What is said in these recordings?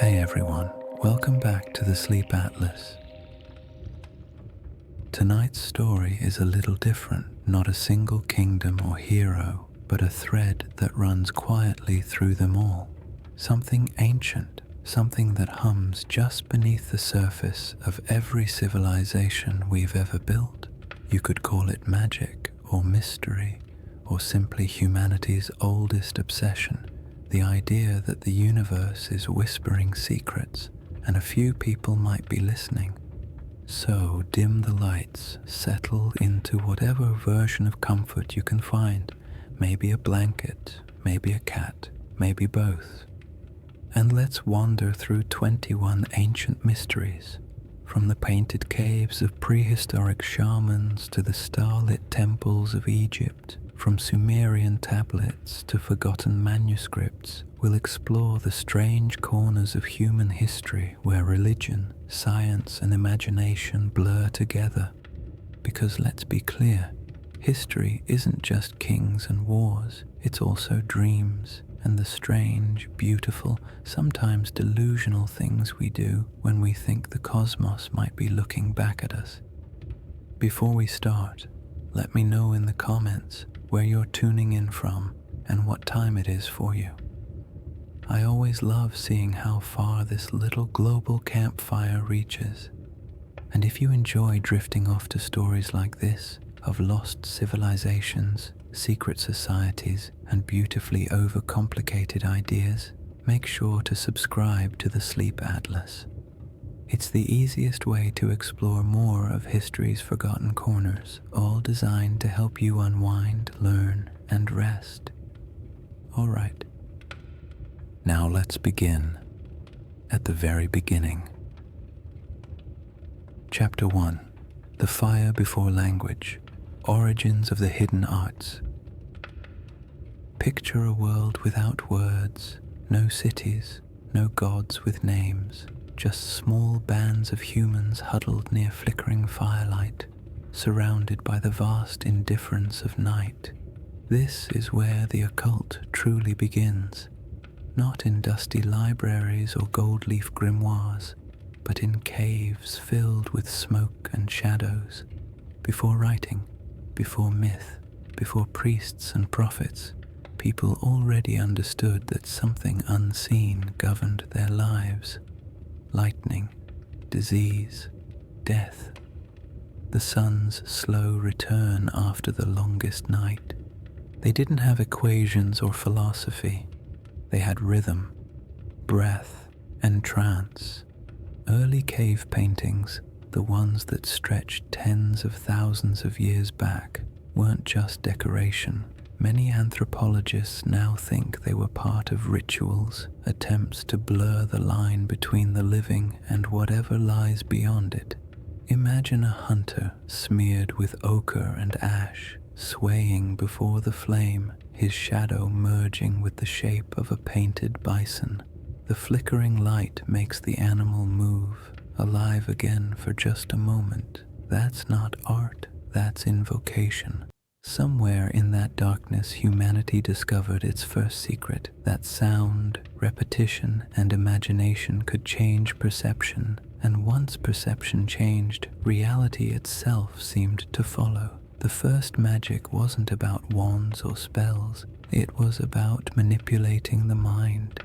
Hey everyone, welcome back to the Sleep Atlas. Tonight's story is a little different, not a single kingdom or hero, but a thread that runs quietly through them all. Something ancient, something that hums just beneath the surface of every civilization we've ever built. You could call it magic or mystery, or simply humanity's oldest obsession. The idea that the universe is whispering secrets and a few people might be listening. So dim the lights, settle into whatever version of comfort you can find. Maybe a blanket, maybe a cat, maybe both. And let's wander through 21 ancient mysteries, from the painted caves of prehistoric shamans to the starlit temples of Egypt. From Sumerian tablets to forgotten manuscripts, we'll explore the strange corners of human history where religion, science, and imagination blur together. Because let's be clear, history isn't just kings and wars, it's also dreams and the strange, beautiful, sometimes delusional things we do when we think the cosmos might be looking back at us. Before we start, let me know in the comments where you're tuning in from and what time it is for you. I always love seeing how far this little global campfire reaches. And if you enjoy drifting off to stories like this of lost civilizations, secret societies, and beautifully overcomplicated ideas, make sure to subscribe to the Sleep Atlas. It's the easiest way to explore more of history's forgotten corners, all designed to help you unwind, learn, and rest. Alright, now let's begin at the very beginning. Chapter 1. The Fire Before Language. Origins of the Hidden Arts. Picture a world without words, no cities, no gods with names. Just small bands of humans huddled near flickering firelight, surrounded by the vast indifference of night. This is where the occult truly begins, not in dusty libraries or gold-leaf grimoires, but in caves filled with smoke and shadows. Before writing, before myth, before priests and prophets, people already understood that something unseen governed their lives. Lightning, disease, death, the sun's slow return after the longest night. They didn't have equations or philosophy. They had rhythm, breath, and trance. Early cave paintings, the ones that stretched tens of thousands of years back, weren't just decoration. Many anthropologists now think they were part of rituals, attempts to blur the line between the living and whatever lies beyond it. Imagine a hunter smeared with ochre and ash, swaying before the flame, his shadow merging with the shape of a painted bison. The flickering light makes the animal move, alive again for just a moment. That's not art, that's invocation. Somewhere in that darkness, humanity discovered its first secret, that sound, repetition, and imagination could change perception, and once perception changed, reality itself seemed to follow. The first magic wasn't about wands or spells, it was about manipulating the mind.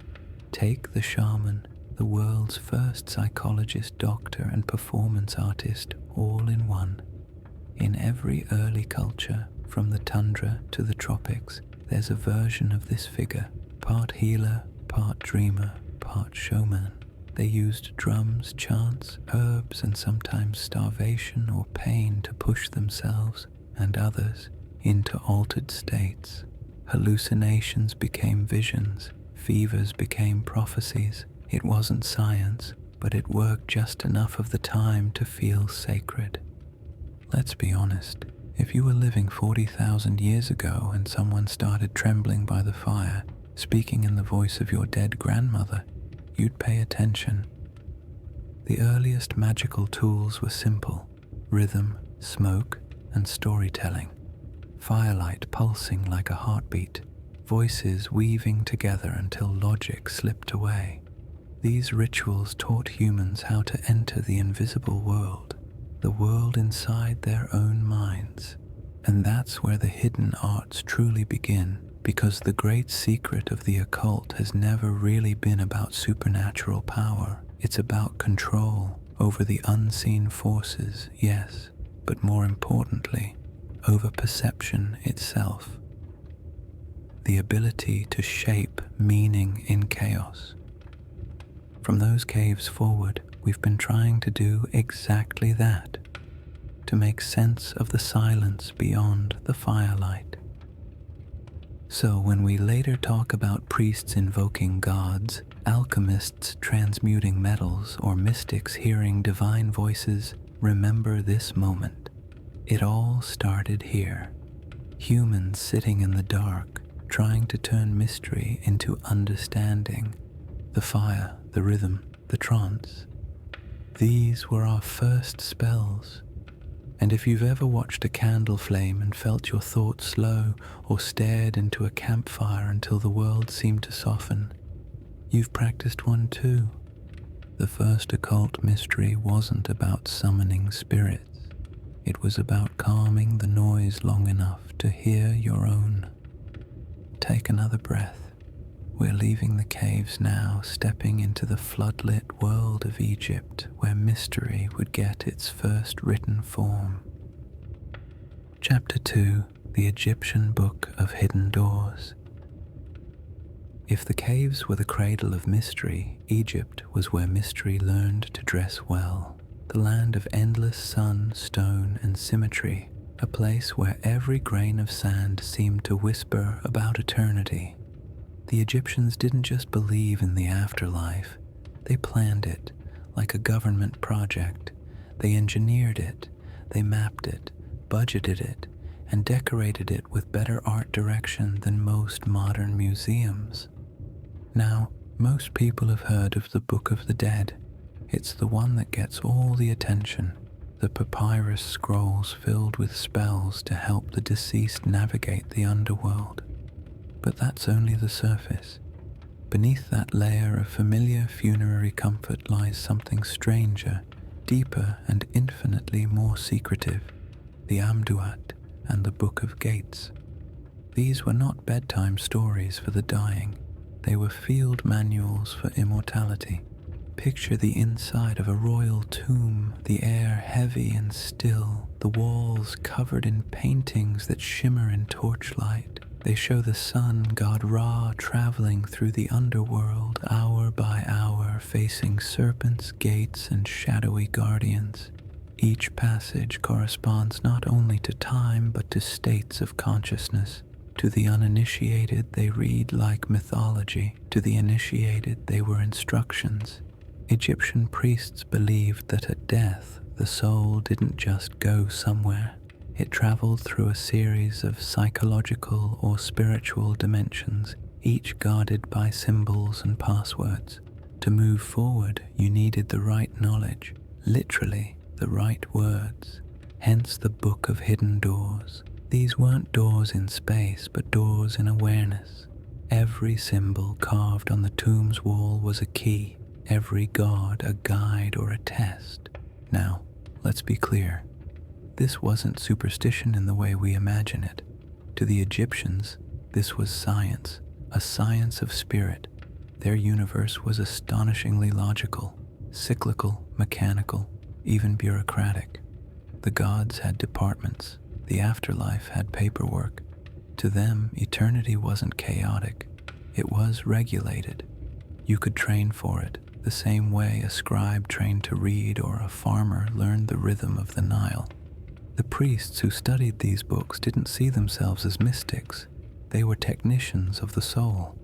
Take the shaman, the world's first psychologist, doctor, and performance artist, all in one. In every early culture, from the tundra to the tropics, there's a version of this figure, part healer, part dreamer, part showman. They used drums, chants, herbs, and sometimes starvation or pain to push themselves and others into altered states. Hallucinations became visions, fevers became prophecies. It wasn't science, but it worked just enough of the time to feel sacred. Let's be honest. If you were living 40,000 years ago and someone started trembling by the fire, speaking in the voice of your dead grandmother, you'd pay attention. The earliest magical tools were simple: rhythm, smoke, and storytelling. Firelight pulsing like a heartbeat, voices weaving together until logic slipped away. These rituals taught humans how to enter the invisible world, the world inside their own minds. And that's where the hidden arts truly begin, because the great secret of the occult has never really been about supernatural power. It's about control over the unseen forces, yes, but more importantly, over perception itself. The ability to shape meaning in chaos. From those caves forward, we've been trying to do exactly that, to make sense of the silence beyond the firelight. So when we later talk about priests invoking gods, alchemists transmuting metals, or mystics hearing divine voices, remember this moment. It all started here. Humans sitting in the dark, trying to turn mystery into understanding. The fire, the rhythm, the trance. These were our first spells. And if you've ever watched a candle flame and felt your thoughts slow, or stared into a campfire until the world seemed to soften, you've practiced one too. The first occult mystery wasn't about summoning spirits. It was about calming the noise long enough to hear your own. Take another breath. We're leaving the caves now, stepping into the floodlit world of Egypt, where mystery would get its first written form. Chapter 2, The Egyptian Book of Hidden Doors. If the caves were the cradle of mystery, Egypt was where mystery learned to dress well. The land of endless sun, stone, and symmetry, a place where every grain of sand seemed to whisper about eternity. The Egyptians didn't just believe in the afterlife, they planned it like a government project. They engineered it, they mapped it, budgeted it, and decorated it with better art direction than most modern museums. Now, most people have heard of the Book of the Dead. It's the one that gets all the attention, the papyrus scrolls filled with spells to help the deceased navigate the underworld. But that's only the surface. Beneath that layer of familiar funerary comfort lies something stranger, deeper, and infinitely more secretive, the Amduat and the Book of Gates. These were not bedtime stories for the dying. They were field manuals for immortality. Picture the inside of a royal tomb, the air heavy and still, the walls covered in paintings that shimmer in torchlight. They show the sun god Ra traveling through the underworld hour by hour, facing serpents, gates, and shadowy guardians. Each passage corresponds not only to time but to states of consciousness. To the uninitiated they read like mythology, to the initiated they were instructions. Egyptian priests believed that at death the soul didn't just go somewhere. It traveled through a series of psychological or spiritual dimensions, each guarded by symbols and passwords. To move forward, you needed the right knowledge, literally the right words, hence the Book of Hidden Doors. These weren't doors in space, but doors in awareness. Every symbol carved on the tomb's wall was a key, every god a guide or a test. Now, let's be clear. This wasn't superstition in the way we imagine it. To the Egyptians, this was science, a science of spirit. Their universe was astonishingly logical, cyclical, mechanical, even bureaucratic. The gods had departments, the afterlife had paperwork. To them, eternity wasn't chaotic, it was regulated. You could train for it, the same way a scribe trained to read or a farmer learned the rhythm of the Nile. The priests who studied these books didn't see themselves as mystics. They were technicians of the soul.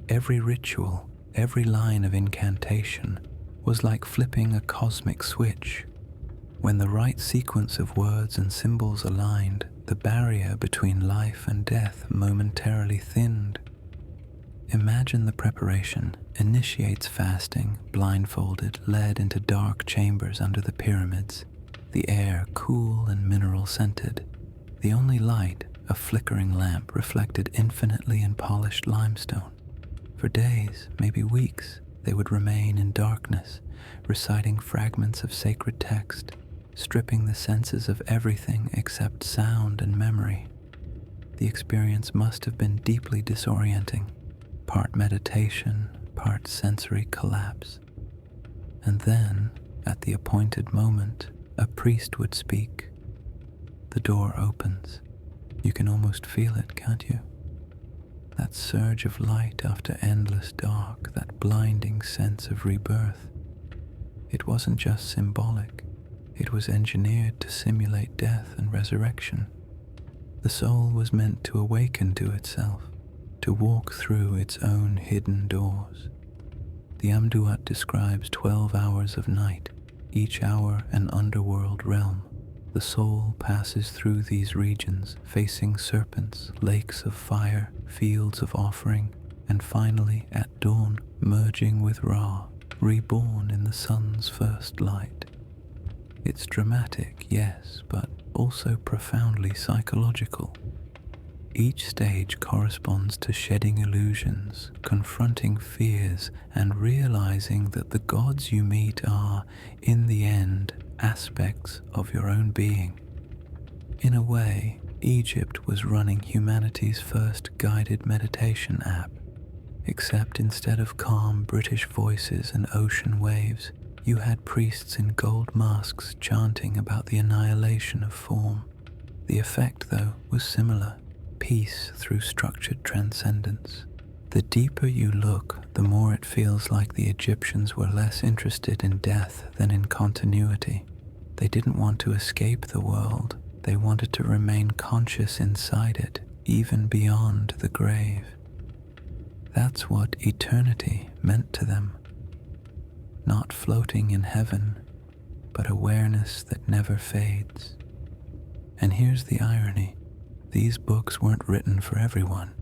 Every ritual, every line of incantation was like flipping a cosmic switch. When the right sequence of words and symbols aligned, the barrier between life and death momentarily thinned. Imagine the preparation. Initiates fasting, blindfolded, led into dark chambers under the pyramids. The air cool and mineral-scented. The only light, a flickering lamp reflected infinitely in polished limestone. For days, maybe weeks, They would remain in darkness, reciting fragments of sacred text, stripping the senses of everything except sound and memory. The experience must have been deeply disorienting, part meditation, part sensory collapse. And then, at the appointed moment, a priest would speak. The door opens. You can almost feel it, can't you? That surge of light after endless dark, that blinding sense of rebirth. It wasn't just symbolic, it was engineered to simulate death and resurrection. The soul was meant to awaken to itself, to walk through its own hidden doors. The Amduat describes 12 hours of night, each hour an underworld realm. The soul passes through these regions, facing serpents, lakes of fire, fields of offering, and finally, at dawn, merging with Ra, reborn in the sun's first light. It's dramatic, yes, but also profoundly psychological. Each stage corresponds to shedding illusions, confronting fears, and realizing that the gods you meet are, in the end, aspects of your own being. In a way, Egypt was running humanity's first guided meditation app, except instead of calm British voices and ocean waves, you had priests in gold masks chanting about the annihilation of form. The effect, though, was similar: peace through structured transcendence. The deeper you look, the more it feels like the Egyptians were less interested in death than in continuity. They didn't want to escape the world. They wanted to remain conscious inside it, even beyond the grave. That's what eternity meant to them. Not floating in heaven, but awareness that never fades. And here's the irony. These books weren't written for everyone.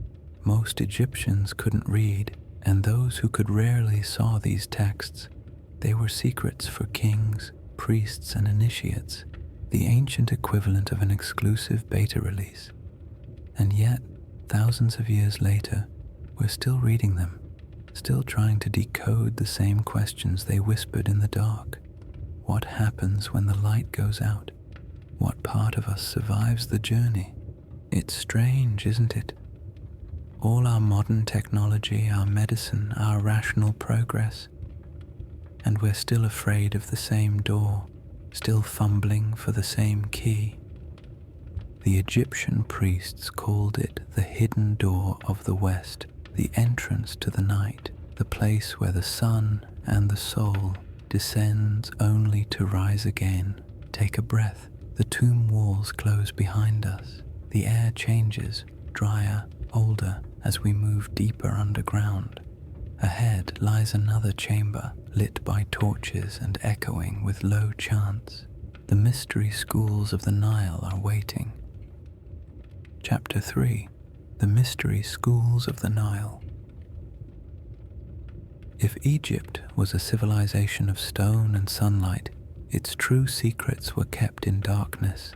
Most Egyptians couldn't read, and those who could rarely saw these texts. They were secrets for kings, priests, and initiates, the ancient equivalent of an exclusive beta release. And yet, thousands of years later, we're still reading them, still trying to decode the same questions they whispered in the dark. What happens when the light goes out? What part of us survives the journey? It's strange, isn't it? All our modern technology, our medicine, our rational progress, and we're still afraid of the same door, still fumbling for the same key. The Egyptian priests called it the hidden door of the West, the entrance to the night, the place where the sun and the soul descends only to rise again. Take a breath. The tomb walls close behind us. The air changes, drier, older, as we move deeper underground. Ahead lies another chamber, lit by torches and echoing with low chants. The mystery schools of the Nile are waiting. Chapter 3. The Mystery Schools of the Nile. If Egypt was a civilization of stone and sunlight, its true secrets were kept in darkness.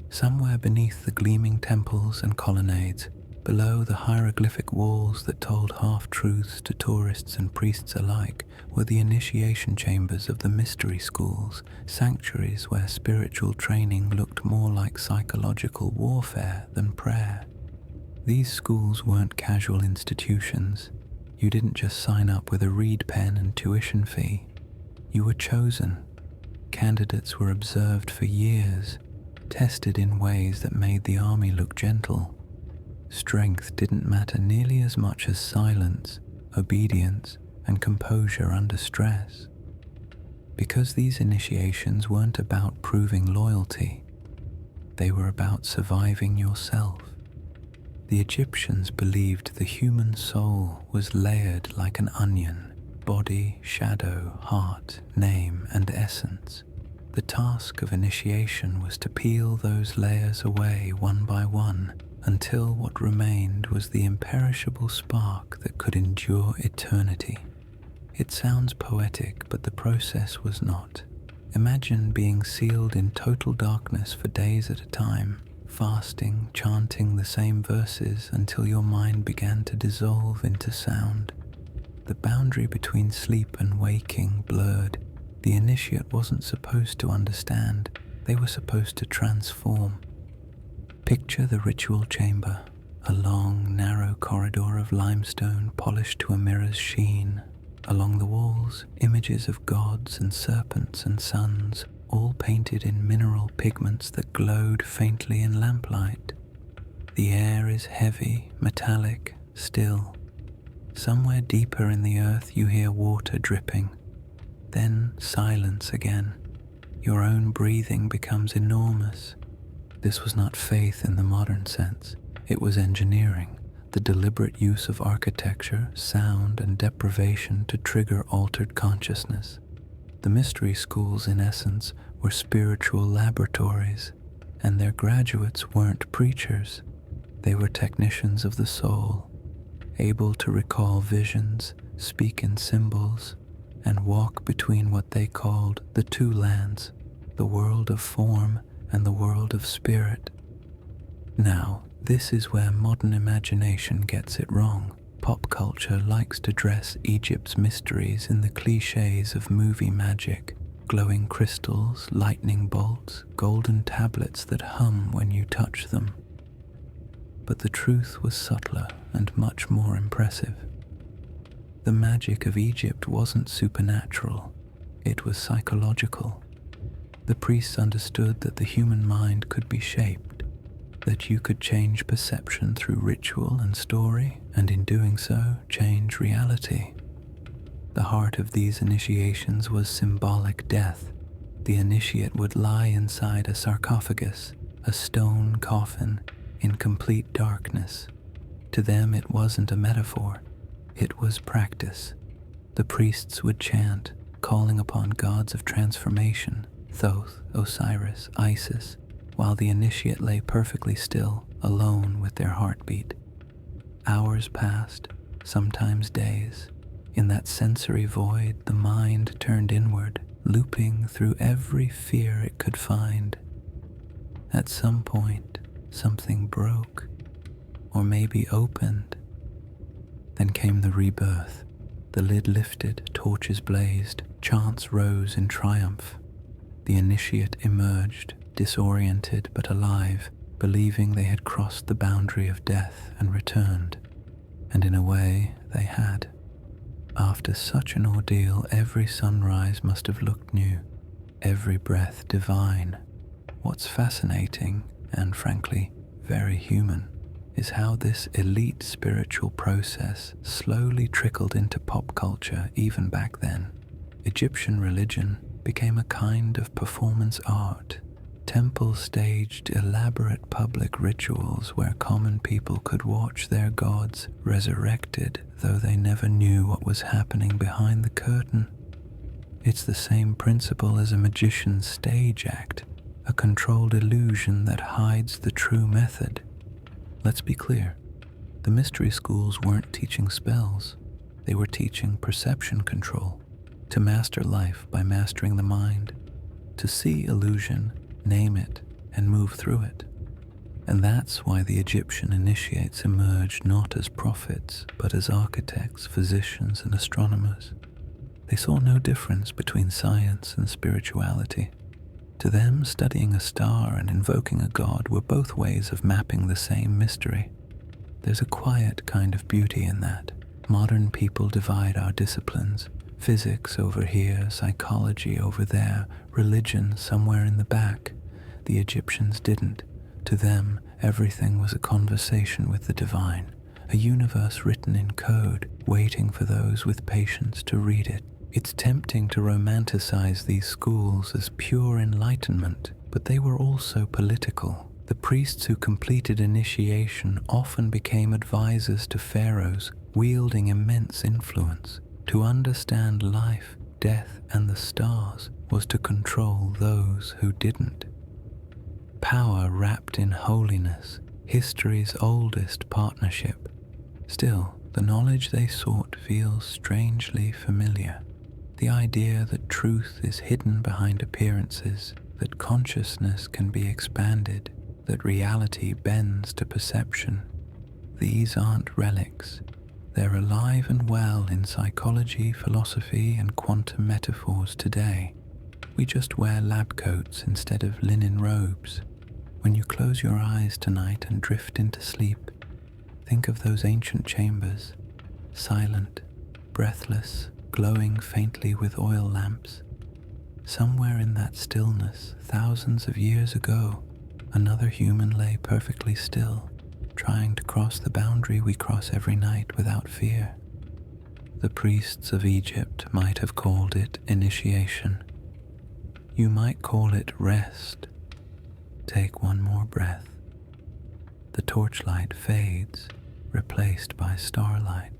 Somewhere beneath the gleaming temples and colonnades, below the hieroglyphic walls that told half-truths to tourists and priests alike, were the initiation chambers of the mystery schools, sanctuaries where spiritual training looked more like psychological warfare than prayer. These schools weren't casual institutions. You didn't just sign up with a reed pen and tuition fee. You were chosen. Candidates were observed for years, tested in ways that made the army look gentle. Strength didn't matter nearly as much as silence, obedience, and composure under stress. Because these initiations weren't about proving loyalty, they were about surviving yourself. The Egyptians believed the human soul was layered like an onion: body, shadow, heart, name, and essence. The task of initiation was to peel those layers away one by one, until what remained was the imperishable spark that could endure eternity. It sounds poetic, but the process was not. Imagine being sealed in total darkness for days at a time, fasting, chanting the same verses until your mind began to dissolve into sound. the boundary between sleep and waking blurred. The initiate wasn't supposed to understand, they were supposed to transform. Picture the ritual chamber, a long, narrow corridor of limestone polished to a mirror's sheen. Along the walls, images of gods and serpents and suns, all painted in mineral pigments that glowed faintly in lamplight. The air is heavy, metallic, still. Somewhere deeper in the earth you hear water dripping. Then silence again. Your own breathing becomes enormous. This was not faith in the modern sense. It was engineering, the deliberate use of architecture, sound, and deprivation to trigger altered consciousness. The mystery schools, in essence, were spiritual laboratories, and their graduates weren't preachers. They were technicians of the soul, able to recall visions, speak in symbols, and walk between what they called the two lands, the world of form and the world of spirit. Now, this is where modern imagination gets it wrong. Pop culture likes to dress Egypt's mysteries in the clichés of movie magic, glowing crystals, lightning bolts, golden tablets that hum when you touch them. But the truth was subtler and much more impressive. The magic of Egypt wasn't supernatural, it was psychological. The priests understood that the human mind could be shaped, that you could change perception through ritual and story, and in doing so, change reality. The heart of these initiations was symbolic death. The initiate would lie inside a sarcophagus, a stone coffin, in complete darkness. To them it wasn't a metaphor, it was practice. The priests would chant, calling upon gods of transformation, Thoth, Osiris, Isis, while the initiate lay perfectly still, alone with their heartbeat. Hours passed, sometimes days. In that sensory void, the mind turned inward, looping through every fear it could find. At some point, something broke, or maybe opened. Then came the rebirth. The lid lifted, torches blazed, chants rose in triumph. The initiate emerged, disoriented but alive, believing they had crossed the boundary of death and returned. And in a way, they had. After such an ordeal, every sunrise must have looked new, every breath divine. What's fascinating, and frankly, very human, is how this elite spiritual process slowly trickled into pop culture even back then. Egyptian religion became a kind of performance art. Temples staged elaborate public rituals where common people could watch their gods resurrected, though they never knew what was happening behind the curtain. It's the same principle as a magician's stage act, a controlled illusion that hides the true method. Let's be clear, the mystery schools weren't teaching spells, they were teaching perception control, to master life by mastering the mind, to see illusion, name it, and move through it. And that's why the Egyptian initiates emerged not as prophets, but as architects, physicians, and astronomers. They saw no difference between science and spirituality. To them, studying a star and invoking a god were both ways of mapping the same mystery. There's a quiet kind of beauty in that. Modern people divide our disciplines. Physics over here, psychology over there, religion somewhere in the back. The Egyptians didn't. To them, everything was a conversation with the divine, a universe written in code, waiting for those with patience to read it. It's tempting to romanticize these schools as pure enlightenment, but they were also political. The priests who completed initiation often became advisors to pharaohs, wielding immense influence. To understand life, death, and the stars was to control those who didn't. Power wrapped in holiness, history's oldest partnership. Still, the knowledge they sought feels strangely familiar. The idea that truth is hidden behind appearances, that consciousness can be expanded, that reality bends to perception. These aren't relics. They're alive and well in psychology, philosophy, and quantum metaphors today. We just wear lab coats instead of linen robes. When you close your eyes tonight and drift into sleep, think of those ancient chambers, silent, breathless, glowing faintly with oil lamps. Somewhere in that stillness, thousands of years ago, another human lay perfectly still, trying to cross the boundary we cross every night without fear. The priests of Egypt might have called it initiation. You might call it rest. Take one more breath. The torchlight fades, replaced by starlight.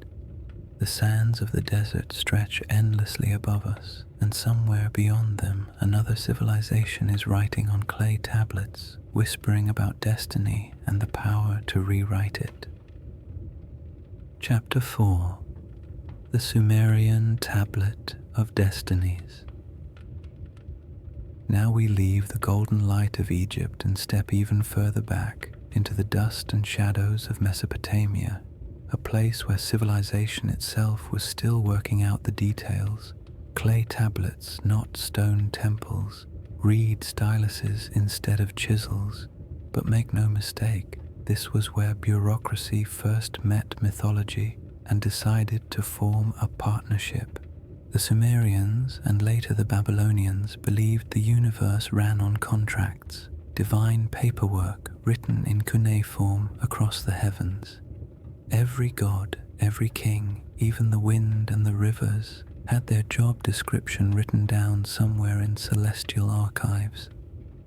The sands of the desert stretch endlessly above us, and somewhere beyond them, another civilization is writing on clay tablets, whispering about destiny and the power to rewrite it. Chapter 4: The Sumerian Tablet of Destinies. Now we leave the golden light of Egypt and step even further back into the dust and shadows of Mesopotamia, a place where civilization itself was still working out the details. Clay tablets, not stone temples, reed styluses instead of chisels. But make no mistake, this was where bureaucracy first met mythology and decided to form a partnership. The Sumerians and later the Babylonians believed the universe ran on contracts, divine paperwork written in cuneiform across the heavens. Every god, every king, even the wind and the rivers, had their job description written down somewhere in celestial archives,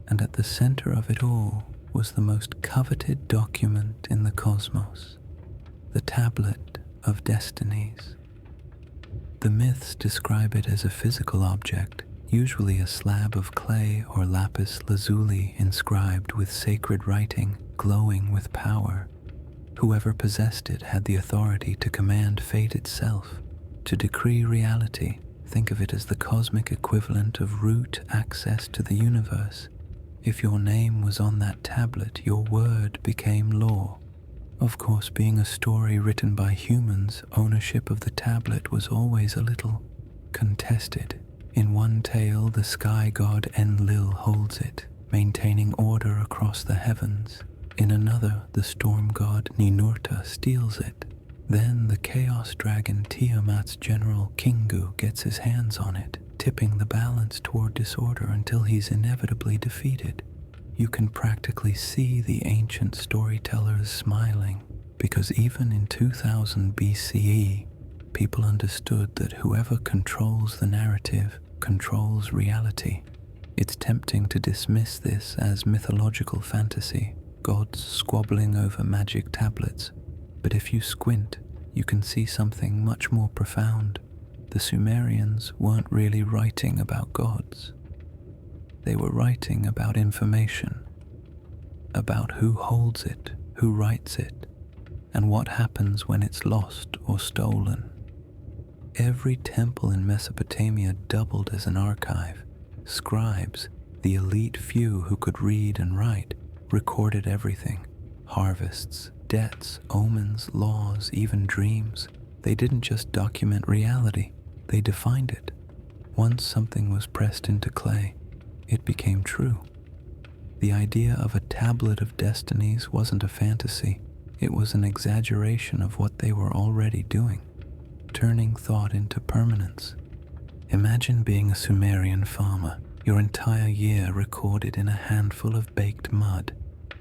and at the center of it all was the most coveted document in the cosmos, the Tablet of Destinies. The myths describe it as a physical object, usually a slab of clay or lapis lazuli inscribed with sacred writing, glowing with power. Whoever possessed it had the authority to command fate itself, to decree reality. Think of it as the cosmic equivalent of root access to the universe. If your name was on that tablet, your word became law. Of course, being a story written by humans, ownership of the tablet was always a little contested. In one tale, the sky god Enlil holds it, maintaining order across the heavens. In another, the storm god Ninurta steals it. Then the chaos dragon Tiamat's general Kingu gets his hands on it, tipping the balance toward disorder until he's inevitably defeated. You can practically see the ancient storytellers smiling, because even in 2000 BCE, people understood that whoever controls the narrative controls reality. It's tempting to dismiss this as mythological fantasy, gods squabbling over magic tablets, but if you squint, you can see something much more profound. The Sumerians weren't really writing about gods. They were writing about information, about who holds it, who writes it, and what happens when it's lost or stolen. Every temple in Mesopotamia doubled as an archive. Scribes, the elite few who could read and write, recorded everything: harvests, debts, omens, laws, even dreams. They didn't just document reality, they defined it. Once something was pressed into clay, it became true. The idea of a tablet of destinies wasn't a fantasy, it was an exaggeration of what they were already doing, turning thought into permanence. Imagine being a Sumerian farmer, your entire year recorded in a handful of baked mud.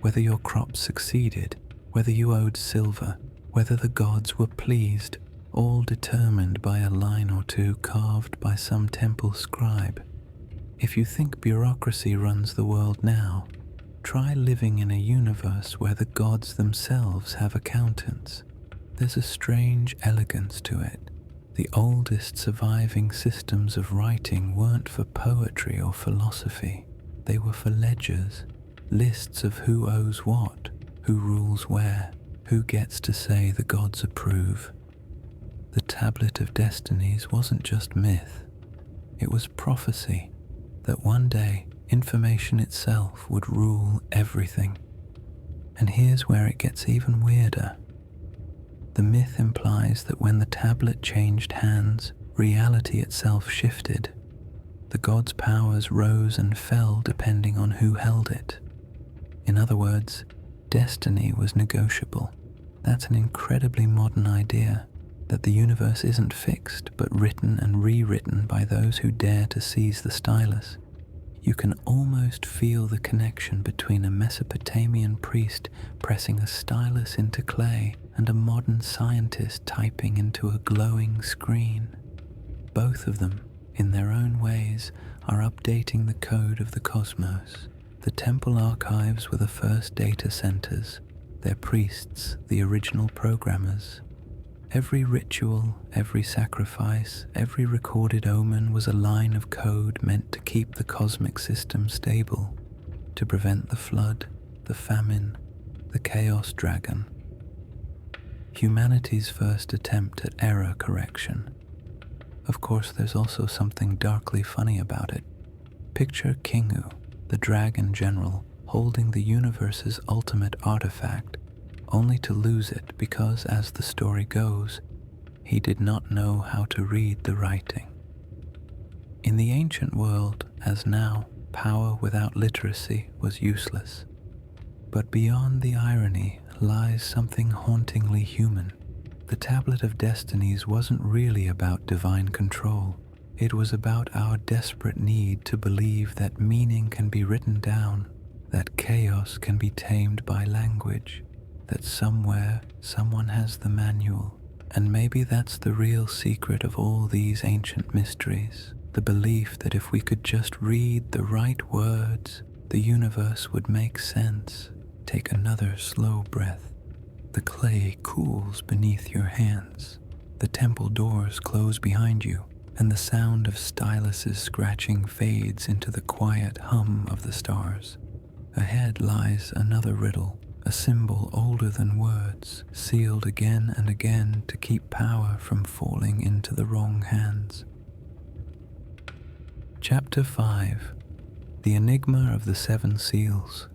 Whether your crops succeeded, whether you owed silver, whether the gods were pleased, all determined by a line or two carved by some temple scribe. If you think bureaucracy runs the world now, try living in a universe where the gods themselves have accountants. There's a strange elegance to it. The oldest surviving systems of writing weren't for poetry or philosophy. They were for ledgers, lists of who owes what, who rules where, who gets to say the gods approve. The Tablet of Destinies wasn't just myth. It was prophecy that one day information itself would rule everything. And here's where it gets even weirder. The myth implies that when the tablet changed hands, reality itself shifted. The god's powers rose and fell depending on who held it. In other words, destiny was negotiable. That's an incredibly modern idea, that the universe isn't fixed but written and rewritten by those who dare to seize the stylus. You can almost feel the connection between a Mesopotamian priest pressing a stylus into clay and a modern scientist typing into a glowing screen. Both of them, in their own ways, are updating the code of the cosmos. The temple archives were the first data centers, their priests the original programmers. Every ritual, every sacrifice, every recorded omen was a line of code meant to keep the cosmic system stable, to prevent the flood, the famine, the chaos dragon. Humanity's first attempt at error correction. Of course, there's also something darkly funny about it. Picture Kingu, the dragon general, holding the universe's ultimate artifact, only to lose it because, as the story goes, he did not know how to read the writing. In the ancient world, as now, power without literacy was useless. But beyond the irony lies something hauntingly human. The Tablet of Destinies wasn't really about divine control. It was about our desperate need to believe that meaning can be written down, that chaos can be tamed by language, that somewhere someone has the manual. And maybe that's the real secret of all these ancient mysteries, the belief that if we could just read the right words, the universe would make sense. Take another slow breath. The clay cools beneath your hands. The temple doors close behind you, and the sound of styluses scratching fades into the quiet hum of the stars. Ahead lies another riddle, a symbol older than words, sealed again and again to keep power from falling into the wrong hands. Chapter 5. The Enigma of the Seven Seals.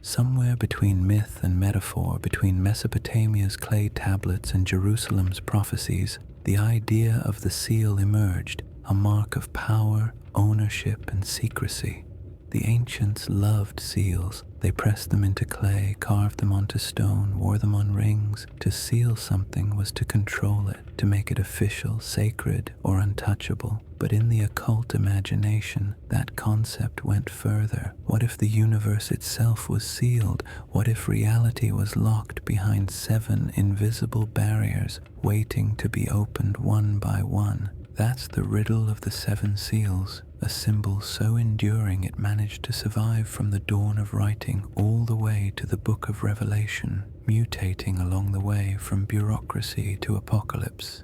Somewhere between myth and metaphor, between Mesopotamia's clay tablets and Jerusalem's prophecies, the idea of the seal emerged, a mark of power, ownership, and secrecy. The ancients loved seals. They pressed them into clay, carved them onto stone, wore them on rings. To seal something was to control it, to make it official, sacred, or untouchable. But in the occult imagination, that concept went further. What if the universe itself was sealed? What if reality was locked behind 7 invisible barriers, waiting to be opened one by one? That's the riddle of the 7 seals, a symbol so enduring it managed to survive from the dawn of writing all the way to the Book of Revelation, mutating along the way from bureaucracy to apocalypse.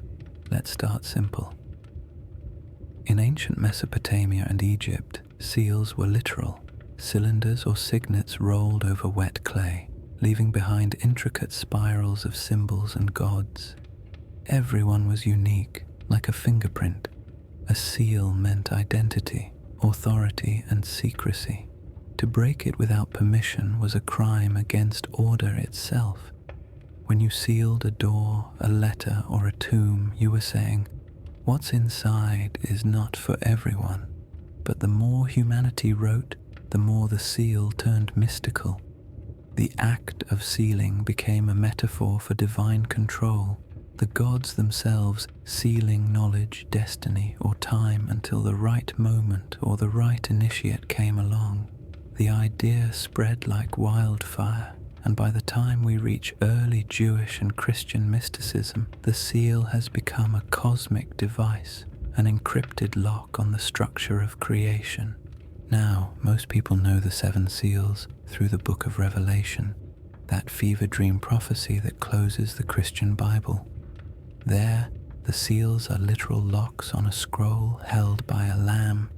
Let's start simple. In ancient Mesopotamia and Egypt, seals were literal, cylinders or signets rolled over wet clay, leaving behind intricate spirals of symbols and gods. Everyone was unique, like a fingerprint. A seal meant identity, authority, and secrecy. To break it without permission was a crime against order itself. When you sealed a door, a letter, or a tomb, you were saying, what's inside is not for everyone. But the more humanity wrote, the more the seal turned mystical. The act of sealing became a metaphor for divine control, the gods themselves sealing knowledge, destiny, or time until the right moment or the right initiate came along. The idea spread like wildfire, and by the time we reach early Jewish and Christian mysticism, the seal has become a cosmic device, an encrypted lock on the structure of creation. Now, most people know the 7 seals through the Book of Revelation, that fever dream prophecy that closes the Christian Bible. There, the seals are literal locks on a scroll held by a lamb,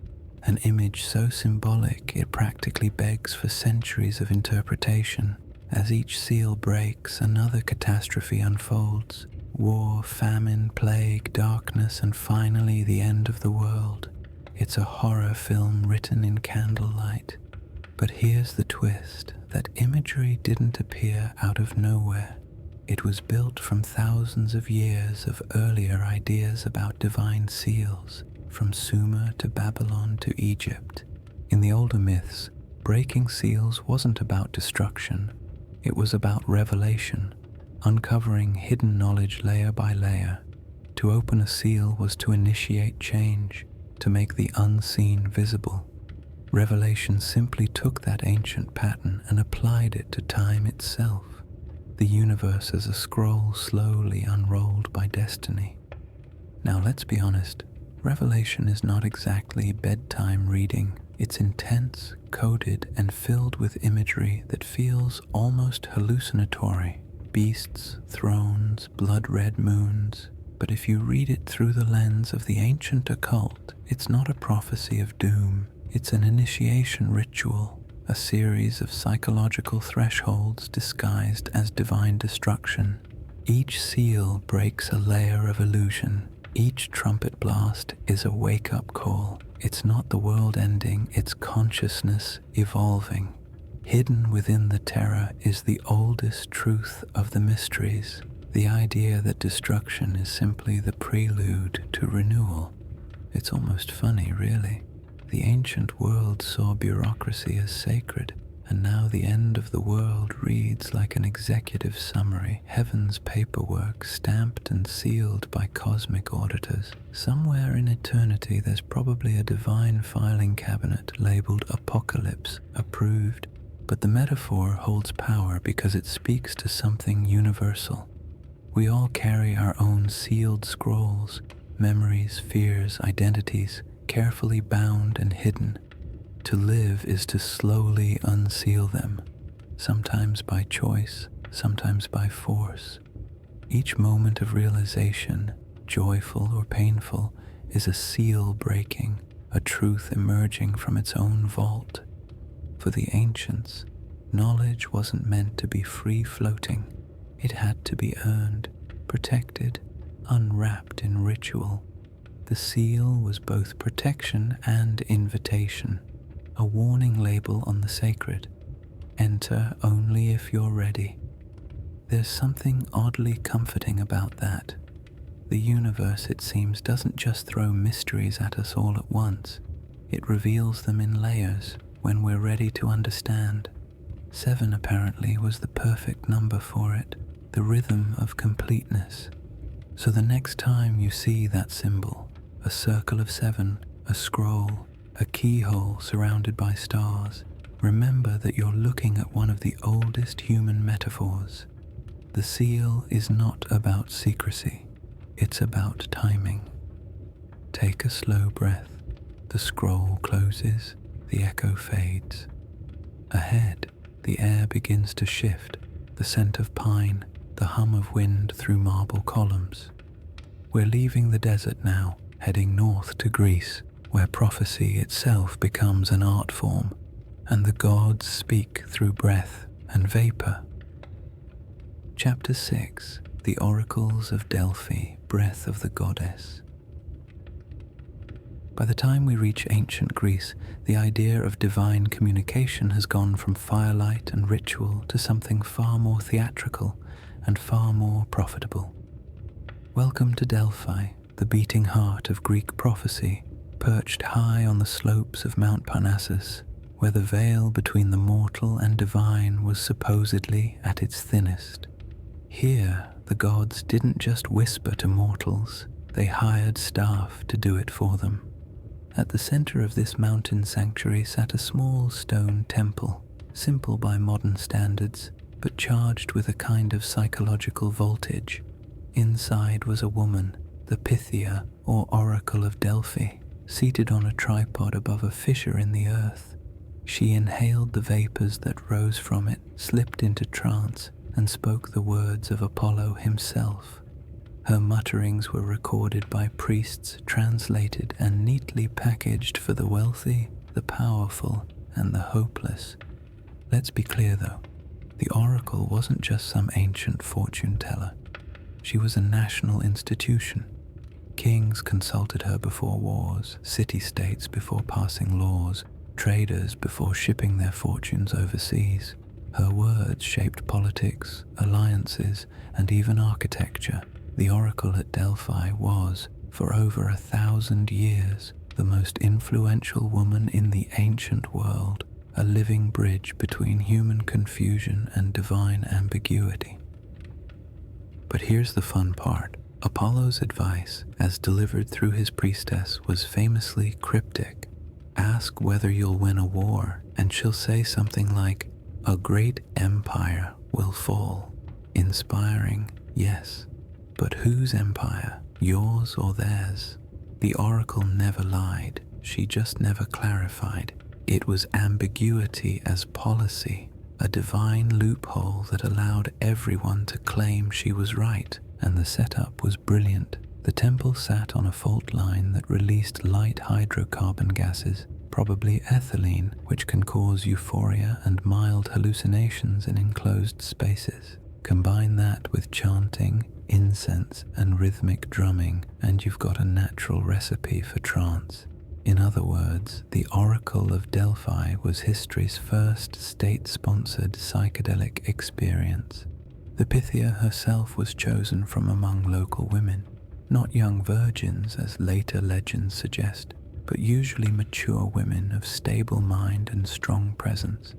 an image so symbolic it practically begs for centuries of interpretation. As each seal breaks, another catastrophe unfolds. War, famine, plague, darkness, and finally the end of the world. It's a horror film written in candlelight. But here's the twist, that imagery didn't appear out of nowhere. It was built from thousands of years of earlier ideas about divine seals, from Sumer to Babylon to Egypt. In the older myths, breaking seals wasn't about destruction, it was about revelation, uncovering hidden knowledge layer by layer. To open a seal was to initiate change, to make the unseen visible. Revelation simply took that ancient pattern and applied it to time itself, the universe as a scroll slowly unrolled by destiny. Now let's be honest, Revelation is not exactly bedtime reading. It's intense, coded, and filled with imagery that feels almost hallucinatory. Beasts, thrones, blood-red moons. But if you read it through the lens of the ancient occult, it's not a prophecy of doom. It's an initiation ritual, a series of psychological thresholds disguised as divine destruction. Each seal breaks a layer of illusion. Each trumpet blast is a wake-up call. It's not the world ending, it's consciousness evolving. Hidden within the terror is the oldest truth of the mysteries, the idea that destruction is simply the prelude to renewal. It's almost funny, really. The ancient world saw bureaucracy as sacred, and now the end of the world reads like an executive summary, heaven's paperwork stamped and sealed by cosmic auditors. Somewhere in eternity there's probably a divine filing cabinet labeled Apocalypse, approved, but the metaphor holds power because it speaks to something universal. We all carry our own sealed scrolls, memories, fears, identities, carefully bound and hidden. To live is to slowly unseal them, sometimes by choice, sometimes by force. Each moment of realization, joyful or painful, is a seal breaking, a truth emerging from its own vault. For the ancients, knowledge wasn't meant to be free-floating. It had to be earned, protected, unwrapped in ritual. The seal was both protection and invitation, a warning label on the sacred. Enter only if you're ready. There's something oddly comforting about that. The universe, it seems, doesn't just throw mysteries at us all at once. It reveals them in layers when we're ready to understand. 7 apparently was the perfect number for it, the rhythm of completeness. So the next time you see that symbol, a circle of 7, a scroll, a keyhole surrounded by stars, remember that you're looking at one of the oldest human metaphors. The seal is not about secrecy, it's about timing. Take a slow breath. The scroll closes, the echo fades. Ahead, the air begins to shift, the scent of pine, the hum of wind through marble columns. We're leaving the desert now, heading north to Greece, where prophecy itself becomes an art form, and the gods speak through breath and vapor. Chapter 6, The Oracles of Delphi, Breath of the Goddess. By the time we reach ancient Greece, the idea of divine communication has gone from firelight and ritual to something far more theatrical and far more profitable. Welcome to Delphi, the beating heart of Greek prophecy, perched high on the slopes of Mount Parnassus, where the veil between the mortal and divine was supposedly at its thinnest. Here, the gods didn't just whisper to mortals, they hired staff to do it for them. At the center of this mountain sanctuary sat a small stone temple, simple by modern standards, but charged with a kind of psychological voltage. Inside was a woman, the Pythia, or Oracle of Delphi, seated on a tripod above a fissure in the earth. She inhaled the vapors that rose from it, slipped into trance, and spoke the words of Apollo himself. Her mutterings were recorded by priests, translated and neatly packaged for the wealthy, the powerful, and the hopeless. Let's be clear though, the oracle wasn't just some ancient fortune teller. She was a national institution. Kings consulted her before wars, city-states before passing laws, traders before shipping their fortunes overseas. Her words shaped politics, alliances, and even architecture. The oracle at Delphi was, for over 1,000 years, the most influential woman in the ancient world, a living bridge between human confusion and divine ambiguity. But here's the fun part. Apollo's advice, as delivered through his priestess, was famously cryptic. Ask whether you'll win a war, and she'll say something like, "A great empire will fall." Inspiring, yes. But whose empire? Yours or theirs? The oracle never lied. She just never clarified. It was ambiguity as policy, a divine loophole that allowed everyone to claim she was right, and the setup was brilliant. The temple sat on a fault line that released light hydrocarbon gases, probably ethylene, which can cause euphoria and mild hallucinations in enclosed spaces. Combine that with chanting, incense, and rhythmic drumming, and you've got a natural recipe for trance. In other words, the Oracle of Delphi was history's first state-sponsored psychedelic experience. The Pythia herself was chosen from among local women, not young virgins as later legends suggest, but usually mature women of stable mind and strong presence.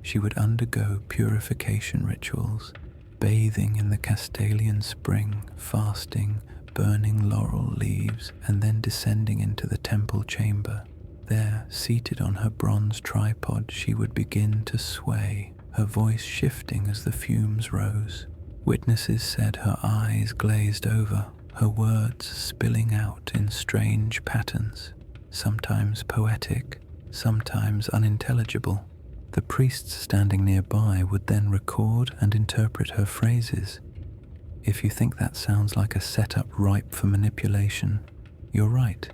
She would undergo purification rituals, bathing in the Castalian spring, fasting, burning laurel leaves, and then descending into the temple chamber. There, seated on her bronze tripod, she would begin to sway, her voice shifting as the fumes rose. Witnesses said her eyes glazed over, her words spilling out in strange patterns, sometimes poetic, sometimes unintelligible. The priests standing nearby would then record and interpret her phrases. If you think that sounds like a setup ripe for manipulation, you're right.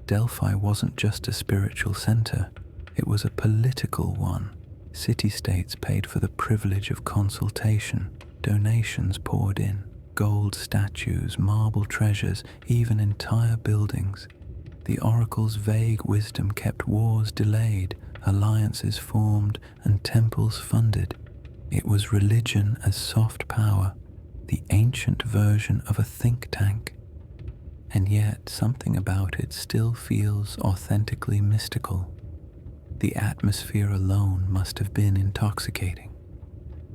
Delphi wasn't just a spiritual center, it was a political one. City-states paid for the privilege of consultation, donations poured in, gold statues, marble treasures, even entire buildings. The oracle's vague wisdom kept wars delayed, alliances formed, and temples funded. It was religion as soft power, the ancient version of a think tank. And yet something about it still feels authentically mystical. The atmosphere alone must have been intoxicating.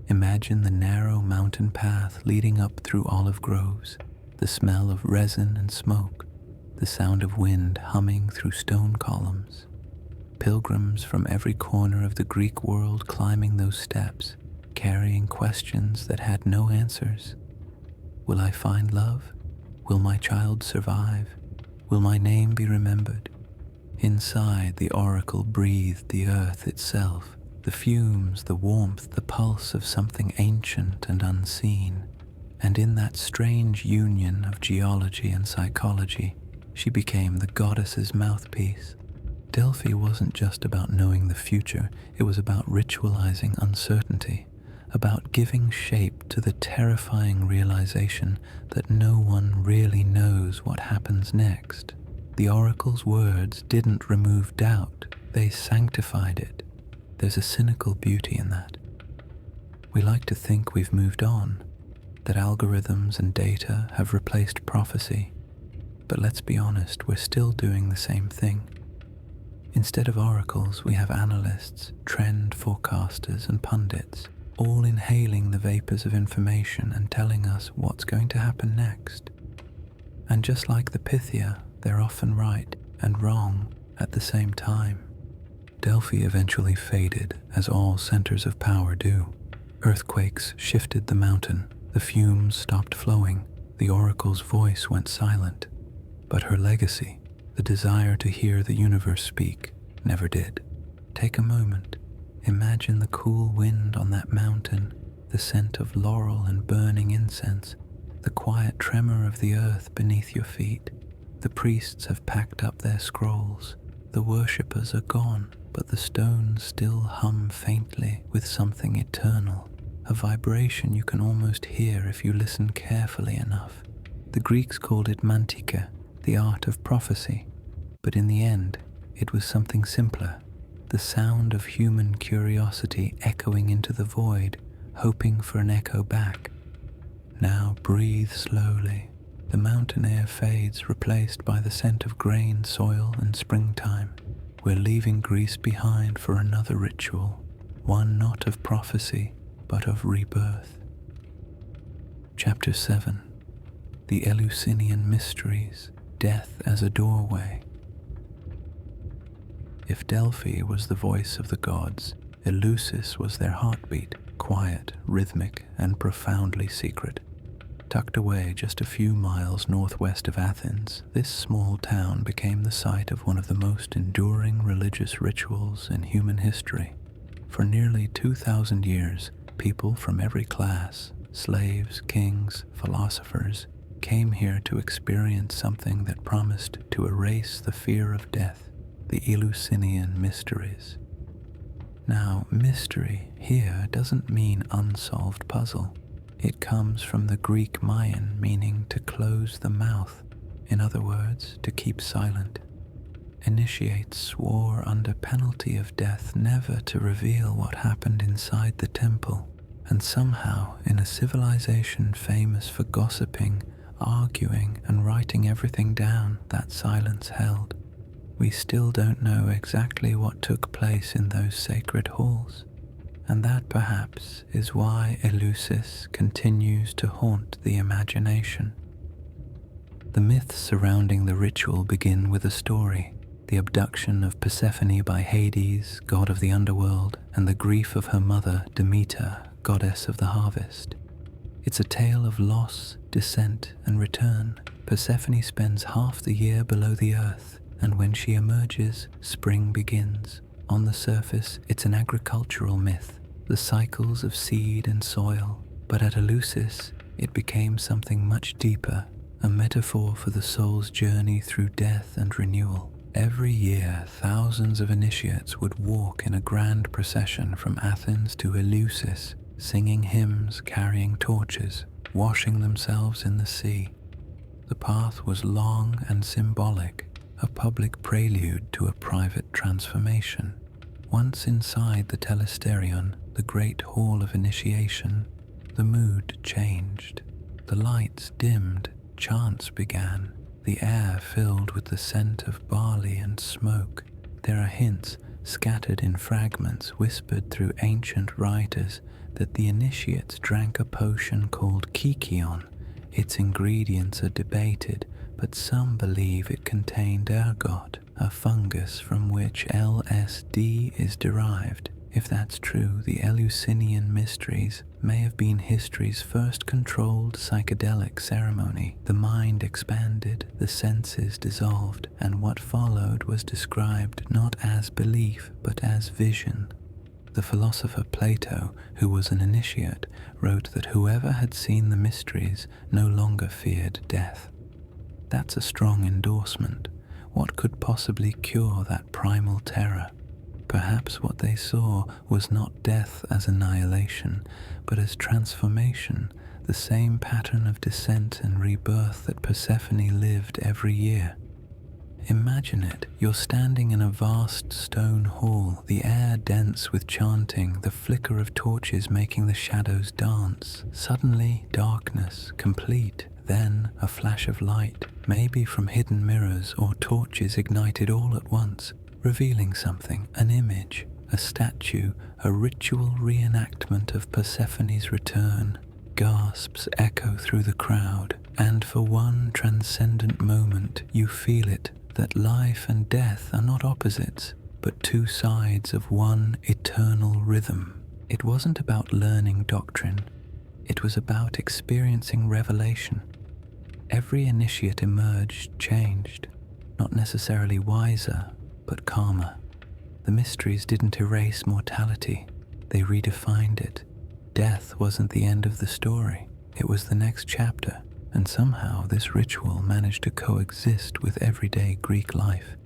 Imagine the narrow mountain path leading up through olive groves, the smell of resin and smoke, the sound of wind humming through stone columns. Pilgrims from every corner of the Greek world climbing those steps, carrying questions that had no answers. Will I find love? Will my child survive? Will my name be remembered? Inside, the oracle breathed the earth itself, the fumes, the warmth, the pulse of something ancient and unseen. And in that strange union of geology and psychology, she became the goddess's mouthpiece. Delphi wasn't just about knowing the future, it was about ritualizing uncertainty, about giving shape to the terrifying realization that no one really knows what happens next. The oracle's words didn't remove doubt, they sanctified it. There's a cynical beauty in that. We like to think we've moved on, that algorithms and data have replaced prophecy, but let's be honest, we're still doing the same thing. Instead of oracles, we have analysts, trend forecasters, and pundits, all inhaling the vapors of information and telling us what's going to happen next. And just like the Pythia, they're often right and wrong at the same time. Delphi eventually faded, as all centers of power do. Earthquakes shifted the mountain, the fumes stopped flowing, the oracle's voice went silent. But her legacy, the desire to hear the universe speak, never did. Take a moment. Imagine the cool wind on that mountain, the scent of laurel and burning incense, the quiet tremor of the earth beneath your feet. The priests have packed up their scrolls. The worshippers are gone, but the stones still hum faintly with something eternal, a vibration you can almost hear if you listen carefully enough. The Greeks called it mantika, the art of prophecy, but in the end, it was something simpler, the sound of human curiosity echoing into the void, hoping for an echo back. Now breathe slowly. The mountain air fades, replaced by the scent of grain, soil, and springtime. We're leaving Greece behind for another ritual, one not of prophecy, but of rebirth. Chapter 7. The Eleusinian Mysteries, Death as a Doorway. If Delphi was the voice of the gods, Eleusis was their heartbeat, quiet, rhythmic, and profoundly secret. Tucked away just a few miles northwest of Athens, this small town became the site of one of the most enduring religious rituals in human history. For nearly 2,000 years, people from every class, slaves, kings, philosophers, came here to experience something that promised to erase the fear of death, the Eleusinian Mysteries. Now, mystery here doesn't mean unsolved puzzle. It comes from the Greek Mayan meaning to close the mouth, in other words, to keep silent. Initiates swore under penalty of death never to reveal what happened inside the temple, and somehow, in a civilization famous for gossiping, arguing, and writing everything down, that silence held. We still don't know exactly what took place in those sacred halls. And that perhaps is why Eleusis continues to haunt the imagination. The myths surrounding the ritual begin with a story, the abduction of Persephone by Hades, god of the underworld, and the grief of her mother, Demeter, goddess of the harvest. It's a tale of loss, descent, and return. Persephone spends half the year below the earth, and when she emerges, spring begins. On the surface, it's an agricultural myth, the cycles of seed and soil, but at Eleusis, it became something much deeper, a metaphor for the soul's journey through death and renewal. Every year, thousands of initiates would walk in a grand procession from Athens to Eleusis, singing hymns, carrying torches, washing themselves in the sea. The path was long and symbolic, a public prelude to a private transformation. Once inside the telesterion, the great hall of initiation, the mood changed. The lights dimmed, chants began, the air filled with the scent of barley and smoke. There are hints, scattered in fragments whispered through ancient writers, that the initiates drank a potion called kykeon. Its ingredients are debated, but some believe it contained ergot, a fungus from which LSD is derived. If that's true, the Eleusinian Mysteries may have been history's first controlled psychedelic ceremony. The mind expanded, the senses dissolved, and what followed was described not as belief, but as vision. The philosopher Plato, who was an initiate, wrote that whoever had seen the mysteries no longer feared death. That's a strong endorsement. What could possibly cure that primal terror? Perhaps what they saw was not death as annihilation, but as transformation, the same pattern of descent and rebirth that Persephone lived every year. Imagine it, you're standing in a vast stone hall, the air dense with chanting, the flicker of torches making the shadows dance. Suddenly, darkness, complete, then a flash of light, maybe from hidden mirrors or torches ignited all at once, revealing something, an image, a statue, a ritual reenactment of Persephone's return. Gasps echo through the crowd, and for one transcendent moment you feel it, that life and death are not opposites, but two sides of one eternal rhythm. It wasn't about learning doctrine, it was about experiencing revelation. Every initiate emerged changed, not necessarily wiser, but calmer. The mysteries didn't erase mortality, they redefined it. Death wasn't the end of the story, it was the next chapter, and somehow this ritual managed to coexist with everyday Greek life.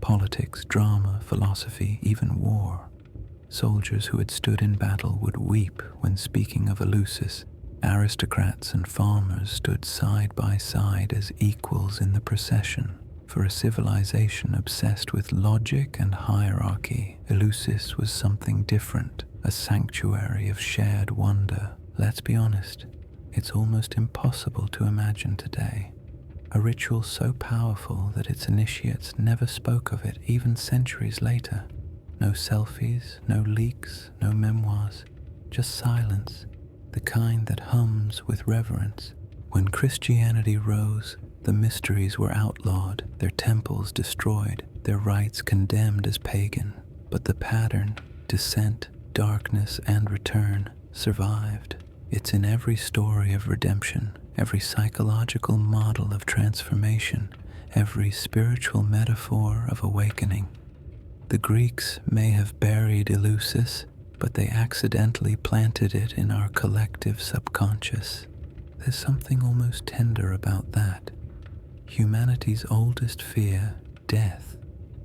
Politics, drama, philosophy, even war. Soldiers who had stood in battle would weep when speaking of Eleusis. Aristocrats and farmers stood side by side as equals in the procession. For a civilization obsessed with logic and hierarchy, Eleusis was something different, a sanctuary of shared wonder. Let's be honest, it's almost impossible to imagine today. A ritual so powerful that its initiates never spoke of it even centuries later. No selfies, no leaks, no memoirs, just silence, the kind that hums with reverence. When Christianity rose, the mysteries were outlawed, their temples destroyed, their rites condemned as pagan. But the pattern, descent, darkness, and return, survived. It's in every story of redemption, every psychological model of transformation, every spiritual metaphor of awakening. The Greeks may have buried Eleusis, but they accidentally planted it in our collective subconscious. There's something almost tender about that. Humanity's oldest fear, death,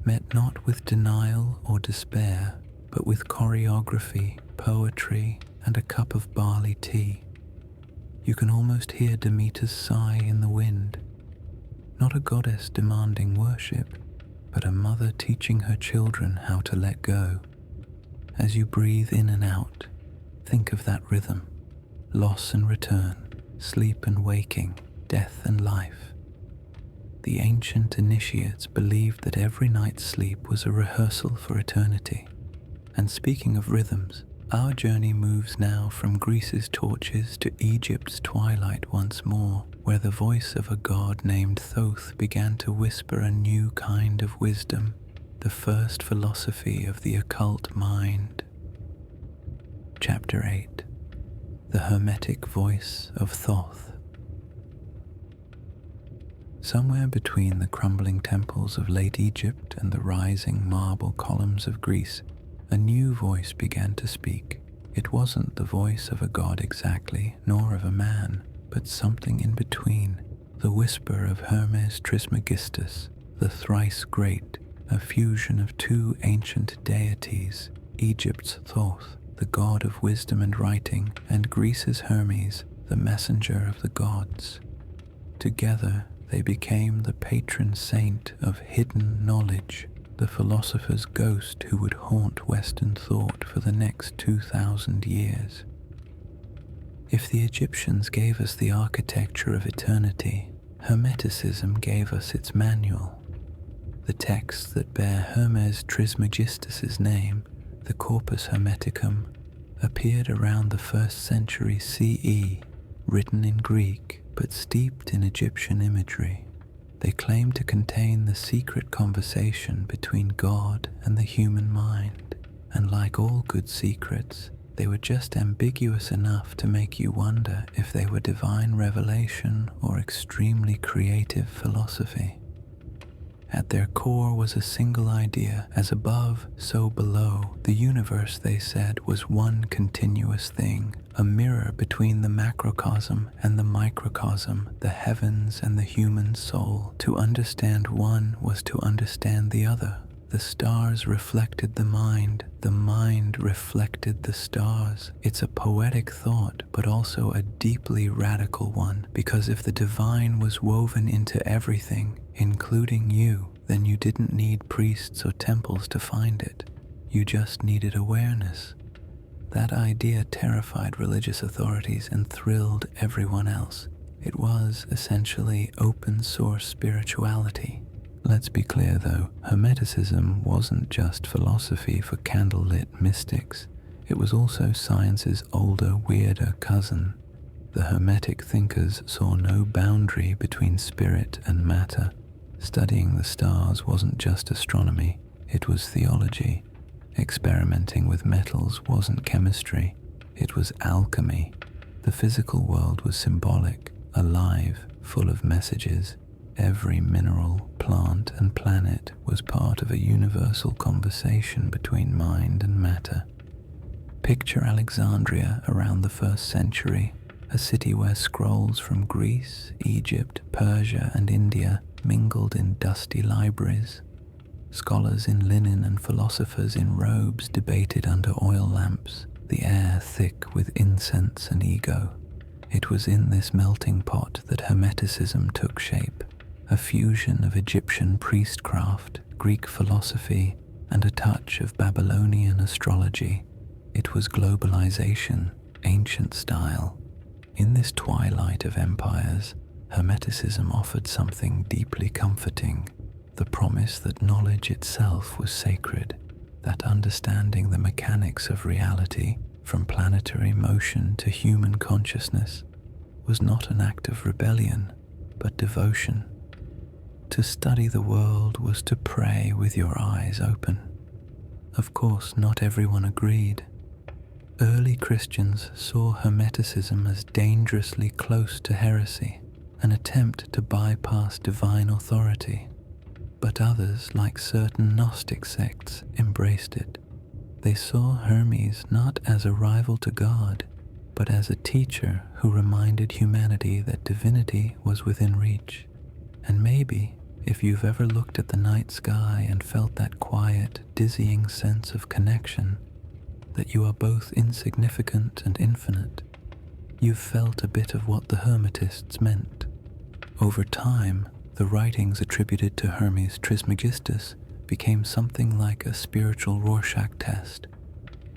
met not with denial or despair, but with choreography, poetry, and a cup of barley tea. You can almost hear Demeter's sigh in the wind. Not a goddess demanding worship, but a mother teaching her children how to let go. As you breathe in and out, think of that rhythm. Loss and return, sleep and waking, death and life. The ancient initiates believed that every night's sleep was a rehearsal for eternity. And speaking of rhythms, our journey moves now from Greece's torches to Egypt's twilight once more, where the voice of a god named Thoth began to whisper a new kind of wisdom, the first philosophy of the occult mind. Chapter 8. The Hermetic Voice of Thoth. Somewhere between the crumbling temples of late Egypt and the rising marble columns of Greece, a new voice began to speak. It wasn't the voice of a god exactly, nor of a man, but something in between, the whisper of Hermes Trismegistus, the thrice great, a fusion of two ancient deities, Egypt's Thoth, the god of wisdom and writing, and Greece's Hermes, the messenger of the gods. Together, they became the patron saint of hidden knowledge, the philosopher's ghost who would haunt Western thought for the next 2,000 years. If the Egyptians gave us the architecture of eternity, Hermeticism gave us its manual. The texts that bear Hermes Trismegistus's name, the Corpus Hermeticum, appeared around the 1st century CE, written in Greek but steeped in Egyptian imagery. They claim to contain the secret conversation between God and the human mind, and like all good secrets, they were just ambiguous enough to make you wonder if they were divine revelation or extremely creative philosophy. At their core was a single idea: as above, so below. The universe, they said, was one continuous thing, a mirror between the macrocosm and the microcosm, the heavens and the human soul. To understand one was to understand the other. The stars reflected the mind reflected the stars. It's a poetic thought, but also a deeply radical one, because if the divine was woven into everything, including you, then you didn't need priests or temples to find it. You just needed awareness. That idea terrified religious authorities and thrilled everyone else. It was essentially open source spirituality. Let's be clear though, Hermeticism wasn't just philosophy for candlelit mystics. It was also science's older, weirder cousin. The Hermetic thinkers saw no boundary between spirit and matter. Studying the stars wasn't just astronomy, it was theology. Experimenting with metals wasn't chemistry, it was alchemy. The physical world was symbolic, alive, full of messages. Every mineral, plant, and planet was part of a universal conversation between mind and matter. Picture Alexandria around the 1st century, a city where scrolls from Greece, Egypt, Persia, and India mingled in dusty libraries. Scholars in linen and philosophers in robes debated under oil lamps, the air thick with incense and ego. It was in this melting pot that Hermeticism took shape, a fusion of Egyptian priestcraft, Greek philosophy, and a touch of Babylonian astrology. It was globalization, ancient style. In this twilight of empires, Hermeticism offered something deeply comforting, the promise that knowledge itself was sacred, that understanding the mechanics of reality, from planetary motion to human consciousness, was not an act of rebellion, but devotion. To study the world was to pray with your eyes open. Of course, not everyone agreed. Early Christians saw Hermeticism as dangerously close to heresy, an attempt to bypass divine authority. But others, like certain Gnostic sects, embraced it. They saw Hermes not as a rival to God, but as a teacher who reminded humanity that divinity was within reach. And maybe, if you've ever looked at the night sky and felt that quiet, dizzying sense of connection, that you are both insignificant and infinite, you've felt a bit of what the Hermetists meant. Over time, the writings attributed to Hermes Trismegistus became something like a spiritual Rorschach test.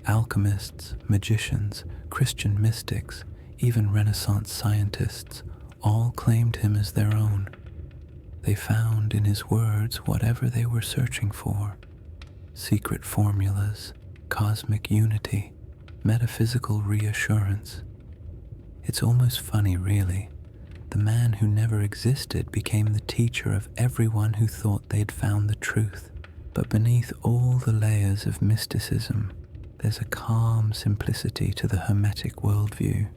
Alchemists, magicians, Christian mystics, even Renaissance scientists all claimed him as their own. They found in his words whatever they were searching for: secret formulas, cosmic unity, metaphysical reassurance. It's almost funny, really. The man who never existed became the teacher of everyone who thought they'd found the truth. But beneath all the layers of mysticism, there's a calm simplicity to the Hermetic worldview.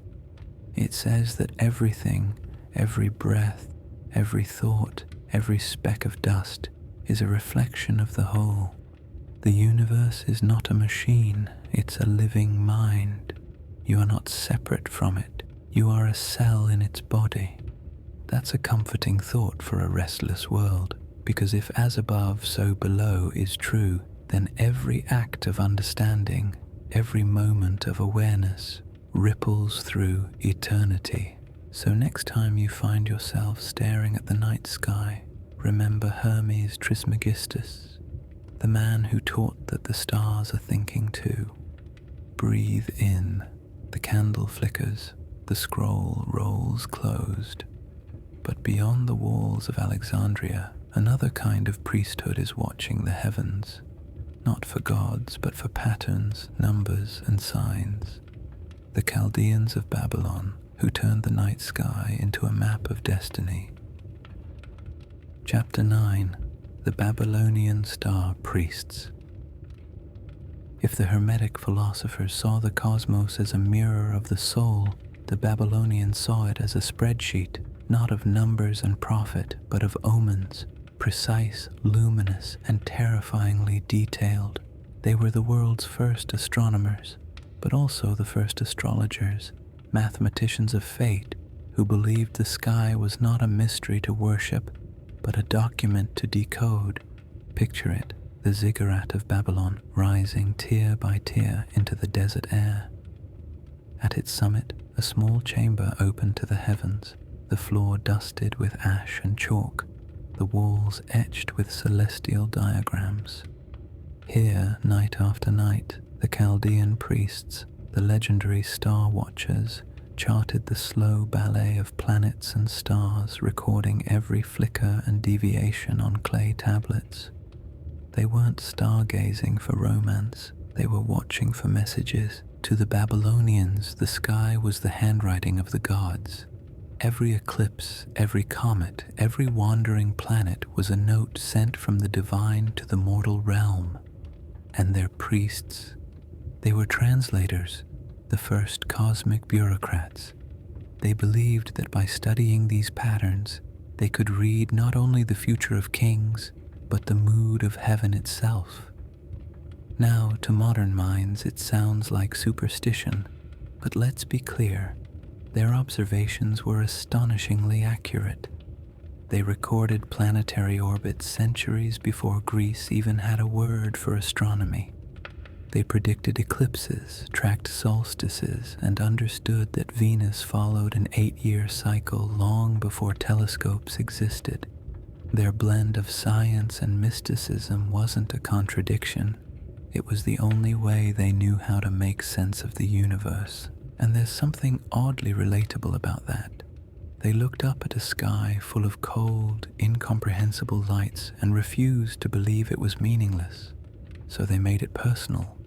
It says that everything, every breath, every thought, every speck of dust is a reflection of the whole. The universe is not a machine, it's a living mind. You are not separate from it, you are a cell in its body. That's a comforting thought for a restless world, because if as above, so below is true, then every act of understanding, every moment of awareness, ripples through eternity. So next time you find yourself staring at the night sky, remember Hermes Trismegistus, the man who taught that the stars are thinking too. Breathe in, the candle flickers, the scroll rolls closed. But beyond the walls of Alexandria, another kind of priesthood is watching the heavens, not for gods, but for patterns, numbers, and signs. The Chaldeans of Babylon, who turned the night sky into a map of destiny. Chapter 9. The Babylonian Star Priests. If the Hermetic philosophers saw the cosmos as a mirror of the soul, the Babylonians saw it as a spreadsheet, not of numbers and profit, but of omens, precise, luminous, and terrifyingly detailed. They were the world's first astronomers, but also the first astrologers, mathematicians of fate, who believed the sky was not a mystery to worship, but a document to decode. Picture it, the ziggurat of Babylon rising tier by tier into the desert air. At its summit, a small chamber opened to the heavens, the floor dusted with ash and chalk, the walls etched with celestial diagrams. Here, night after night, the Chaldean priests, the legendary star watchers, charted the slow ballet of planets and stars, recording every flicker and deviation on clay tablets. They weren't stargazing for romance, they were watching for messages. To the Babylonians, the sky was the handwriting of the gods. Every eclipse, every comet, every wandering planet was a note sent from the divine to the mortal realm. And their priests, they were translators, the first cosmic bureaucrats. They believed that by studying these patterns, they could read not only the future of kings, but the mood of heaven itself. Now, to modern minds, it sounds like superstition, but let's be clear. Their observations were astonishingly accurate. They recorded planetary orbits centuries before Greece even had a word for astronomy. They predicted eclipses, tracked solstices, and understood that Venus followed an 8-year cycle long before telescopes existed. Their blend of science and mysticism wasn't a contradiction. It was the only way they knew how to make sense of the universe, and there's something oddly relatable about that. They looked up at a sky full of cold, incomprehensible lights and refused to believe it was meaningless, so they made it personal.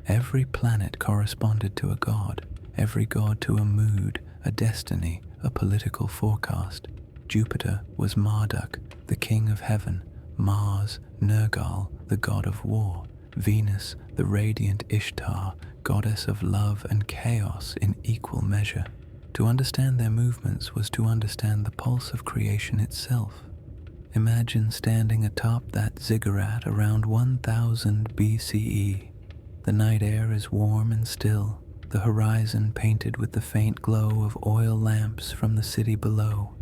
Every planet corresponded to a god, every god to a mood, a destiny, a political forecast. Jupiter was Marduk, the king of heaven, Mars, Nergal, the god of war, Venus, the radiant Ishtar, goddess of love and chaos in equal measure. To understand their movements was to understand the pulse of creation itself. Imagine standing atop that ziggurat around 1000 BCE. The night air is warm and still, the horizon painted with the faint glow of oil lamps from the city below.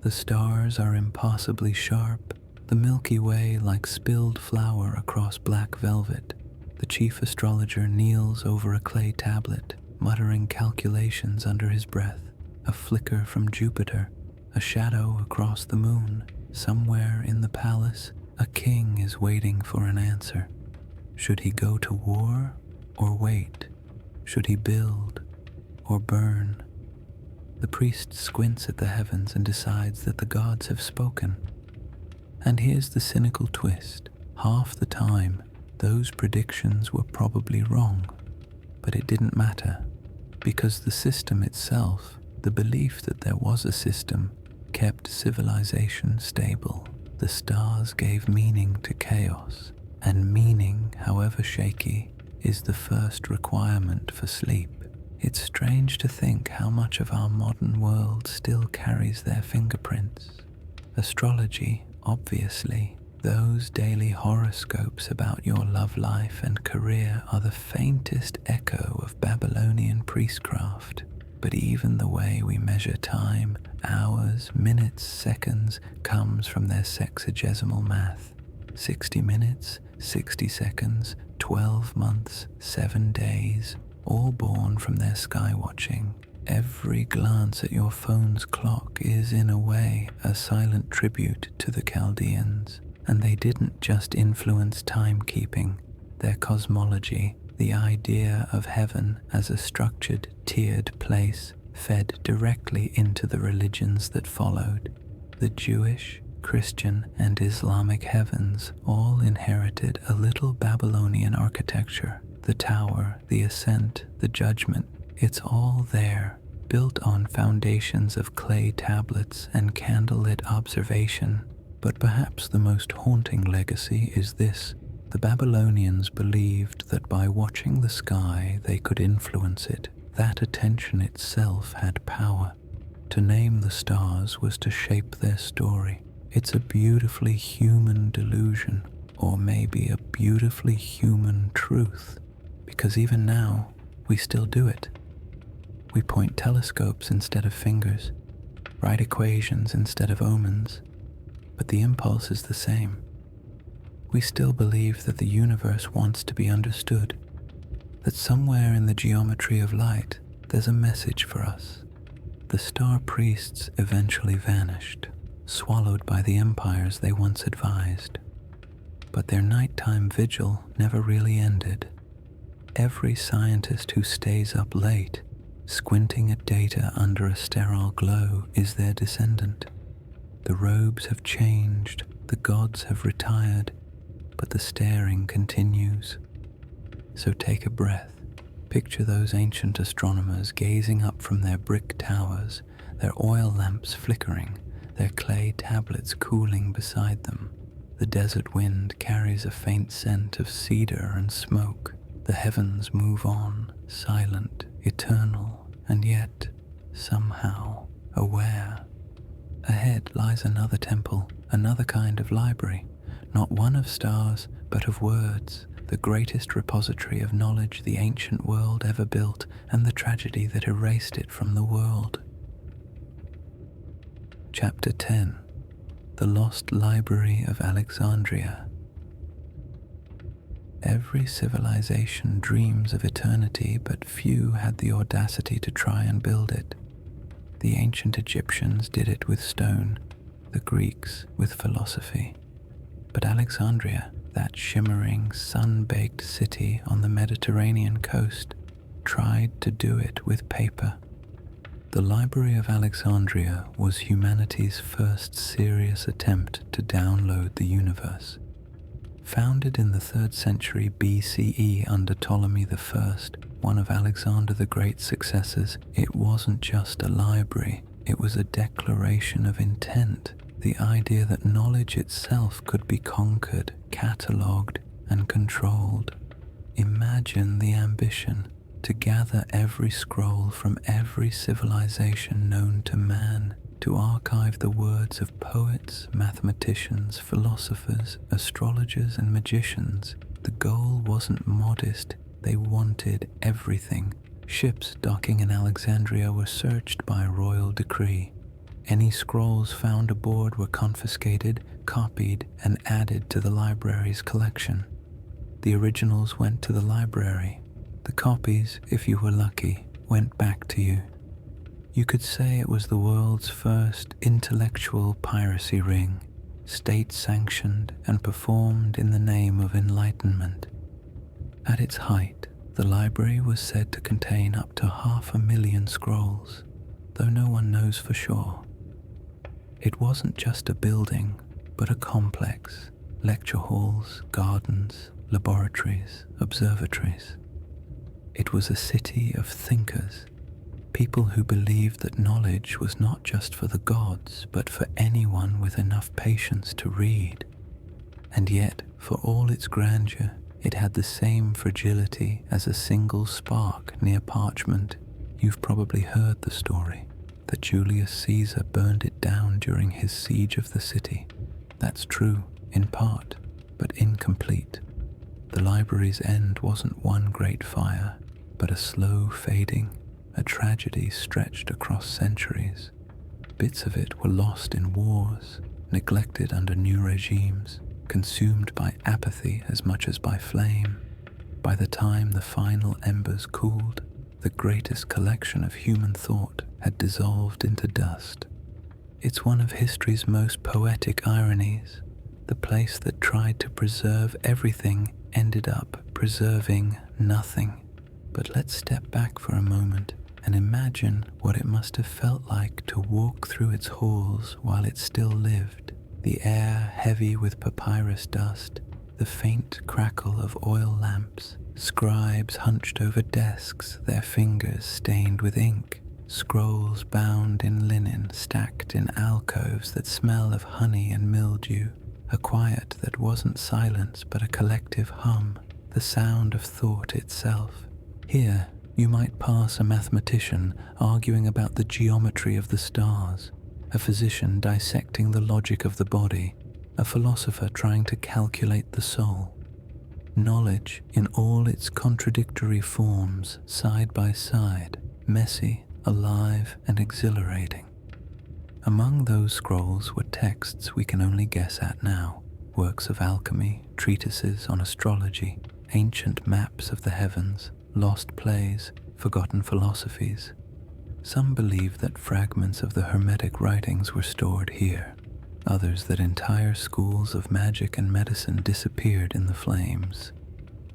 The stars are impossibly sharp, the Milky Way like spilled flour across black velvet. The chief astrologer kneels over a clay tablet, muttering calculations under his breath. A flicker from Jupiter, a shadow across the moon. Somewhere in the palace, a king is waiting for an answer. Should he go to war or wait? Should he build or burn? The priest squints at the heavens and decides that the gods have spoken. And here's the cynical twist. Half the time, those predictions were probably wrong. But it didn't matter, because the system itself, the belief that there was a system, kept civilization stable. The stars gave meaning to chaos, and meaning, however shaky, is the first requirement for sleep. It's strange to think how much of our modern world still carries their fingerprints. Astrology, obviously. Those daily horoscopes about your love life and career are the faintest echo of Babylonian priestcraft. But even the way we measure time, hours, minutes, seconds, comes from their sexagesimal math. 60 minutes, 60 seconds, 12 months, 7 days, all born from their skywatching. Every glance at your phone's clock is, in a way, a silent tribute to the Chaldeans. And they didn't just influence timekeeping, their cosmology, the idea of heaven as a structured, tiered place, fed directly into the religions that followed. The Jewish, Christian, and Islamic heavens all inherited a little Babylonian architecture. The tower, the ascent, the judgment, it's all there, built on foundations of clay tablets and candlelit observation. But perhaps the most haunting legacy is this. The Babylonians believed that by watching the sky they could influence it. That attention itself had power. To name the stars was to shape their story. It's a beautifully human delusion, or maybe a beautifully human truth, because even now we still do it. We point telescopes instead of fingers, write equations instead of omens. But the impulse is the same. We still believe that the universe wants to be understood, that somewhere in the geometry of light there's a message for us. The star priests eventually vanished, swallowed by the empires they once advised. But their nighttime vigil never really ended. Every scientist who stays up late, squinting at data under a sterile glow, is their descendant. The robes have changed, the gods have retired, but the staring continues. So take a breath. Picture those ancient astronomers gazing up from their brick towers, their oil lamps flickering, their clay tablets cooling beside them. The desert wind carries a faint scent of cedar and smoke. The heavens move on, silent, eternal, and yet, somehow, aware. Ahead lies another temple, another kind of library, not one of stars, but of words, the greatest repository of knowledge the ancient world ever built, and the tragedy that erased it from the world. Chapter 10. The Lost Library of Alexandria. Every civilization dreams of eternity, but few had the audacity to try and build it. The ancient Egyptians did it with stone. the Greeks with philosophy. But Alexandria, that shimmering, sun-baked city on the Mediterranean coast, tried to do it with paper. The Library of Alexandria was humanity's first serious attempt to download the universe. Founded in the 3rd century BCE under Ptolemy I, one of Alexander the Great's successors, it wasn't just a library, it was a declaration of intent, the idea that knowledge itself could be conquered, catalogued, and controlled. Imagine the ambition to gather every scroll from every civilization known to man, to archive the words of poets, mathematicians, philosophers, astrologers, and magicians. The goal wasn't modest, they wanted everything. Ships docking in Alexandria were searched by royal decree. Any scrolls found aboard were confiscated, copied, and added to the library's collection. The originals went to the library. The copies, if you were lucky, went back to you. You could say it was the world's first intellectual piracy ring, state-sanctioned and performed in the name of enlightenment. At its height, the library was said to contain up to 500,000 scrolls, though no one knows for sure. It wasn't just a building, but a complex: lecture halls, gardens, laboratories, observatories. It was a city of thinkers, people who believed that knowledge was not just for the gods, but for anyone with enough patience to read. And yet, for all its grandeur, it had the same fragility as a single spark near parchment. You've probably heard the story that Julius Caesar burned it down during his siege of the city. That's true, in part, but incomplete. The library's end wasn't one great fire, but a slow fading, a tragedy stretched across centuries. Bits of it were lost in wars, neglected under new regimes, consumed by apathy as much as by flame. By the time the final embers cooled, the greatest collection of human thought had dissolved into dust. It's one of history's most poetic ironies. The place that tried to preserve everything ended up preserving nothing. But let's step back for a moment and imagine what it must have felt like to walk through its halls while it still lived. The air heavy with papyrus dust, the faint crackle of oil lamps, scribes hunched over desks, their fingers stained with ink, scrolls bound in linen stacked in alcoves that smell of honey and mildew, a quiet that wasn't silence but a collective hum, the sound of thought itself. Here, you might pass a mathematician arguing about the geometry of the stars, a physician dissecting the logic of the body, a philosopher trying to calculate the soul. Knowledge in all its contradictory forms, side by side, messy, alive, and exhilarating. Among those scrolls were texts we can only guess at now, works of alchemy, treatises on astrology, ancient maps of the heavens, lost plays, forgotten philosophies. Some believe that fragments of the Hermetic writings were stored here, others that entire schools of magic and medicine disappeared in the flames.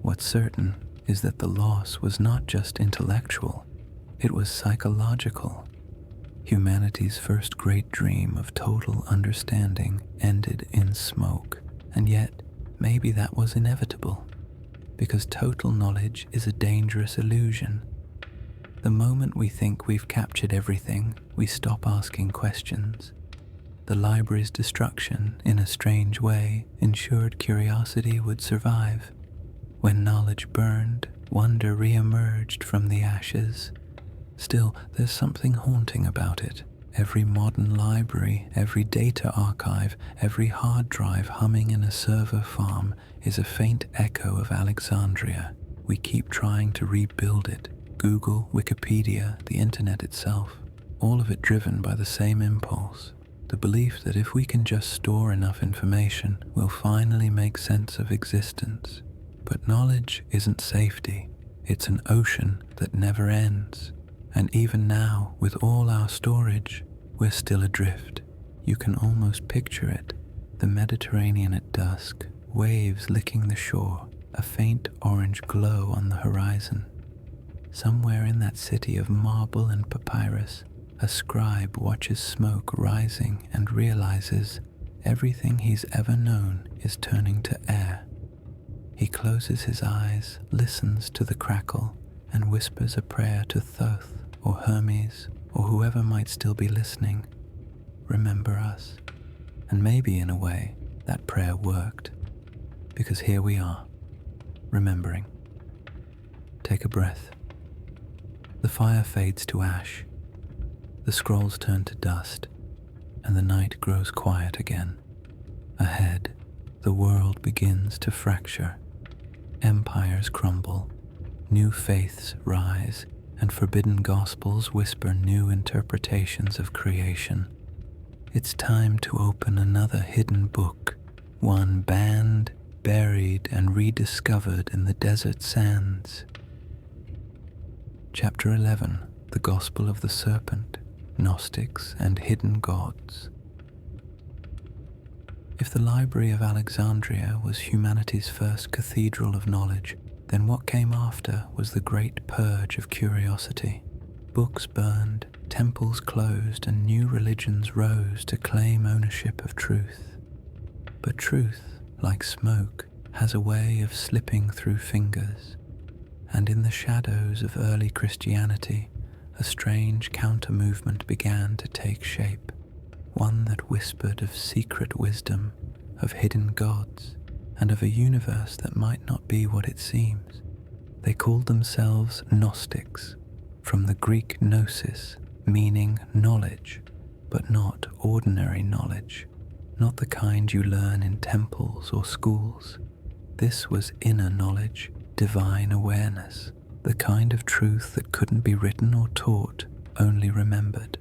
What's certain is that the loss was not just intellectual, it was psychological. Humanity's first great dream of total understanding ended in smoke, and yet maybe that was inevitable, because total knowledge is a dangerous illusion. The moment we think we've captured everything, we stop asking questions. The library's destruction, in a strange way, ensured curiosity would survive. When knowledge burned, wonder re-emerged from the ashes. Still, there's something haunting about it. Every modern library, every data archive, every hard drive humming in a server farm is a faint echo of Alexandria. We keep trying to rebuild it. Google, Wikipedia, the internet itself, all of it driven by the same impulse. The belief that if we can just store enough information, we'll finally make sense of existence. But knowledge isn't safety. It's an ocean that never ends. And even now, with all our storage, we're still adrift. You can almost picture it, the Mediterranean at dusk, waves licking the shore, a faint orange glow on the horizon. Somewhere in that city of marble and papyrus, a scribe watches smoke rising and realizes everything he's ever known is turning to air. He closes his eyes, listens to the crackle, and whispers a prayer to Thoth or Hermes or whoever might still be listening. Remember us. And maybe in a way, that prayer worked. Because here we are, remembering. Take a breath. The fire fades to ash. The scrolls turn to dust, and the night grows quiet again. Ahead, the world begins to fracture. Empires crumble, new faiths rise, and forbidden gospels whisper new interpretations of creation. It's time to open another hidden book, one banned, buried, and rediscovered in the desert sands. Chapter 11, The Gospel of the Serpent, Gnostics and Hidden Gods. If the Library of Alexandria was humanity's first cathedral of knowledge, then what came after was the great purge of curiosity. Books burned, temples closed, and new religions rose to claim ownership of truth. But truth, like smoke, has a way of slipping through fingers, and in the shadows of early Christianity, a strange counter-movement began to take shape, one that whispered of secret wisdom, of hidden gods, and of a universe that might not be what it seems. They called themselves Gnostics, from the Greek gnosis, meaning knowledge, but not ordinary knowledge, not the kind you learn in temples or schools. This was inner knowledge, divine awareness, the kind of truth that couldn't be written or taught, only remembered.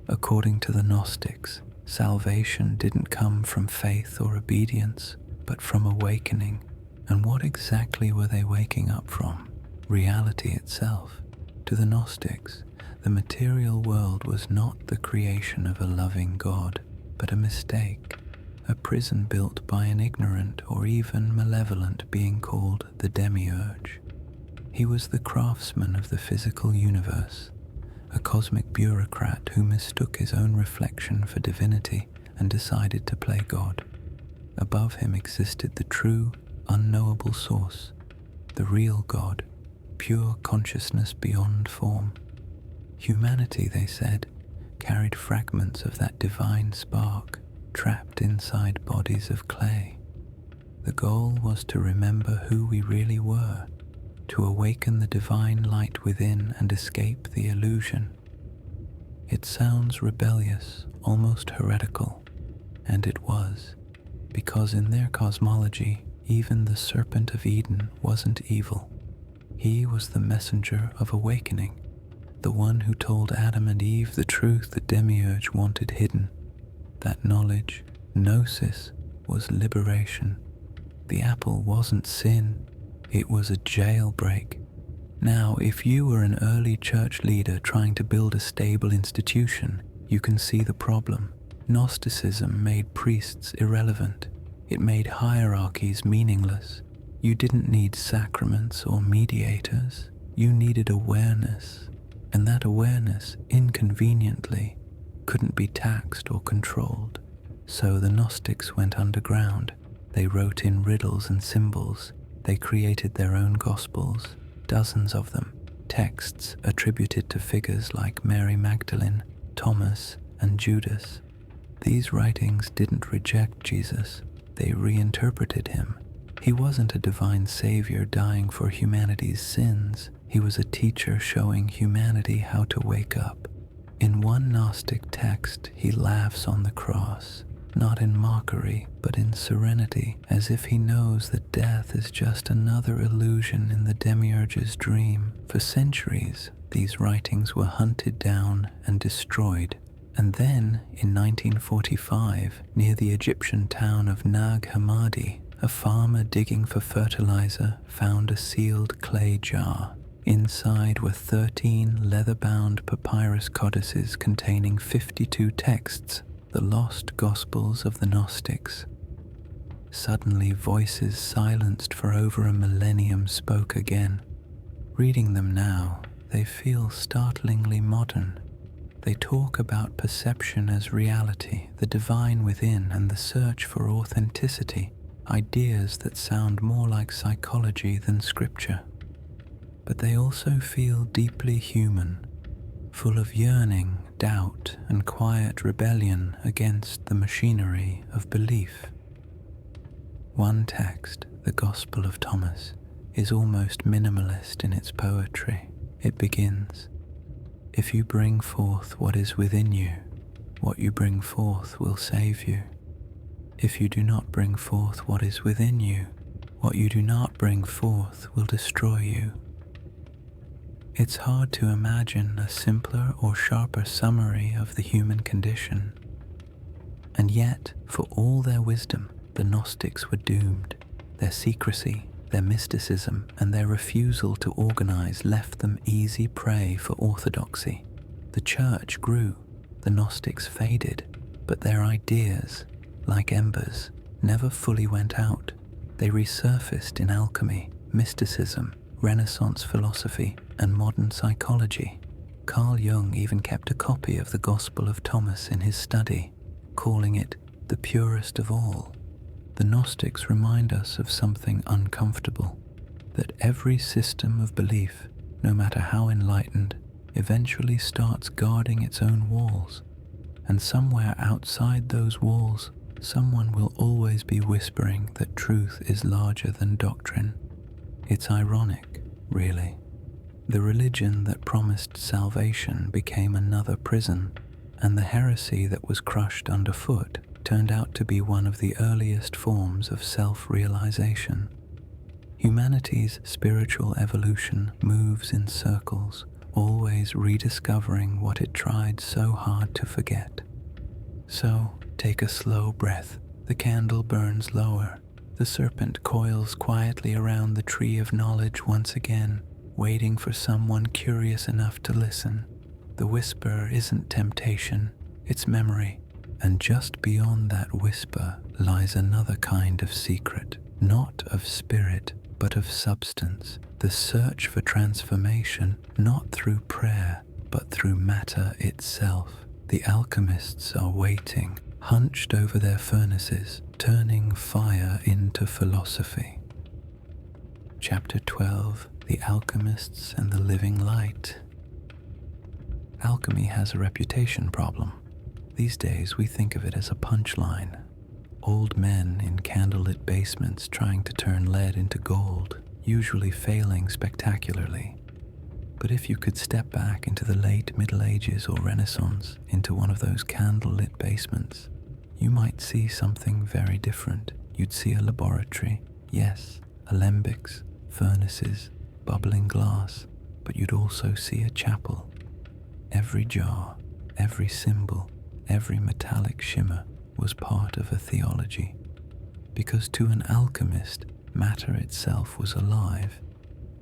According to the Gnostics, salvation didn't come from faith or obedience, but from awakening. And what exactly were they waking up from? Reality itself. To the Gnostics, the material world was not the creation of a loving God, but a mistake, a prison built by an ignorant or even malevolent being called the Demiurge. He was the craftsman of the physical universe, a cosmic bureaucrat who mistook his own reflection for divinity and decided to play God. Above him existed the true, unknowable source, the real God, pure consciousness beyond form. Humanity, they said, carried fragments of that divine spark trapped inside bodies of clay. The goal was to remember who we really were, to awaken the divine light within and escape the illusion. It sounds rebellious, almost heretical, and it was, because in their cosmology, even the Serpent of Eden wasn't evil. He was the messenger of awakening, the one who told Adam and Eve the truth the Demiurge wanted hidden. That knowledge, gnosis, was liberation. The apple wasn't sin, it was a jailbreak. Now, if you were an early church leader trying to build a stable institution, you can see the problem. Gnosticism made priests irrelevant. It made hierarchies meaningless. You didn't need sacraments or mediators. You needed awareness. And that awareness, inconveniently, couldn't be taxed or controlled. So the Gnostics went underground. They wrote in riddles and symbols. They created their own gospels, dozens of them, texts attributed to figures like Mary Magdalene, Thomas, and Judas. These writings didn't reject Jesus, they reinterpreted him. He wasn't a divine savior dying for humanity's sins. He was a teacher showing humanity how to wake up. In one Gnostic text, he laughs on the cross, not in mockery, but in serenity, as if he knows that death is just another illusion in the Demiurge's dream. For centuries, these writings were hunted down and destroyed. And then, in 1945, near the Egyptian town of Nag Hammadi, a farmer digging for fertilizer found a sealed clay jar. Inside were 13 leather-bound papyrus codices containing 52 texts, the lost Gospels of the Gnostics. Suddenly voices silenced for over a millennium spoke again. Reading them now, they feel startlingly modern. They talk about perception as reality, the divine within, and the search for authenticity, ideas that sound more like psychology than scripture. But they also feel deeply human, full of yearning, doubt, and quiet rebellion against the machinery of belief. One text, the Gospel of Thomas, is almost minimalist in its poetry. It begins, "If you bring forth what is within you, what you bring forth will save you. If you do not bring forth what is within you, what you do not bring forth will destroy you." It's hard to imagine a simpler or sharper summary of the human condition. And yet, for all their wisdom, the Gnostics were doomed. Their secrecy, their mysticism, and their refusal to organize left them easy prey for orthodoxy. The church grew, the Gnostics faded, but their ideas, like embers, never fully went out. They resurfaced in alchemy, mysticism, Renaissance philosophy, and modern psychology. Carl Jung even kept a copy of the Gospel of Thomas in his study, calling it the purest of all. The Gnostics remind us of something uncomfortable, that every system of belief, no matter how enlightened, eventually starts guarding its own walls, and somewhere outside those walls, someone will always be whispering that truth is larger than doctrine. It's ironic, really. The religion that promised salvation became another prison, and the heresy that was crushed underfoot turned out to be one of the earliest forms of self-realization. Humanity's spiritual evolution moves in circles, always rediscovering what it tried so hard to forget. So, take a slow breath. The candle burns lower. The serpent coils quietly around the tree of knowledge once again, waiting for someone curious enough to listen. The whisper isn't temptation, it's memory. And just beyond that whisper lies another kind of secret, not of spirit, but of substance. The search for transformation, not through prayer, but through matter itself. The alchemists are waiting, hunched over their furnaces, turning fire into philosophy. Chapter 12, The Alchemists and the Living Light. Alchemy has a reputation problem. These days we think of it as a punchline. Old men in candlelit basements trying to turn lead into gold, usually failing spectacularly. But if you could step back into the late Middle Ages or Renaissance, into one of those candlelit basements, you might see something very different. You'd see a laboratory, yes, alembics, furnaces, bubbling glass, but you'd also see a chapel. Every jar, every symbol, every metallic shimmer was part of a theology. Because to an alchemist, matter itself was alive.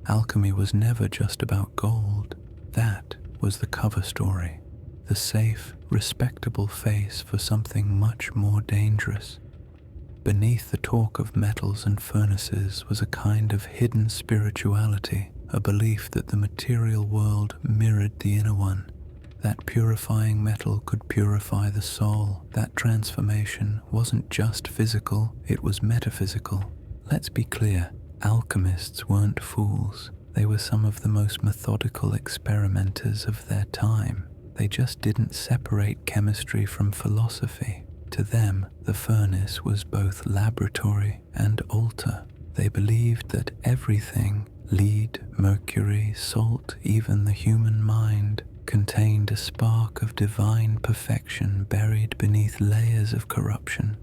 Alchemy was never just about gold. That was the cover story, the safe, respectable face for something much more dangerous. Beneath the talk of metals and furnaces was a kind of hidden spirituality, a belief that the material world mirrored the inner one, that purifying metal could purify the soul, that transformation wasn't just physical, it was metaphysical. Let's be clear, alchemists weren't fools. They were some of the most methodical experimenters of their time. They just didn't separate chemistry from philosophy. To them, the furnace was both laboratory and altar. They believed that everything, lead, mercury, salt, even the human mind, contained a spark of divine perfection buried beneath layers of corruption.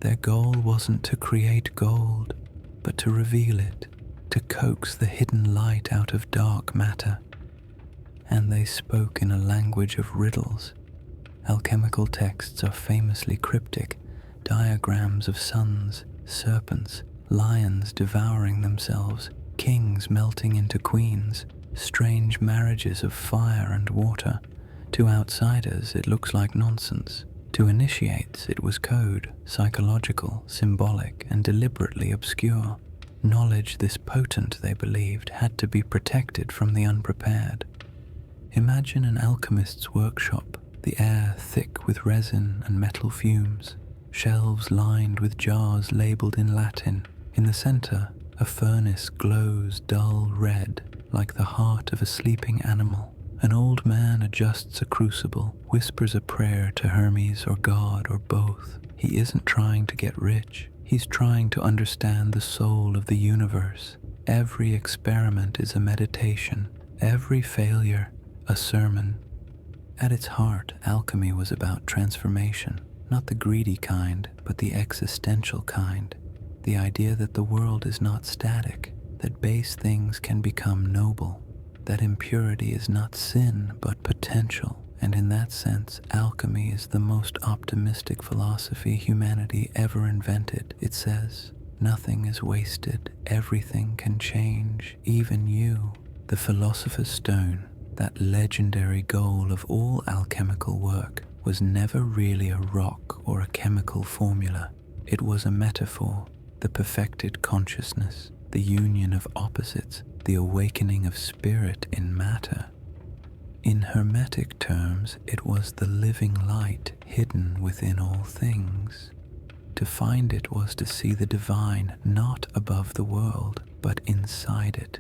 Their goal wasn't to create gold, but to reveal it, to coax the hidden light out of dark matter. And they spoke in a language of riddles. Alchemical texts are famously cryptic, diagrams of suns, serpents, lions devouring themselves, kings melting into queens, strange marriages of fire and water. To outsiders, it looks like nonsense. To initiates, it was code, psychological, symbolic, and deliberately obscure. Knowledge this potent, they believed, had to be protected from the unprepared. Imagine an alchemist's workshop, the air thick with resin and metal fumes, shelves lined with jars labeled in Latin. In the center, a furnace glows dull red, like the heart of a sleeping animal. An old man adjusts a crucible, whispers a prayer to Hermes or God or both. He isn't trying to get rich. He's trying to understand the soul of the universe. Every experiment is a meditation, every failure a sermon. At its heart, alchemy was about transformation, not the greedy kind, but the existential kind. The idea that the world is not static, that base things can become noble, that impurity is not sin but potential, and in that sense, alchemy is the most optimistic philosophy humanity ever invented. It says, nothing is wasted, everything can change, even you. The philosopher's stone, that legendary goal of all alchemical work, was never really a rock or a chemical formula. It was a metaphor, the perfected consciousness, the union of opposites, the awakening of spirit in matter. In Hermetic terms, it was the living light hidden within all things. To find it was to see the divine not above the world, but inside it.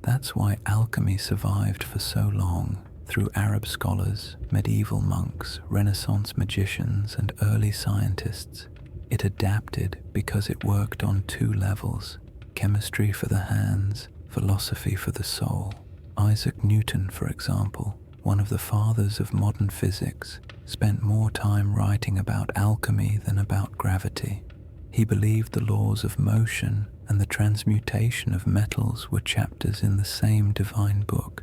That's why alchemy survived for so long, through Arab scholars, medieval monks, Renaissance magicians, and early scientists. It adapted because it worked on two levels: chemistry for the hands, philosophy for the soul. Isaac Newton, for example, one of the fathers of modern physics, spent more time writing about alchemy than about gravity. He believed the laws of motion and the transmutation of metals were chapters in the same divine book.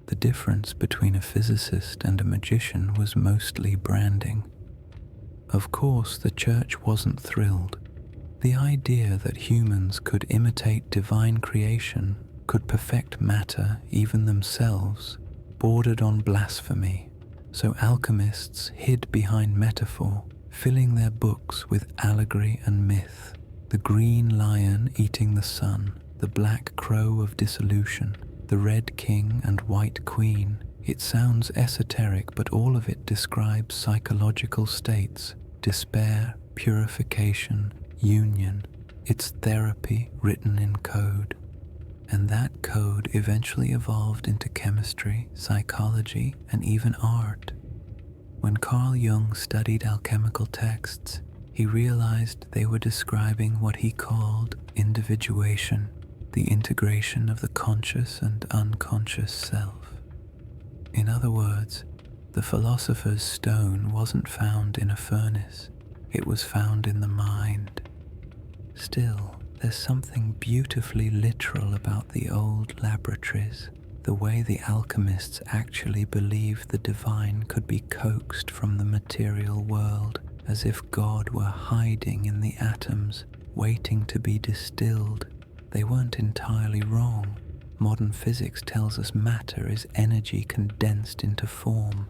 The difference between a physicist and a magician was mostly branding. Of course, the church wasn't thrilled. The idea that humans could imitate divine creation, could perfect matter, even themselves, bordered on blasphemy. So alchemists hid behind metaphor, filling their books with allegory and myth. The green lion eating the sun, the black crow of dissolution, the red king and white queen. It sounds esoteric, but all of it describes psychological states: despair, purification, union. It's therapy written in code. And that code eventually evolved into chemistry, psychology, and even art. When Carl Jung studied alchemical texts, he realized they were describing what he called individuation, the integration of the conscious and unconscious self. In other words, the philosopher's stone wasn't found in a furnace, it was found in the mind. Still, there's something beautifully literal about the old laboratories, the way the alchemists actually believed the divine could be coaxed from the material world, as if God were hiding in the atoms, waiting to be distilled. They weren't entirely wrong. Modern physics tells us matter is energy condensed into form.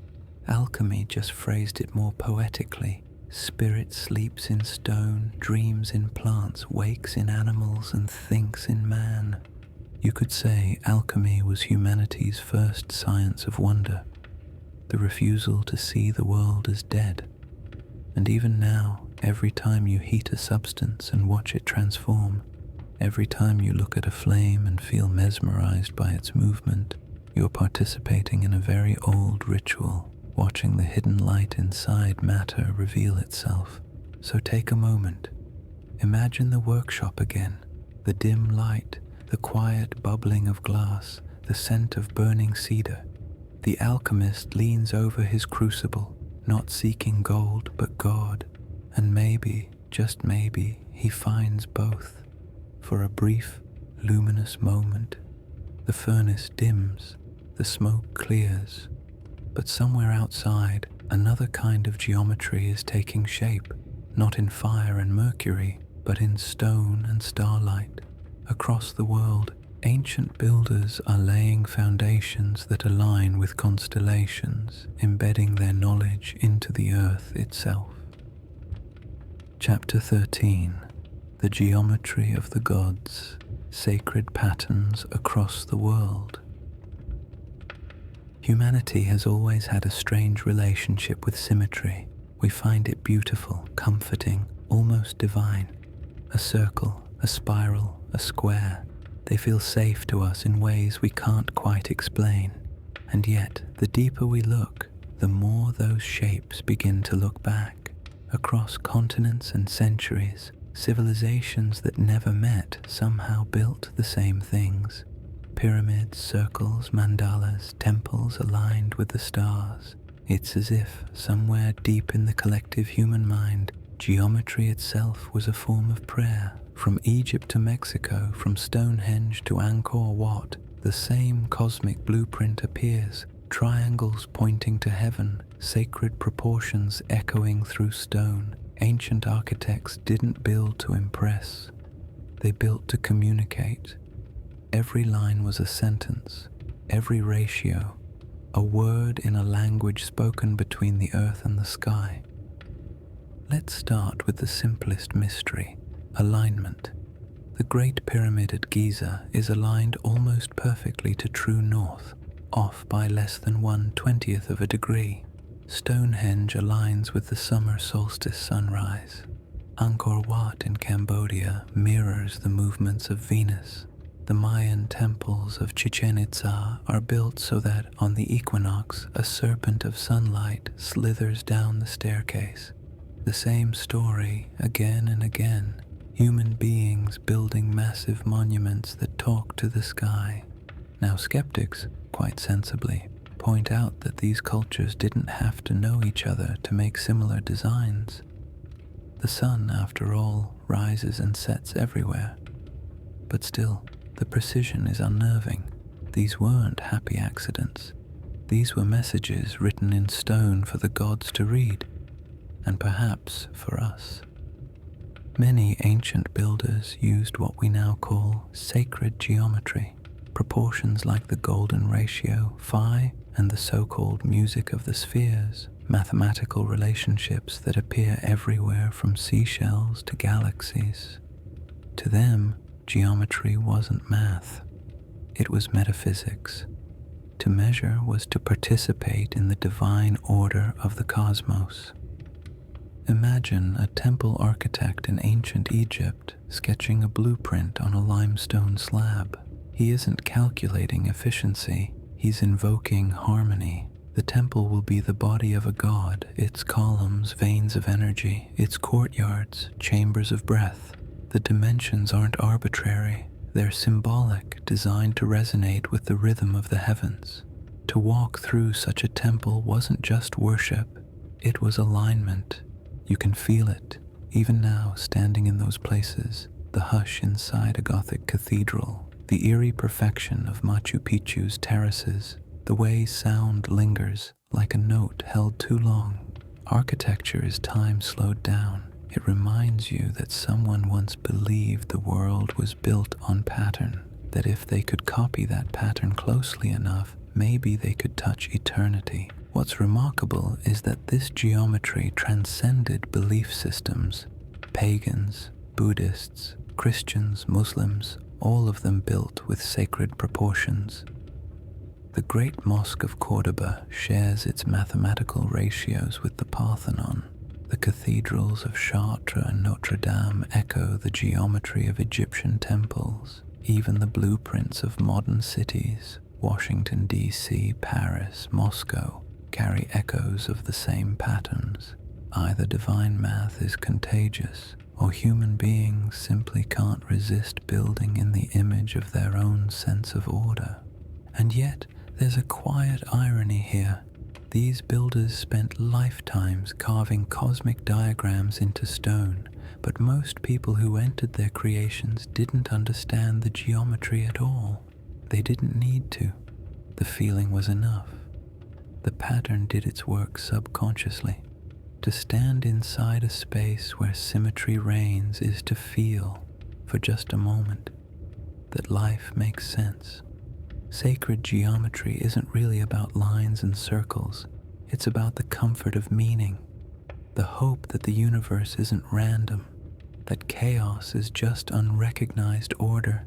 Alchemy just phrased it more poetically. Spirit sleeps in stone, dreams in plants, wakes in animals, and thinks in man. You could say alchemy was humanity's first science of wonder, the refusal to see the world as dead. And even now, every time you heat a substance and watch it transform, every time you look at a flame and feel mesmerized by its movement, you're participating in a very old ritual, watching the hidden light inside matter reveal itself. So take a moment. Imagine the workshop again, the dim light, the quiet bubbling of glass, the scent of burning cedar. The alchemist leans over his crucible, not seeking gold but God, and maybe, just maybe, he finds both. For a brief, luminous moment, the furnace dims, the smoke clears, but somewhere outside, another kind of geometry is taking shape, not in fire and mercury, but in stone and starlight. Across the world, Ancient builders are laying foundations that align with constellations, embedding their knowledge into the earth itself. Chapter 13. The Geometry of the Gods, Sacred Patterns Across the World. Humanity has always had a strange relationship with symmetry. We find it beautiful, comforting, almost divine. A circle, a spiral, a square. They feel safe to us in ways we can't quite explain. And yet, the deeper we look, the more those shapes begin to look back. Across continents and centuries, civilizations that never met somehow built the same things. Pyramids, circles, mandalas, temples aligned with the stars. It's as if, somewhere deep in the collective human mind, geometry itself was a form of prayer. From Egypt to Mexico, from Stonehenge to Angkor Wat, the same cosmic blueprint appears, triangles pointing to heaven, sacred proportions echoing through stone. Ancient architects didn't build to impress, they built to communicate. Every line was a sentence, every ratio, a word in a language spoken between the earth and the sky. Let's start with the simplest mystery, alignment. The Great Pyramid at Giza is aligned almost perfectly to true north, off by less than 1/20th of a degree. Stonehenge aligns with the summer solstice sunrise. Angkor Wat in Cambodia mirrors the movements of Venus. The Mayan temples of Chichen Itza are built so that on the equinox a serpent of sunlight slithers down the staircase. The same story again and again. Human beings building massive monuments that talk to the sky. Now skeptics, quite sensibly, point out that these cultures didn't have to know each other to make similar designs. The sun, after all, rises and sets everywhere. But still, the precision is unnerving. These weren't happy accidents. These were messages written in stone for the gods to read, and perhaps for us. Many ancient builders used what we now call sacred geometry, proportions like the golden ratio, phi, and the so-called music of the spheres, mathematical relationships that appear everywhere from seashells to galaxies. To them, geometry wasn't math, it was metaphysics. To measure was to participate in the divine order of the cosmos. Imagine a temple architect in ancient Egypt sketching a blueprint on a limestone slab. He isn't calculating efficiency, he's invoking harmony. The temple will be the body of a god, its columns, veins of energy, its courtyards, chambers of breath. The dimensions aren't arbitrary, they're symbolic, designed to resonate with the rhythm of the heavens. To walk through such a temple wasn't just worship, it was alignment. You can feel it, even now standing in those places, the hush inside a Gothic cathedral, the eerie perfection of Machu Picchu's terraces, the way sound lingers like a note held too long. Architecture is time slowed down. It reminds you that someone once believed the world was built on pattern, that if they could copy that pattern closely enough, maybe they could touch eternity. What's remarkable is that this geometry transcended belief systems. Pagans, Buddhists, Christians, Muslims, all of them built with sacred proportions. The Great Mosque of Cordoba shares its mathematical ratios with the Parthenon. The cathedrals of Chartres and Notre Dame echo the geometry of Egyptian temples. Even the blueprints of modern cities, Washington, D.C., Paris, Moscow, carry echoes of the same patterns. Either divine math is contagious, or human beings simply can't resist building in the image of their own sense of order. And yet, there's a quiet irony here. These builders spent lifetimes carving cosmic diagrams into stone, but most people who entered their creations didn't understand the geometry at all. They didn't need to. The feeling was enough. The pattern did its work subconsciously. To stand inside a space where symmetry reigns is to feel, for just a moment. that life makes sense. Sacred geometry isn't really about lines and circles, it's about the comfort of meaning, the hope that the universe isn't random, that chaos is just unrecognized order.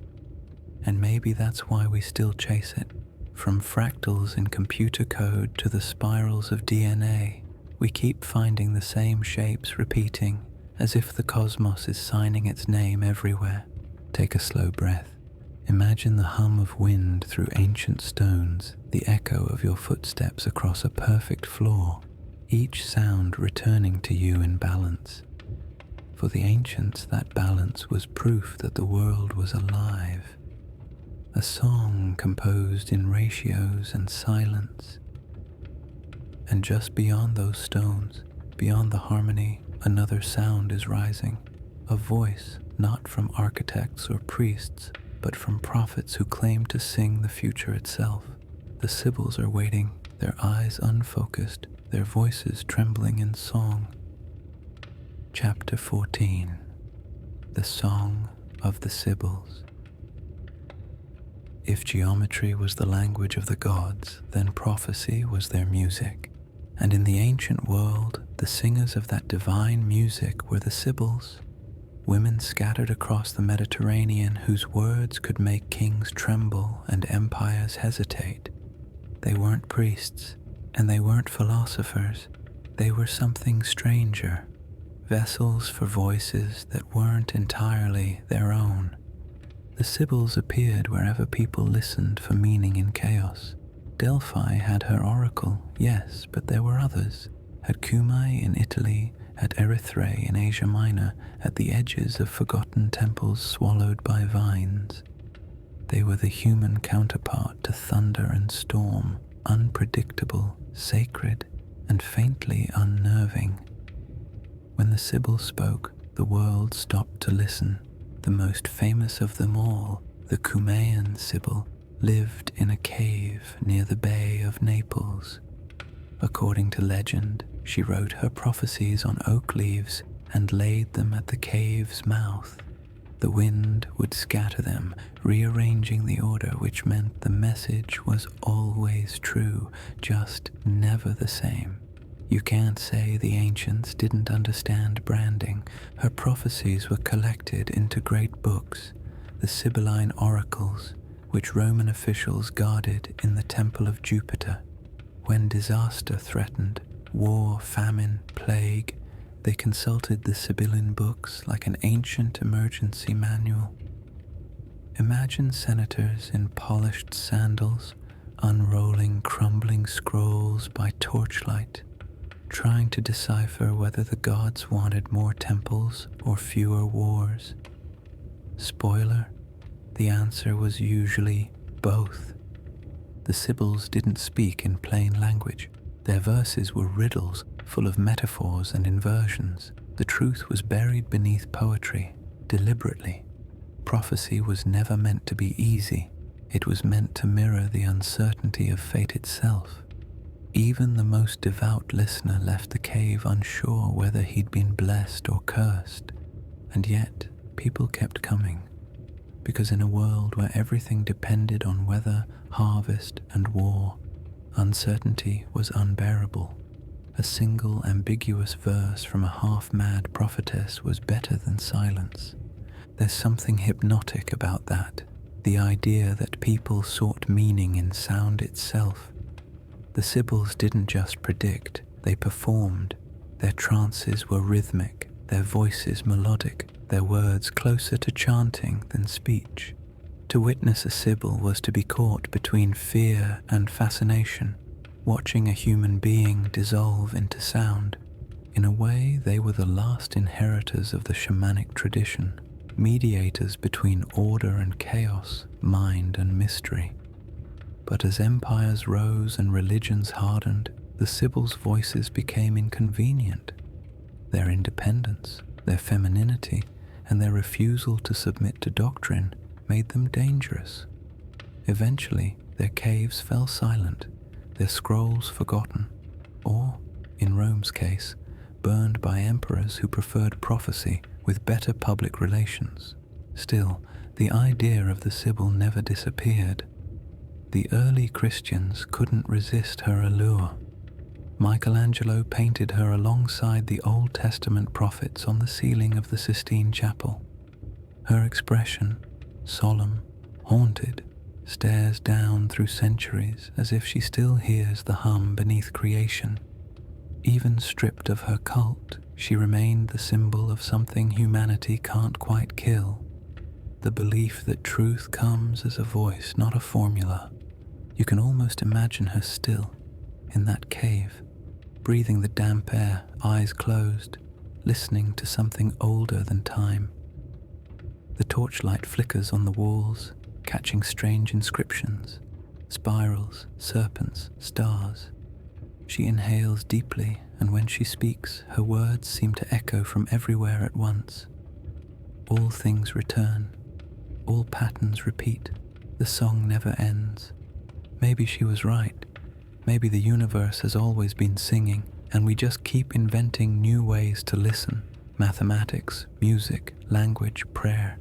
And maybe that's why we still chase it. From fractals in computer code to the spirals of DNA, we keep finding the same shapes repeating, as if the cosmos is signing its name everywhere. Take a slow breath. Imagine the hum of wind through ancient stones, the echo of your footsteps across a perfect floor, each sound returning to you in balance. For the ancients, that balance was proof that the world was alive. A song composed in ratios and silence. And just beyond those stones, beyond the harmony, another sound is rising. A voice, not from architects or priests, but from prophets who claim to sing the future itself. The Sibyls are waiting, their eyes unfocused, their voices trembling in song. Chapter 14. The Song of the Sibyls. If geometry was the language of the gods, then prophecy was their music. And in the ancient world, the singers of that divine music were the Sibyls, women scattered across the Mediterranean whose words could make kings tremble and empires hesitate. They weren't priests, and they weren't philosophers. They were something stranger, vessels for voices that weren't entirely their own. The Sibyls appeared wherever people listened for meaning in chaos. Delphi had her oracle, yes, but there were others. At Cumae in Italy, at Erythrae in Asia Minor, at the edges of forgotten temples swallowed by vines. They were the human counterpart to thunder and storm, unpredictable, sacred, and faintly unnerving. When the Sibyl spoke, the world stopped to listen. The most famous of them all, the Cumaean Sibyl, lived in a cave near the Bay of Naples. According to legend, she wrote her prophecies on oak leaves and laid them at the cave's mouth. The wind would scatter them, rearranging the order, which meant the message was always true, just never the same. You can't say the ancients didn't understand branding. Her prophecies were collected into great books, the Sibylline oracles, which Roman officials guarded in the temple of Jupiter. When disaster threatened, war, famine, plague, they consulted the Sibylline books like an ancient emergency manual. Imagine senators in polished sandals, unrolling crumbling scrolls by torchlight, trying to decipher whether the gods wanted more temples or fewer wars. Spoiler, the answer was usually both. The Sibyls didn't speak in plain language. Their verses were riddles full of metaphors and inversions. The truth was buried beneath poetry, deliberately. Prophecy was never meant to be easy. It was meant to mirror the uncertainty of fate itself. Even the most devout listener left the cave unsure whether he'd been blessed or cursed. And yet, people kept coming. Because in a world where everything depended on weather, harvest, and war, uncertainty was unbearable. A single ambiguous verse from a half-mad prophetess was better than silence. There's something hypnotic about that, the idea that people sought meaning in sound itself. The Sibyls didn't just predict, they performed. Their trances were rhythmic, their voices melodic, their words closer to chanting than speech. To witness a Sibyl was to be caught between fear and fascination, watching a human being dissolve into sound. In a way, they were the last inheritors of the shamanic tradition, mediators between order and chaos, mind and mystery. But as empires rose and religions hardened, the Sibyls' voices became inconvenient. Their independence, their femininity, and their refusal to submit to doctrine made them dangerous. Eventually, their caves fell silent, their scrolls forgotten, or, in Rome's case, burned by emperors who preferred prophecy with better public relations. Still, The idea of the Sibyl never disappeared. The early Christians couldn't resist her allure. Michelangelo painted her alongside the Old Testament prophets on the ceiling of the Sistine Chapel. Her expression, solemn, haunted, stares down through centuries as if she still hears the hum beneath creation. Even stripped of her cult, she remained the symbol of something humanity can't quite kill. The belief that truth comes as a voice, not a formula. You can almost imagine her still, in that cave, breathing the damp air, eyes closed, listening to something older than time. The torchlight flickers on the walls, catching strange inscriptions, spirals, serpents, stars. She inhales deeply, and when she speaks, her words seem to echo from everywhere at once. All things return. All patterns repeat. The song never ends. Maybe she was right. Maybe the universe has always been singing, and we just keep inventing new ways to listen. Mathematics, music, language, prayer.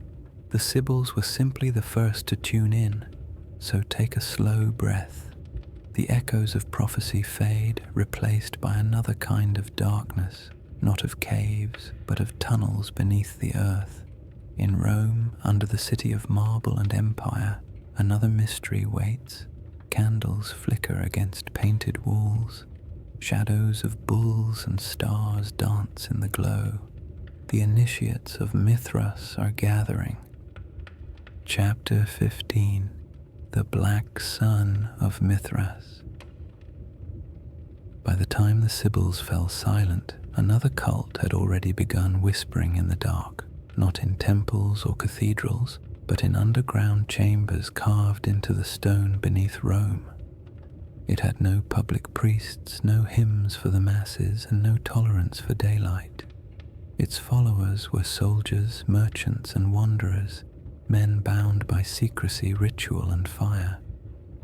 The Sibyls were simply the first to tune in, so take a slow breath. The echoes of prophecy fade, replaced by another kind of darkness, not of caves, but of tunnels beneath the earth. In Rome, under the city of marble and empire, another mystery waits. Candles flicker against painted walls. Shadows of bulls and stars dance in the glow. The initiates of Mithras are gathering. Chapter 15. The Black Sun of Mithras. By the time the Sibyls fell silent, another cult had already begun whispering in the dark, not in temples or cathedrals, but in underground chambers carved into the stone beneath Rome. It had no public priests, no hymns for the masses, and no tolerance for daylight. Its followers were soldiers, merchants, and wanderers, men bound by secrecy, ritual, and fire.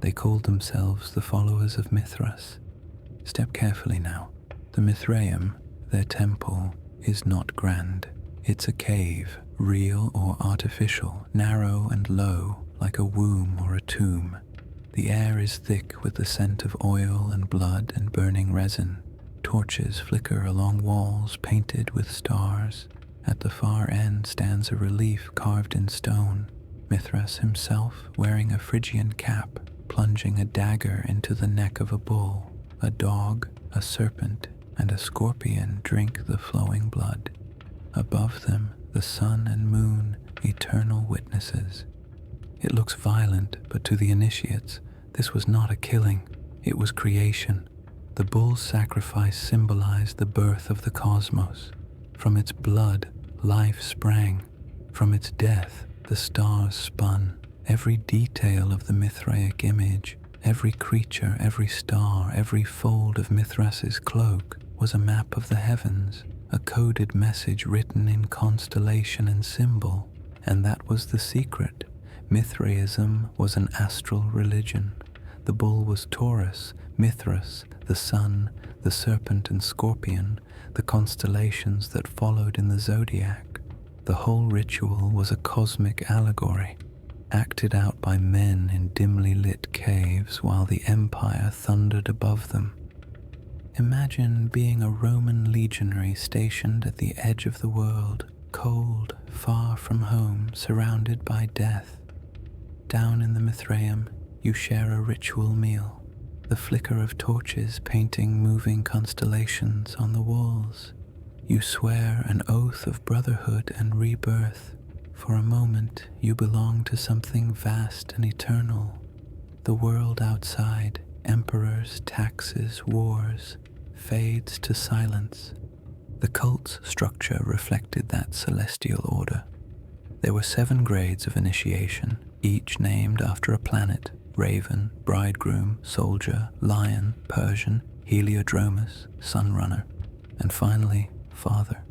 They called themselves the followers of Mithras. Step carefully now. The Mithraeum, their temple, is not grand. It's a cave, real or artificial, narrow and low, like a womb or a tomb. The air is thick with the scent of oil and blood and burning resin. Torches flicker along walls painted with stars. At the far end stands a relief carved in stone, Mithras himself wearing a Phrygian cap, plunging a dagger into the neck of a bull. A dog, a serpent, and a scorpion drink the flowing blood. Above them, the sun and moon, eternal witnesses. It looks violent, but to the initiates, this was not a killing, it was creation. The bull's sacrifice symbolized the birth of the cosmos. From its blood, life sprang. From its death, the stars spun. Every detail of the Mithraic image, every creature, every star, every fold of Mithras's cloak was a map of the heavens, a coded message written in constellation and symbol. And that was the secret. Mithraism was an astral religion. The bull was Taurus, Mithras, the sun, the serpent and scorpion, the constellations that followed in the zodiac. The whole ritual was a cosmic allegory, acted out by men in dimly lit caves while the empire thundered above them. Imagine being a Roman legionary stationed at the edge of the world, cold, far from home, surrounded by death. Down in the Mithraeum, you share a ritual meal. The flicker of torches painting moving constellations on the walls. You swear an oath of brotherhood and rebirth. For a moment, you belong to something vast and eternal. The world outside, emperors, taxes, wars, fades to silence. The cult's structure reflected that celestial order. There were 7 grades of initiation, each named after a planet: Raven, Bridegroom, Soldier, Lion, Persian, Heliodromus, Sunrunner, and finally, Father.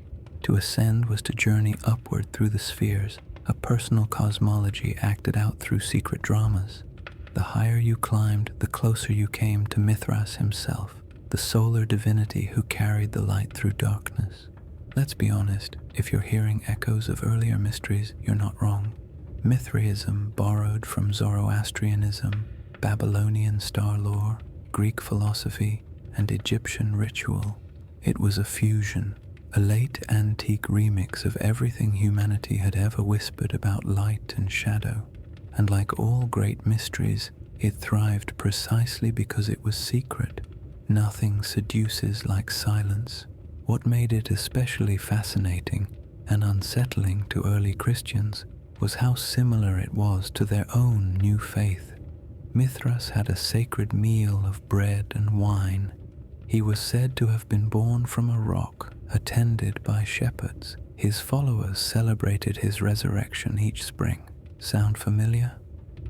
To ascend was to journey upward through the spheres, a personal cosmology acted out through secret dramas. The higher you climbed, the closer you came to Mithras himself, the solar divinity who carried the light through darkness. Let's be honest, if you're hearing echoes of earlier mysteries, you're not wrong. Mithraism borrowed from Zoroastrianism, Babylonian star lore, Greek philosophy, and Egyptian ritual. It was a fusion, a late antique remix of everything humanity had ever whispered about light and shadow, and like all great mysteries, it thrived precisely because it was secret. Nothing seduces like silence. What made it especially fascinating and unsettling to early Christians was how similar it was to their own new faith. Mithras had a sacred meal of bread and wine. He was said to have been born from a rock, attended by shepherds. His followers celebrated his resurrection each spring. Sound familiar?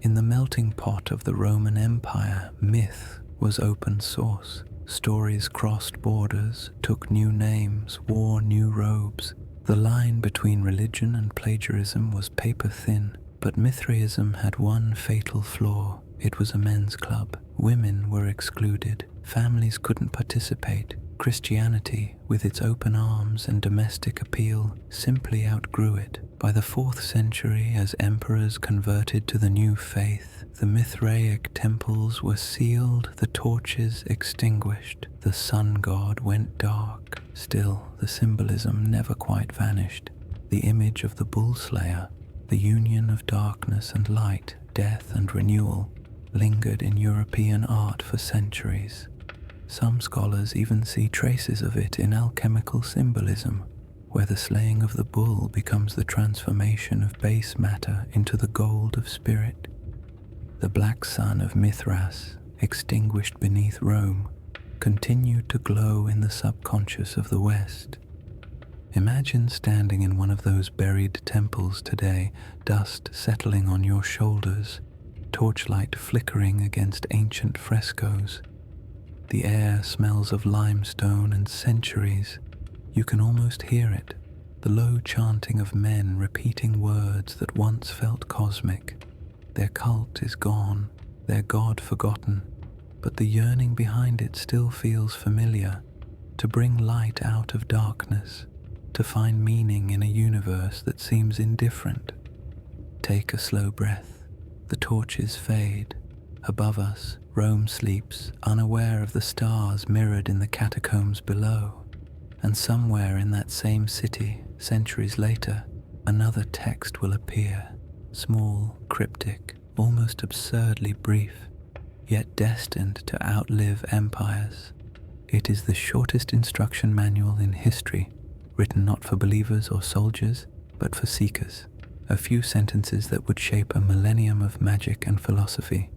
In the melting pot of the Roman Empire, myth was open source. Stories crossed borders, took new names, wore new robes. The line between religion and plagiarism was paper thin, but Mithraism had one fatal flaw. It was a men's club. Women were excluded. Families couldn't participate. Christianity, with its open arms and domestic appeal, simply outgrew it. By the 4th century, as emperors converted to the new faith, the Mithraic temples were sealed, the torches extinguished, the sun god went dark. Still, the symbolism never quite vanished. The image of the bull slayer, the union of darkness and light, death and renewal, lingered in European art for centuries. Some scholars even see traces of it in alchemical symbolism, where the slaying of the bull becomes the transformation of base matter into the gold of spirit. The black sun of Mithras, extinguished beneath Rome, continued to glow in the subconscious of the West. Imagine standing in one of those buried temples today, dust settling on your shoulders, torchlight flickering against ancient frescoes. The air smells of limestone and centuries. You can almost hear it, the low chanting of men repeating words that once felt cosmic. Their cult is gone, their god forgotten, but the yearning behind it still feels familiar, to bring light out of darkness, to find meaning in a universe that seems indifferent. Take a slow breath. The torches fade. Above us, Rome sleeps, unaware of the stars mirrored in the catacombs below. And somewhere in that same city, centuries later, another text will appear, small, cryptic, almost absurdly brief, yet destined to outlive empires. It is the shortest instruction manual in history, written not for believers or soldiers, but for seekers. A few sentences that would shape a millennium of magic and philosophy.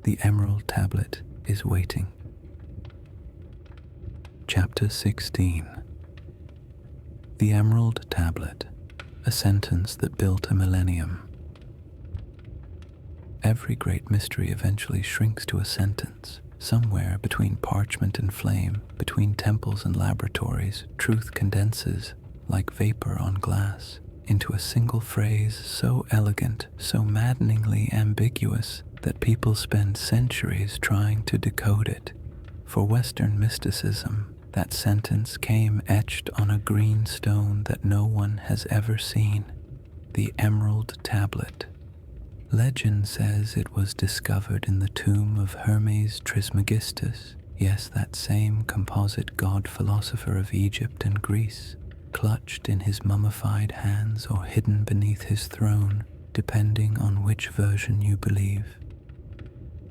The Emerald Tablet is waiting. Chapter 16. The Emerald Tablet, a sentence that built a millennium. Every great mystery eventually shrinks to a sentence. Somewhere between parchment and flame, between temples and laboratories, truth condenses, like vapor on glass, into a single phrase so elegant, so maddeningly ambiguous, that people spend centuries trying to decode it. For Western mysticism, that sentence came etched on a green stone that no one has ever seen, the Emerald Tablet. Legend says it was discovered in the tomb of Hermes Trismegistus, yes, that same composite god-philosopher of Egypt and Greece, clutched in his mummified hands or hidden beneath his throne, depending on which version you believe.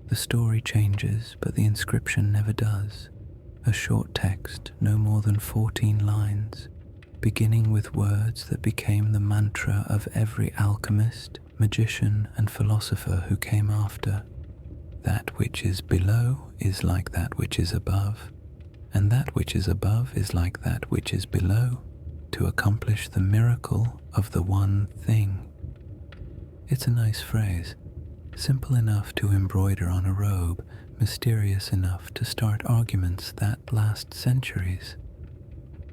The story changes, but the inscription never does. A short text, no more than 14 lines, beginning with words that became the mantra of every alchemist, magician, and philosopher who came after. That which is below is like that which is above, and that which is above is like that which is below, to accomplish the miracle of the one thing. It's a nice phrase, simple enough to embroider on a robe, mysterious enough to start arguments that last centuries.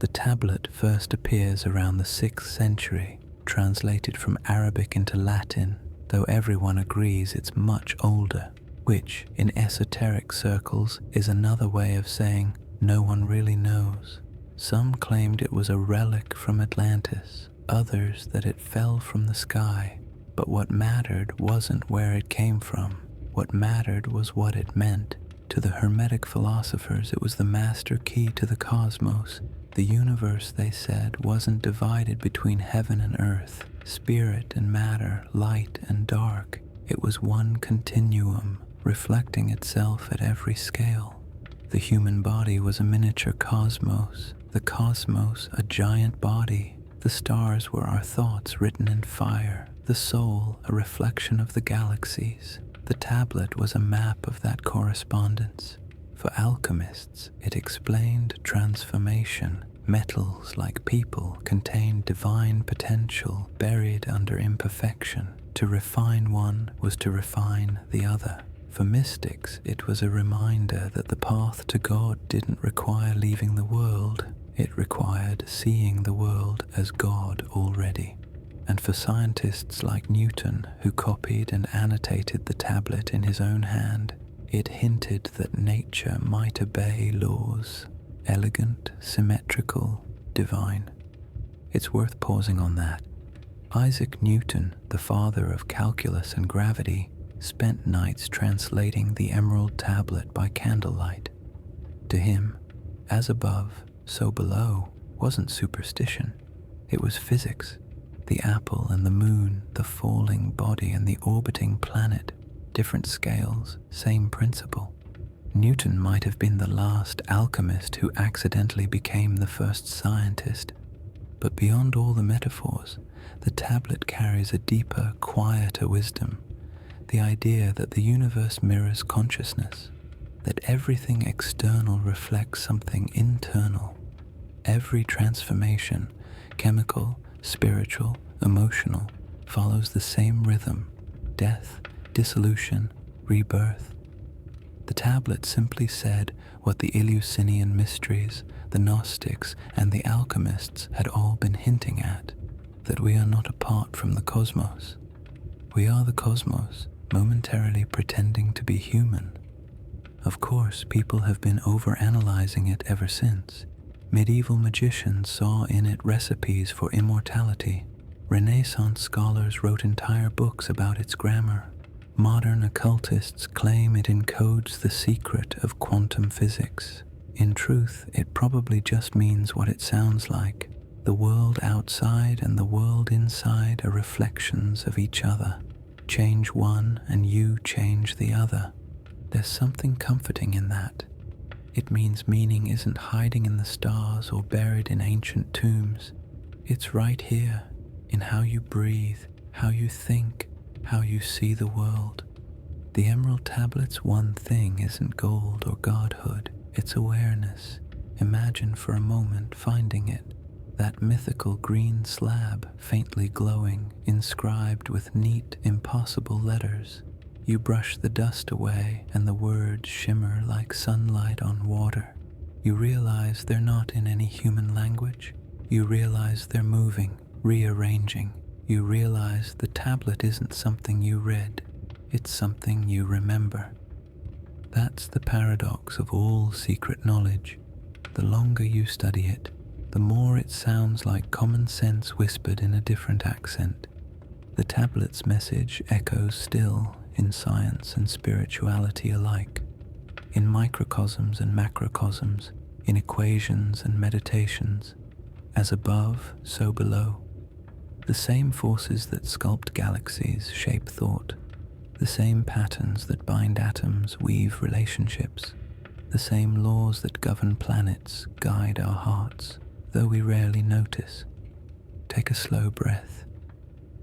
The tablet first appears around the 6th century, translated from Arabic into Latin, though everyone agrees it's much older, which, in esoteric circles, is another way of saying no one really knows. Some claimed it was a relic from Atlantis, others that it fell from the sky. But what mattered wasn't where it came from. What mattered was what it meant. To the Hermetic philosophers, it was the master key to the cosmos. The universe, they said, wasn't divided between heaven and earth, spirit and matter, light and dark. It was one continuum, reflecting itself at every scale. The human body was a miniature cosmos, the cosmos a giant body. The stars were our thoughts written in fire, the soul a reflection of the galaxies. The tablet was a map of that correspondence. For alchemists, it explained transformation. Metals, like people, contained divine potential buried under imperfection. To refine one was to refine the other. For mystics, it was a reminder that the path to God didn't require leaving the world. It required seeing the world as God already. And for scientists like Newton, who copied and annotated the tablet in his own hand, it hinted that nature might obey laws, elegant, symmetrical, divine. It's worth pausing on that. Isaac Newton, the father of calculus and gravity, spent nights translating the emerald tablet by candlelight. To him, as above, so below, wasn't superstition. It was physics. The apple and the moon, the falling body and the orbiting planet, different scales, same principle. Newton might have been the last alchemist who accidentally became the first scientist. But beyond all the metaphors, the tablet carries a deeper, quieter wisdom. The idea that the universe mirrors consciousness, that everything external reflects something internal. Every transformation, chemical, spiritual, emotional, follows the same rhythm: death, dissolution, rebirth. The tablet simply said what the Eleusinian mysteries, the Gnostics, and the Alchemists had all been hinting at, that we are not apart from the cosmos. We are the cosmos, momentarily pretending to be human. Of course, people have been overanalyzing it ever since. Medieval magicians saw in it recipes for immortality. Renaissance scholars wrote entire books about its grammar. Modern occultists claim it encodes the secret of quantum physics. In truth, it probably just means what it sounds like. The world outside and the world inside are reflections of each other. Change one and you change the other. There's something comforting in that. It means meaning isn't hiding in the stars or buried in ancient tombs. It's right here, in how you breathe, how you think, how you see the world. The Emerald Tablet's one thing isn't gold or godhood, it's awareness. Imagine for a moment finding it, that mythical green slab, faintly glowing, inscribed with neat, impossible letters. You brush the dust away and the words shimmer like sunlight on water. You realize they're not in any human language. You realize they're moving, rearranging. You realize the tablet isn't something you read, it's something you remember. That's the paradox of all secret knowledge. The longer you study it, the more it sounds like common sense whispered in a different accent. The tablet's message echoes still in science and spirituality alike, in microcosms and macrocosms, in equations and meditations. As above, so below. The same forces that sculpt galaxies shape thought. The same patterns that bind atoms weave relationships. The same laws that govern planets guide our hearts, though we rarely notice. Take a slow breath.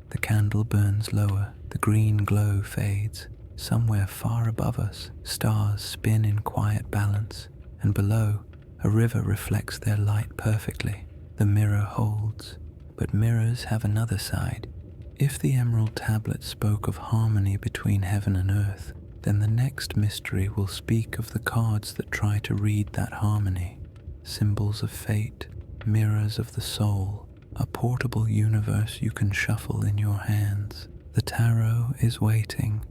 The candle burns lower, the green glow fades. Somewhere far above us, stars spin in quiet balance, and below, a river reflects their light perfectly. The mirror holds, but mirrors have another side. If the Emerald Tablet spoke of harmony between heaven and earth, then the next mystery will speak of the cards that try to read that harmony. Symbols of fate, mirrors of the soul, a portable universe you can shuffle in your hands. The tarot is waiting.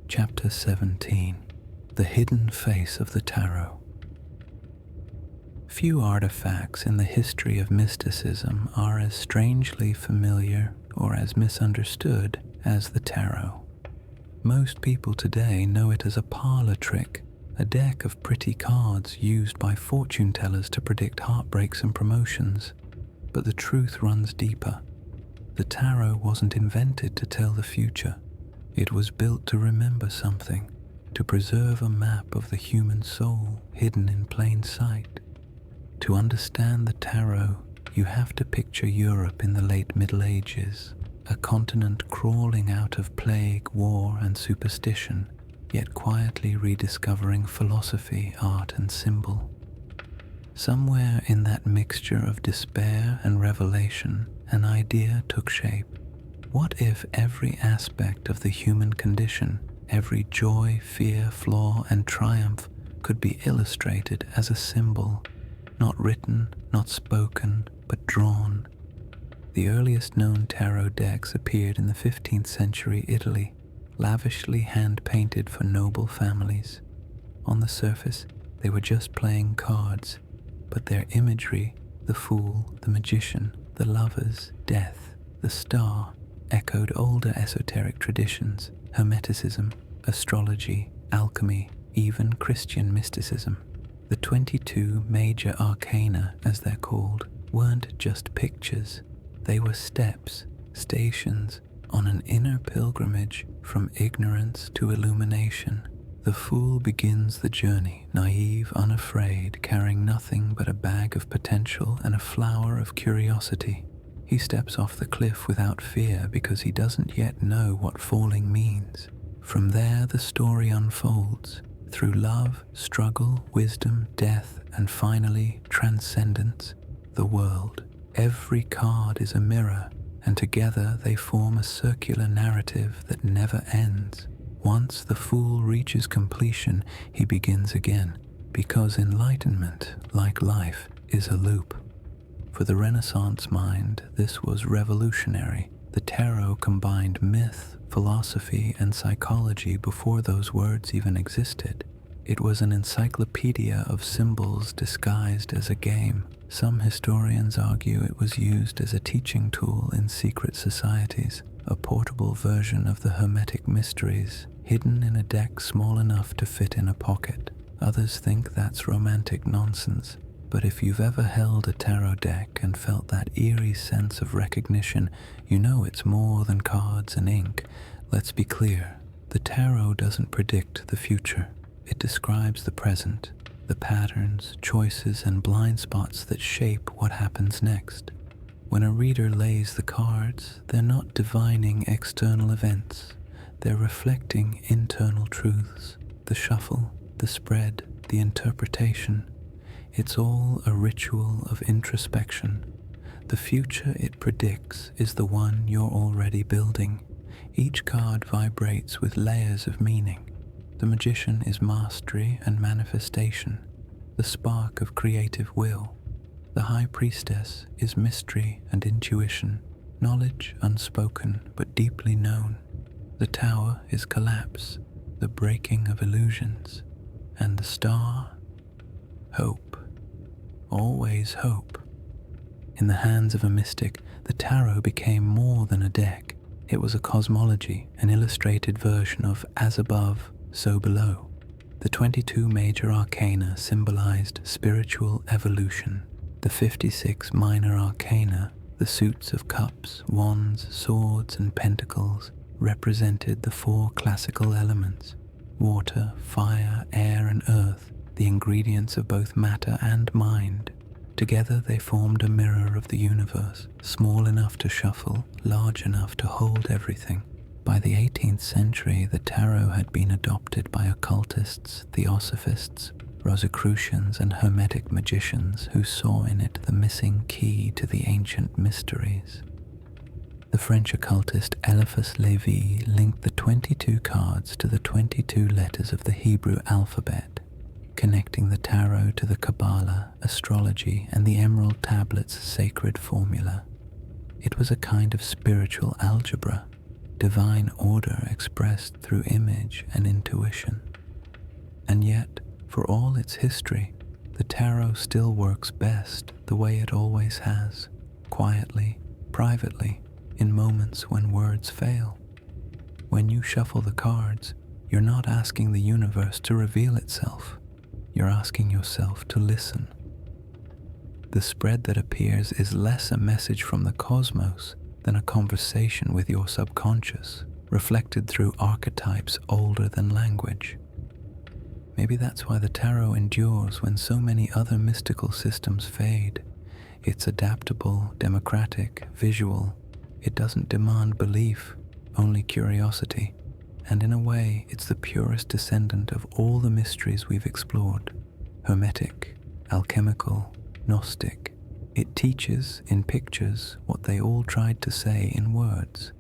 Chapter 17. The Hidden Face of the Tarot. Few artifacts in the history of mysticism are as strangely familiar or as misunderstood as the tarot. Most people today know it as a parlor trick, a deck of pretty cards used by fortune tellers to predict heartbreaks and promotions. But the truth runs deeper. The tarot wasn't invented to tell the future. It was built to remember something, to preserve a map of the human soul hidden in plain sight. To understand the tarot, you have to picture Europe in the late Middle Ages, a continent crawling out of plague, war, and superstition, yet quietly rediscovering philosophy, art, and symbol. Somewhere in that mixture of despair and revelation, an idea took shape. What if every aspect of the human condition, every joy, fear, flaw, and triumph could be illustrated as a symbol, not written, not spoken, but drawn? The earliest known tarot decks appeared in the 15th century Italy, lavishly hand-painted for noble families. On the surface, they were just playing cards, but their imagery, the fool, the magician, the lovers, death, the star, echoed older esoteric traditions, Hermeticism, astrology, alchemy, even Christian mysticism. The 22 major arcana, as they're called, weren't just pictures. They were steps, stations, on an inner pilgrimage from ignorance to illumination. The fool begins the journey, naive, unafraid, carrying nothing but a bag of potential and a flower of curiosity. He steps off the cliff without fear because he doesn't yet know what falling means. From there, the story unfolds, through love, struggle, wisdom, death, and finally, transcendence, the world. Every card is a mirror, and together they form a circular narrative that never ends. Once the fool reaches completion, he begins again, because enlightenment, like life, is a loop. For the Renaissance mind, this was revolutionary. The tarot combined myth, philosophy, and psychology before those words even existed. It was an encyclopedia of symbols disguised as a game. Some historians argue it was used as a teaching tool in secret societies, a portable version of the Hermetic mysteries, hidden in a deck small enough to fit in a pocket. Others think that's romantic nonsense, but if you've ever held a tarot deck and felt that eerie sense of recognition, you know it's more than cards and ink. Let's be clear, the tarot doesn't predict the future. It describes the present, the patterns, choices, and blind spots that shape what happens next. When a reader lays the cards, they're not divining external events. They're reflecting internal truths, the shuffle, the spread, the interpretation. It's all a ritual of introspection. The future it predicts is the one you're already building. Each card vibrates with layers of meaning. The magician is mastery and manifestation, the spark of creative will. The high priestess is mystery and intuition, knowledge unspoken but deeply known. The tower is collapse, the breaking of illusions. And the star? Hope. Always hope. In the hands of a mystic, the tarot became more than a deck. It was a cosmology, an illustrated version of as above, so below. The 22 major arcana symbolized spiritual evolution. The 56 minor arcana, the suits of cups, wands, swords, and pentacles, represented the 4 classical elements: water, fire, air, and earth, the ingredients of both matter and mind. Together they formed a mirror of the universe, small enough to shuffle, large enough to hold everything. By the 18th century, the tarot had been adopted by occultists, theosophists, Rosicrucians, and Hermetic magicians who saw in it the missing key to the ancient mysteries. The French occultist Eliphas Lévy linked the 22 cards to the 22 letters of the Hebrew alphabet, connecting the tarot to the Kabbalah, astrology, and the Emerald Tablet's sacred formula. It was a kind of spiritual algebra, divine order expressed through image and intuition. And yet, for all its history, the tarot still works best the way it always has, quietly, privately, in moments when words fail. When you shuffle the cards, you're not asking the universe to reveal itself. You're asking yourself to listen. The spread that appears is less a message from the cosmos than a conversation with your subconscious, reflected through archetypes older than language. Maybe that's why the tarot endures when so many other mystical systems fade. It's adaptable, democratic, visual. It doesn't demand belief, only curiosity. And in a way, it's the purest descendant of all the mysteries we've explored. Hermetic, alchemical, Gnostic. It teaches in pictures what they all tried to say in words.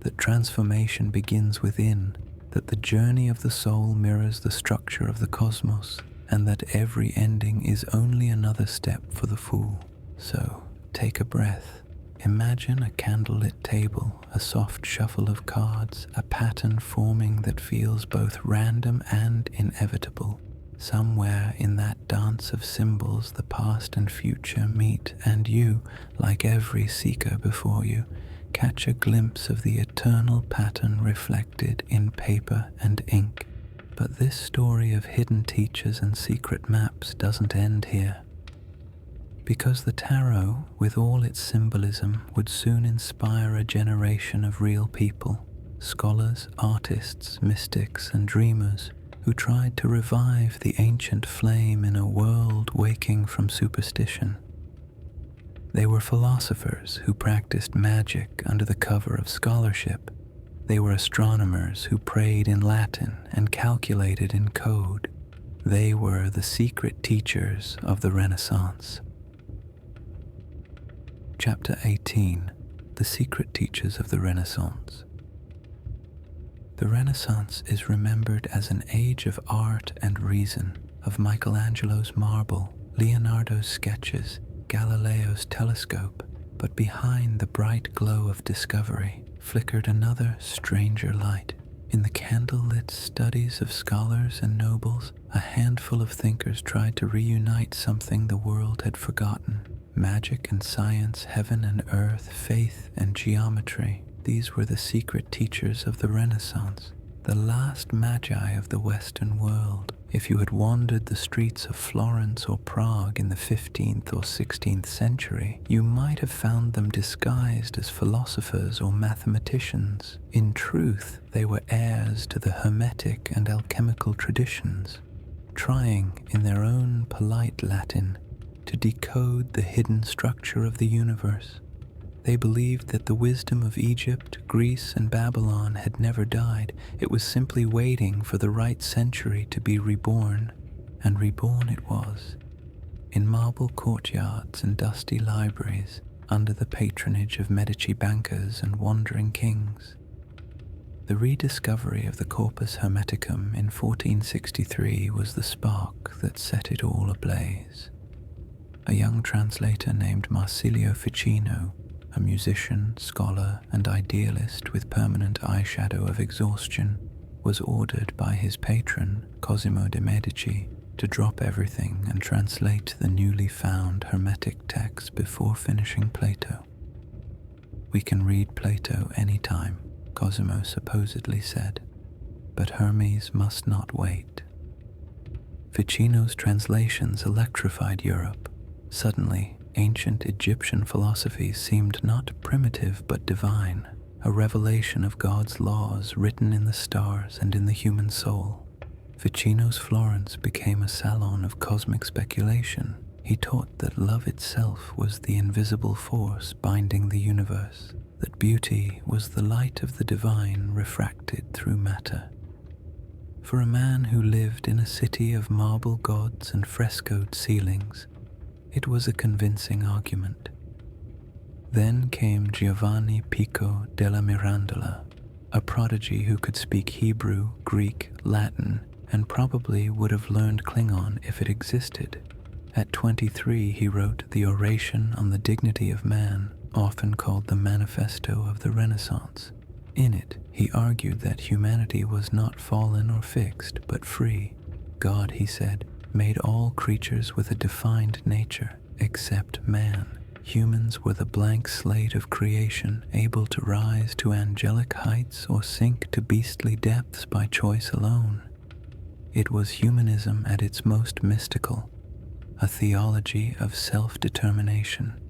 That transformation begins within, that the journey of the soul mirrors the structure of the cosmos, and that every ending is only another step for the fool. So, take a breath. Imagine a candlelit table, a soft shuffle of cards, a pattern forming that feels both random and inevitable. Somewhere in that dance of symbols, the past and future meet, and you, like every seeker before you, catch a glimpse of the eternal pattern reflected in paper and ink. But this story of hidden teachers and secret maps doesn't end here. Because the tarot, with all its symbolism, would soon inspire a generation of real people, scholars, artists, mystics, and dreamers, who tried to revive the ancient flame in a world waking from superstition. They were philosophers who practiced magic under the cover of scholarship. They were astronomers who prayed in Latin and calculated in code. They were the secret teachers of the Renaissance. Chapter 18. The Secret Teachers of the Renaissance. The Renaissance is remembered as an age of art and reason, of Michelangelo's marble, Leonardo's sketches, Galileo's telescope, but behind the bright glow of discovery flickered another stranger light. In the candlelit studies of scholars and nobles, a handful of thinkers tried to reunite something the world had forgotten. Magic and science, heaven and earth, faith and geometry. These were the secret teachers of the Renaissance, the last magi of the Western world. If you had wandered the streets of Florence or Prague in the 15th or 16th century, you might have found them disguised as philosophers or mathematicians. In truth, they were heirs to the Hermetic and alchemical traditions, trying, in their own polite Latin, to decode the hidden structure of the universe. They believed that the wisdom of Egypt, Greece, and Babylon had never died. It was simply waiting for the right century to be reborn, and reborn it was, in marble courtyards and dusty libraries, under the patronage of Medici bankers and wandering kings. The rediscovery of the Corpus Hermeticum in 1463 was the spark that set it all ablaze. A young translator named Marsilio Ficino, a musician, scholar, and idealist with permanent eyeshadow of exhaustion, was ordered by his patron, Cosimo de' Medici, to drop everything and translate the newly found Hermetic text before finishing Plato. "We can read Plato any time," Cosimo supposedly said, "but Hermes must not wait." Ficino's translations electrified Europe. Suddenly, ancient Egyptian philosophy seemed not primitive but divine, a revelation of God's laws written in the stars and in the human soul. Ficino's Florence became a salon of cosmic speculation. He taught that love itself was the invisible force binding the universe, that beauty was the light of the divine refracted through matter. For a man who lived in a city of marble gods and frescoed ceilings, it was a convincing argument. Then came Giovanni Pico della Mirandola, a prodigy who could speak Hebrew, Greek, Latin, and probably would have learned Klingon if it existed. At 23, he wrote the Oration on the Dignity of Man, often called the Manifesto of the Renaissance. In it, he argued that humanity was not fallen or fixed, but free. God, he said, made all creatures with a defined nature, except man. Humans were the blank slate of creation, able to rise to angelic heights or sink to beastly depths by choice alone. It was humanism at its most mystical, a theology of self-determination.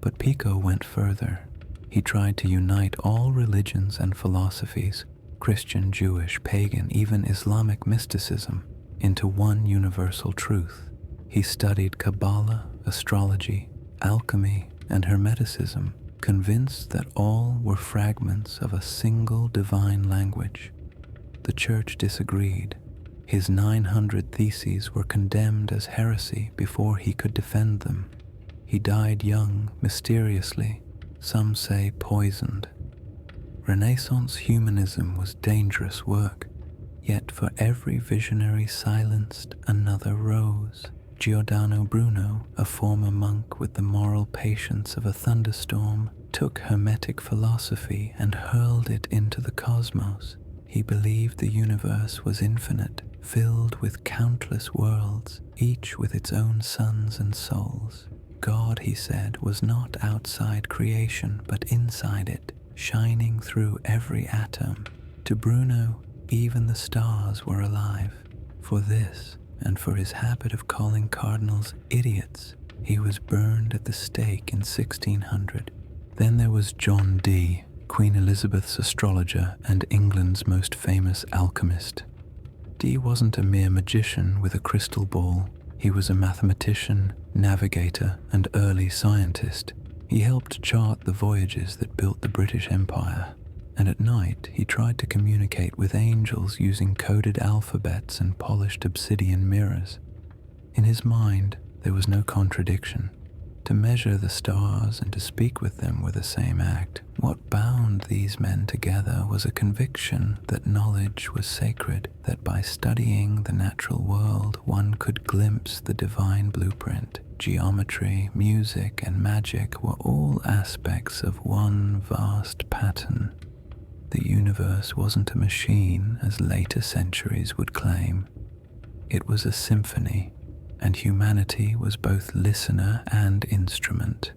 But Pico went further. He tried to unite all religions and philosophies, Christian, Jewish, pagan, even Islamic mysticism, into one universal truth. He studied Kabbalah, astrology, alchemy, and Hermeticism, convinced that all were fragments of a single divine language. The Church disagreed. His 900 theses were condemned as heresy before he could defend them. He died young, mysteriously, some say poisoned. Renaissance humanism was dangerous work, yet for every visionary silenced, another rose. Giordano Bruno, a former monk with the moral patience of a thunderstorm, took Hermetic philosophy and hurled it into the cosmos. He believed the universe was infinite, filled with countless worlds, each with its own suns and souls. God, he said, was not outside creation, but inside it, shining through every atom. To Bruno, even the stars were alive. For this, and for his habit of calling cardinals idiots, he was burned at the stake in 1600. Then there was John Dee, Queen Elizabeth's astrologer and England's most famous alchemist. Dee wasn't a mere magician with a crystal ball. He was a mathematician, navigator, and early scientist. He helped chart the voyages that built the British Empire, and at night he tried to communicate with angels using coded alphabets and polished obsidian mirrors. In his mind, there was no contradiction. To measure the stars and to speak with them were the same act. What bound these men together was a conviction that knowledge was sacred, that by studying the natural world one could glimpse the divine blueprint. Geometry, music, and magic were all aspects of one vast pattern. The universe wasn't a machine, as later centuries would claim. It was a symphony, and humanity was both listener and instrument.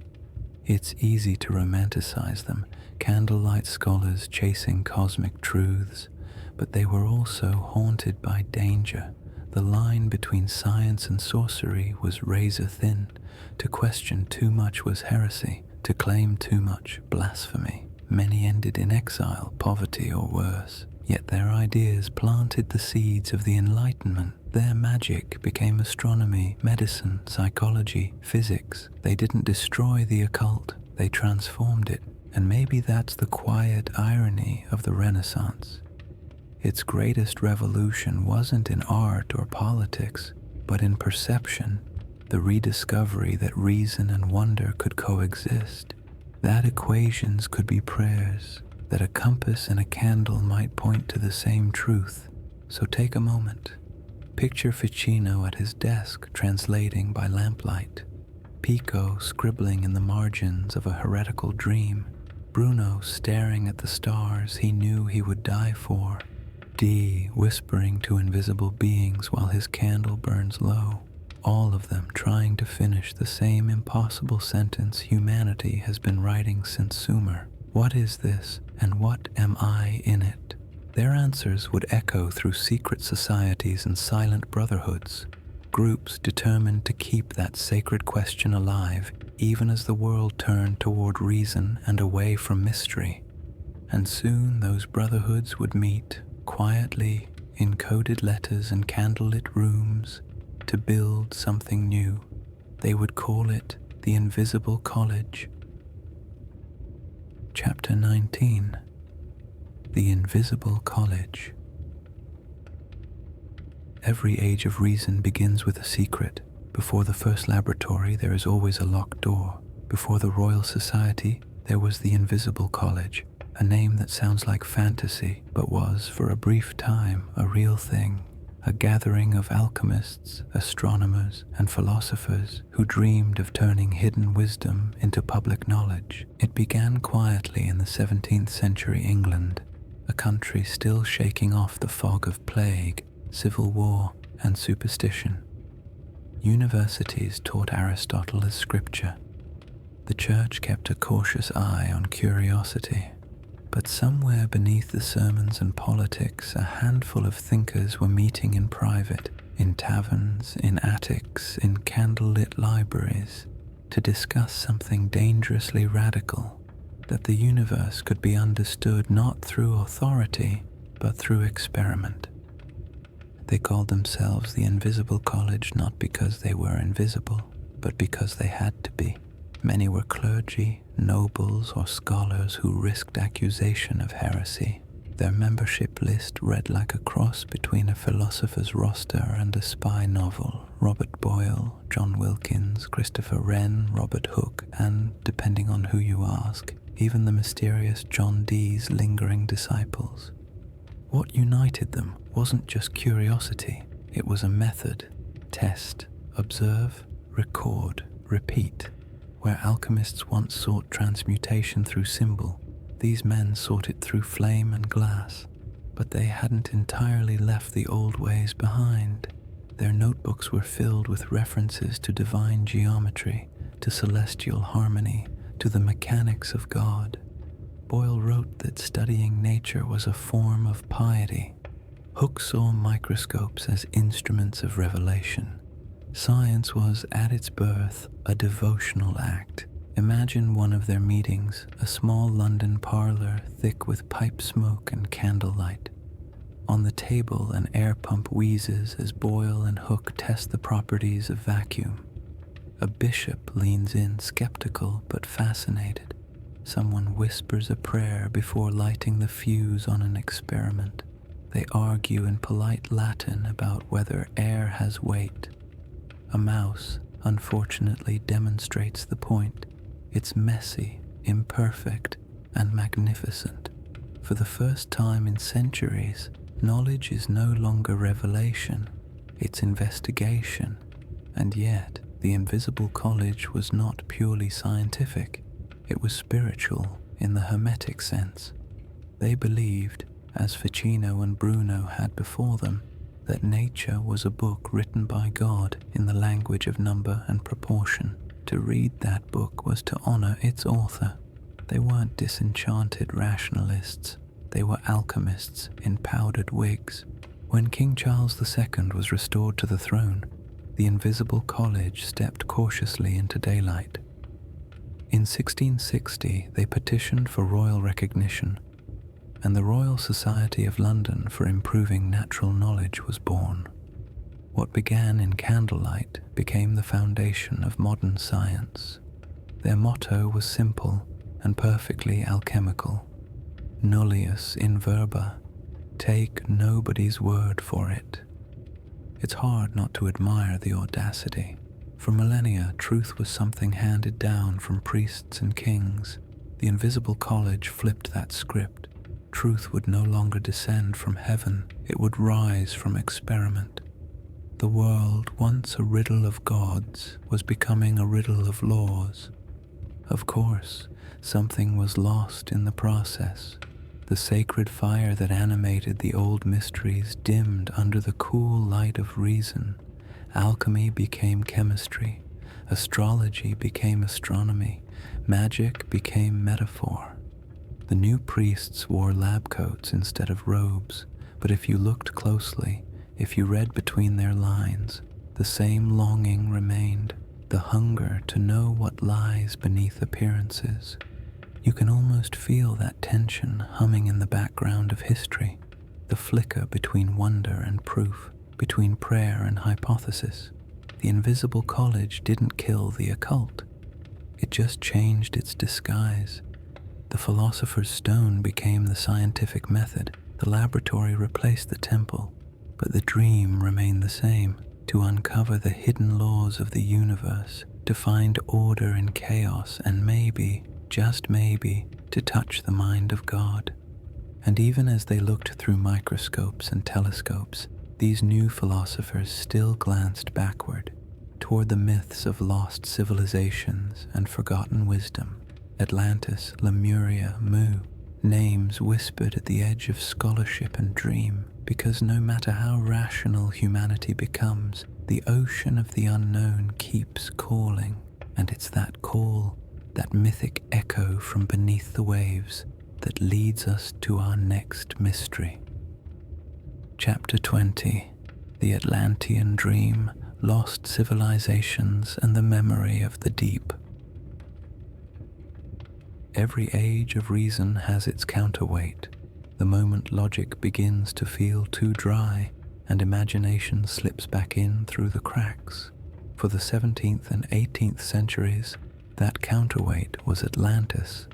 It's easy to romanticize them, candlelight scholars chasing cosmic truths, but they were also haunted by danger. The line between science and sorcery was razor thin. To question too much was heresy, to claim too much, blasphemy. Many ended in exile, poverty, or worse. Yet their ideas planted the seeds of the Enlightenment. Their magic became astronomy, medicine, psychology, physics. They didn't destroy the occult, they transformed it. And maybe that's the quiet irony of the Renaissance. Its greatest revolution wasn't in art or politics, but in perception, the rediscovery that reason and wonder could coexist. That equations could be prayers, that a compass and a candle might point to the same truth. So take a moment. Picture Ficino at his desk translating by lamplight, Pico scribbling in the margins of a heretical dream, Bruno staring at the stars he knew he would die for, Dee whispering to invisible beings while his candle burns low. All of them trying to finish the same impossible sentence humanity has been writing since Sumer. What is this, and what am I in it? Their answers would echo through secret societies and silent brotherhoods, groups determined to keep that sacred question alive, even as the world turned toward reason and away from mystery. And soon those brotherhoods would meet, quietly, in coded letters and candlelit rooms, to build something new. They would call it the Invisible College. Chapter 19. The Invisible College. Every age of reason begins with a secret. Before the first laboratory, there is always a locked door. Before the Royal Society, there was the Invisible College, a name that sounds like fantasy, but was, for a brief time, a real thing. A gathering of alchemists, astronomers, and philosophers who dreamed of turning hidden wisdom into public knowledge. It began quietly in the 17th century England, a country still shaking off the fog of plague, civil war, and superstition. Universities taught Aristotle as scripture. The church kept a cautious eye on curiosity, but somewhere beneath the sermons and politics, a handful of thinkers were meeting in private, in taverns, in attics, in candlelit libraries, to discuss something dangerously radical, that the universe could be understood not through authority, but through experiment. They called themselves the Invisible College not because they were invisible, but because they had to be. Many were clergy, nobles, or scholars who risked accusation of heresy. Their membership list read like a cross between a philosopher's roster and a spy novel. Robert Boyle, John Wilkins, Christopher Wren, Robert Hooke, and, depending on who you ask, even the mysterious John Dee's lingering disciples. What united them wasn't just curiosity, it was a method. Test, observe, record, repeat. Where alchemists once sought transmutation through symbol, these men sought it through flame and glass. But they hadn't entirely left the old ways behind. Their notebooks were filled with references to divine geometry, to celestial harmony, to the mechanics of God. Boyle wrote that studying nature was a form of piety. Hooke saw microscopes as instruments of revelation. Science was, at its birth, a devotional act. Imagine one of their meetings, a small London parlour thick with pipe smoke and candlelight. On the table, an air pump wheezes as Boyle and Hooke test the properties of vacuum. A bishop leans in, skeptical but fascinated. Someone whispers a prayer before lighting the fuse on an experiment. They argue in polite Latin about whether air has weight. A mouse, unfortunately, demonstrates the point. It's messy, imperfect, and magnificent. For the first time in centuries, knowledge is no longer revelation, it's investigation. And yet, the Invisible College was not purely scientific. It was spiritual in the Hermetic sense. They believed, as Ficino and Bruno had before them, that nature was a book written by God in the language of number and proportion. To read that book was to honor its author. They weren't disenchanted rationalists. They were alchemists in powdered wigs. When King Charles II was restored to the throne, the Invisible College stepped cautiously into daylight. In 1660, they petitioned for royal recognition, and the Royal Society of London for Improving Natural Knowledge was born. What began in candlelight became the foundation of modern science. Their motto was simple and perfectly alchemical. Nullius in verba, take nobody's word for it. It's hard not to admire the audacity. For millennia, truth was something handed down from priests and kings. The Invisible College flipped that script. Truth would no longer descend from heaven, it would rise from experiment. The world, once a riddle of gods, was becoming a riddle of laws. Of course, something was lost in the process. The sacred fire that animated the old mysteries dimmed under the cool light of reason. Alchemy became chemistry, astrology became astronomy, magic became metaphor. The new priests wore lab coats instead of robes, but if you looked closely, if you read between their lines, the same longing remained, the hunger to know what lies beneath appearances. You can almost feel that tension humming in the background of history, the flicker between wonder and proof, between prayer and hypothesis. The Invisible College didn't kill the occult. It just changed its disguise. The philosopher's stone became the scientific method. The laboratory replaced the temple, but the dream remained the same, to uncover the hidden laws of the universe, to find order in chaos, and maybe, just maybe, to touch the mind of God. And even as they looked through microscopes and telescopes, these new philosophers still glanced backward, toward the myths of lost civilizations and forgotten wisdom. Atlantis, Lemuria, Mu, names whispered at the edge of scholarship and dream, because no matter how rational humanity becomes, the ocean of the unknown keeps calling, and it's that call that mythic echo from beneath the waves that leads us to our next mystery. Chapter 20: The Atlantean Dream, Lost Civilizations and the Memory of the Deep. Every age of reason has its counterweight. The moment logic begins to feel too dry and imagination slips back in through the cracks. For the 17th and 18th centuries, that counterweight was Atlantis,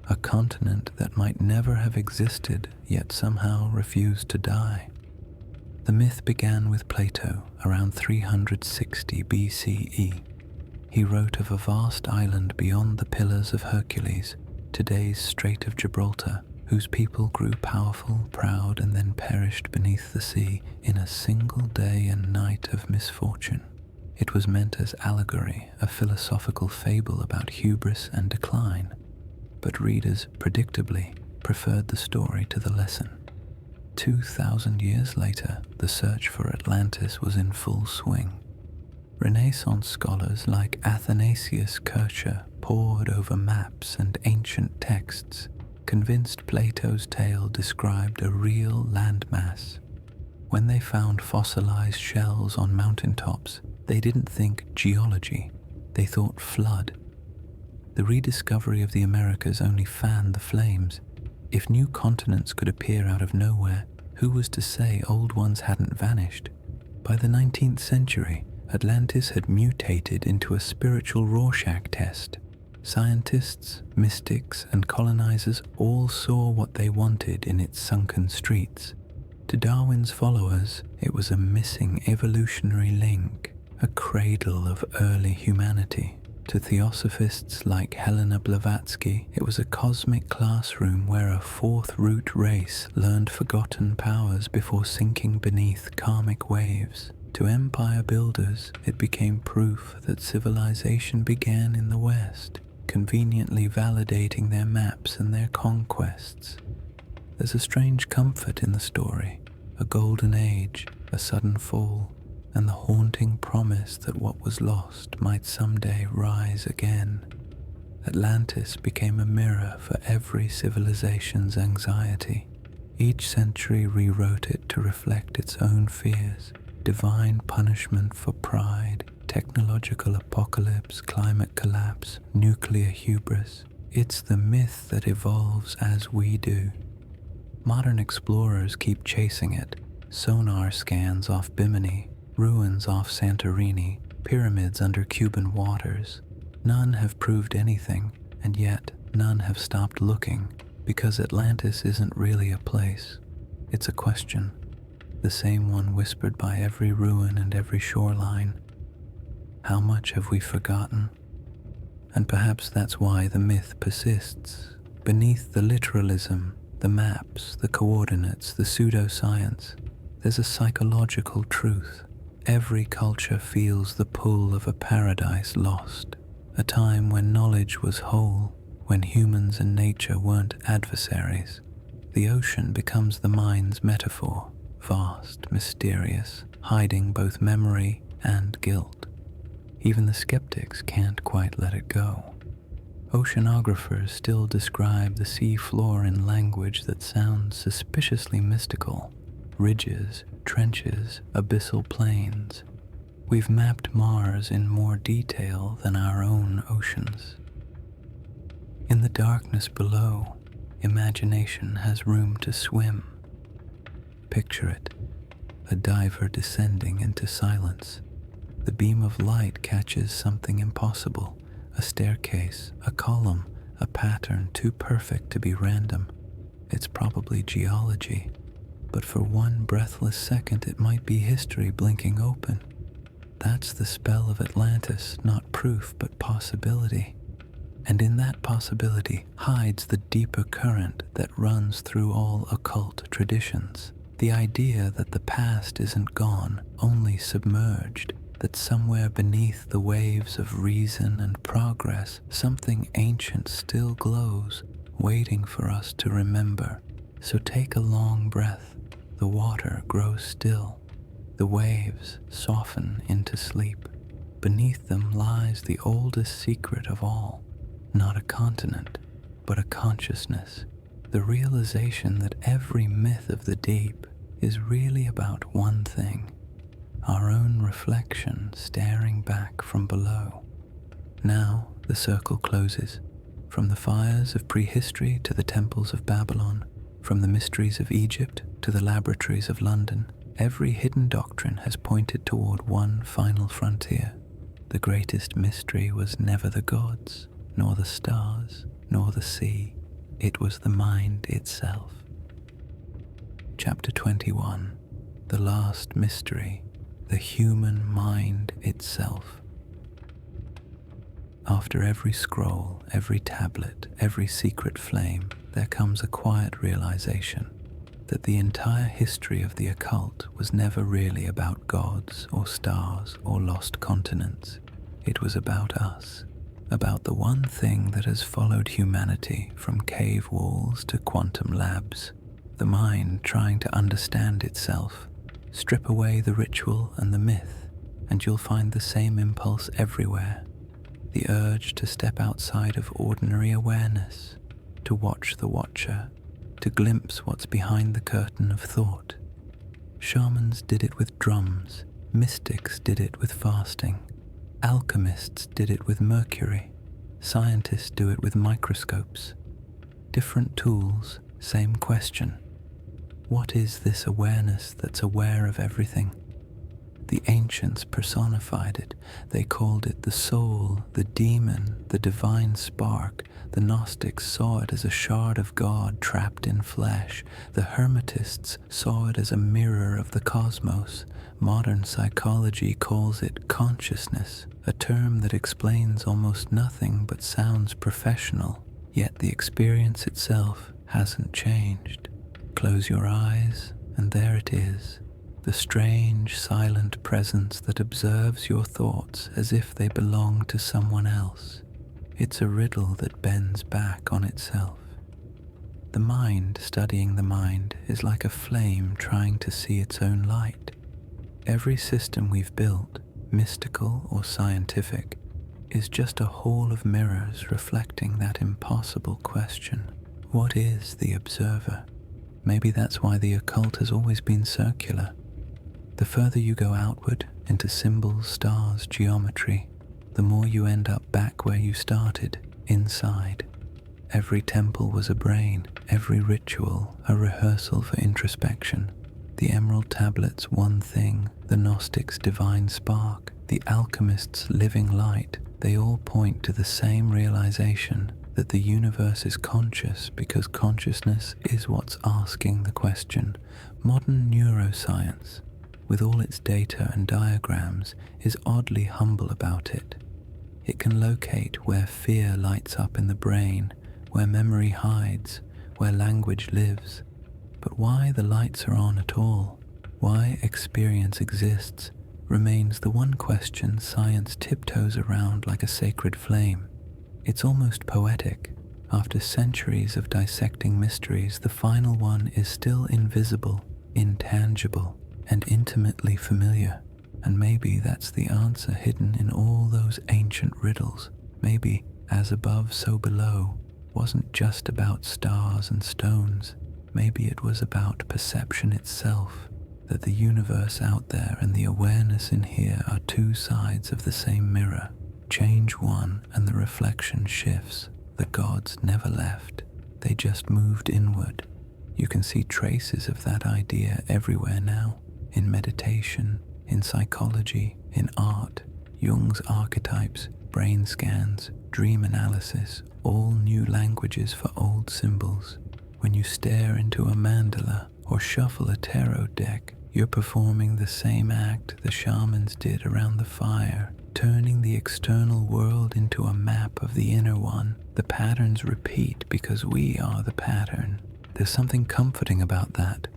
a continent that might never have existed yet somehow refused to die. The myth began with Plato around 360 BCE. He wrote of a vast island beyond the Pillars of Hercules, today's Strait of Gibraltar, whose people grew powerful, proud, and then perished beneath the sea in a single day and night of misfortune. It was meant as allegory, a philosophical fable about hubris and decline, but readers, predictably, preferred the story to the lesson. 2,000 years later, the search for Atlantis was in full swing. Renaissance scholars like Athanasius Kircher pored over maps and ancient texts, convinced Plato's tale described a real landmass. When they found fossilized shells on mountaintops, they didn't think geology, they thought flood. The rediscovery of the Americas only fanned the flames. If new continents could appear out of nowhere, who was to say old ones hadn't vanished? By the 19th century, Atlantis had mutated into a spiritual Rorschach test. Scientists, mystics, and colonizers all saw what they wanted in its sunken streets. To Darwin's followers, it was a missing evolutionary link, a cradle of early humanity. To theosophists like Helena Blavatsky, it was a cosmic classroom where a fourth root race learned forgotten powers before sinking beneath karmic waves. To empire builders, it became proof that civilization began in the West, conveniently validating their maps and their conquests. There's a strange comfort in the story, a golden age, a sudden fall, and the haunting promise that what was lost might someday rise again. Atlantis became a mirror for every civilization's anxiety. Each century rewrote it to reflect its own fears: divine punishment for pride, technological apocalypse, climate collapse, nuclear hubris. It's the myth that evolves as we do. Modern explorers keep chasing it. Sonar scans off Bimini, ruins off Santorini, pyramids under Cuban waters. None have proved anything, and yet none have stopped looking, because Atlantis isn't really a place. It's a question, the same one whispered by every ruin and every shoreline. How much have we forgotten? And perhaps that's why the myth persists. Beneath the literalism, the maps, the coordinates, the pseudoscience, there's a psychological truth. Every culture feels the pull of a paradise lost, a time when knowledge was whole, when humans and nature weren't adversaries. The ocean becomes the mind's metaphor, vast, mysterious, hiding both memory and guilt. Even the skeptics can't quite let it go. Oceanographers still describe the sea floor in language that sounds suspiciously mystical: ridges, trenches, abyssal plains. We've mapped Mars in more detail than our own oceans. In the darkness below, imagination has room to swim. Picture it, a diver descending into silence. The beam of light catches something impossible, a staircase, a column, a pattern too perfect to be random. It's probably geology, but for one breathless second it might be history blinking open. That's the spell of Atlantis, not proof but possibility. And in that possibility hides the deeper current that runs through all occult traditions. The idea that the past isn't gone, only submerged, that somewhere beneath the waves of reason and progress, something ancient still glows, waiting for us to remember. So take a long breath. The water grows still. The waves soften into sleep. Beneath them lies the oldest secret of all. not a continent, but a consciousness. The realization that every myth of the deep is really about one thing: our own reflection staring back from below. Now the circle closes. From the fires of prehistory to the temples of Babylon, from the mysteries of Egypt to the laboratories of London, every hidden doctrine has pointed toward one final frontier. The greatest mystery was never the gods, nor the stars, nor the sea. It was the mind itself. Chapter 21. The last mystery, the human mind itself. After every scroll, every tablet, every secret flame, there comes a quiet realization that the entire history of the occult was never really about gods or stars or lost continents. It was about us, about the one thing that has followed humanity from cave walls to quantum labs, the mind trying to understand itself. Strip away the ritual and the myth, and you'll find the same impulse everywhere. The urge to step outside of ordinary awareness, to watch the watcher, to glimpse what's behind the curtain of thought. Shamans did it with drums, mystics did it with fasting, alchemists did it with mercury, scientists do it with microscopes. Different tools, same question. What is this awareness that's aware of everything? The ancients personified it. They called it the soul, the demon, the divine spark. The Gnostics saw it as a shard of God trapped in flesh. The Hermetists saw it as a mirror of the cosmos. Modern psychology calls it consciousness, a term that explains almost nothing but sounds professional. Yet the experience itself hasn't changed. Close your eyes, and there it is. The strange, silent presence that observes your thoughts as if they belong to someone else. It's a riddle that bends back on itself. The mind studying the mind is like a flame trying to see its own light. Every system we've built, mystical or scientific, is just a hall of mirrors reflecting that impossible question. What is the observer? Maybe that's why the occult has always been circular. The further you go outward into symbols, stars, geometry, the more you end up back where you started, inside. Every temple was a brain, every ritual a rehearsal for introspection. The emerald tablets one thing, the Gnostics' divine spark, the alchemists' living light, they all point to the same realization that the universe is conscious because consciousness is what's asking the question. Modern neuroscience, with all its data and diagrams, is oddly humble about it. It can locate where fear lights up in the brain, where memory hides, where language lives. But why the lights are on at all, why experience exists, remains the one question science tiptoes around like a sacred flame. It's almost poetic. After centuries of dissecting mysteries, the final one is still invisible, intangible, and intimately familiar. And maybe that's the answer hidden in all those ancient riddles. Maybe as above, so below wasn't just about stars and stones. Maybe it was about perception itself, that the universe out there and the awareness in here are two sides of the same mirror. Change one and the reflection shifts. The gods never left. They just moved inward. You can see traces of that idea everywhere now. In meditation, in psychology, in art, Jung's archetypes, brain scans, dream analysis, all new languages for old symbols. When you stare into a mandala or shuffle a tarot deck, you're performing the same act the shamans did around the fire, turning the external world into a map of the inner one. The patterns repeat because we are the pattern. There's something comforting about that.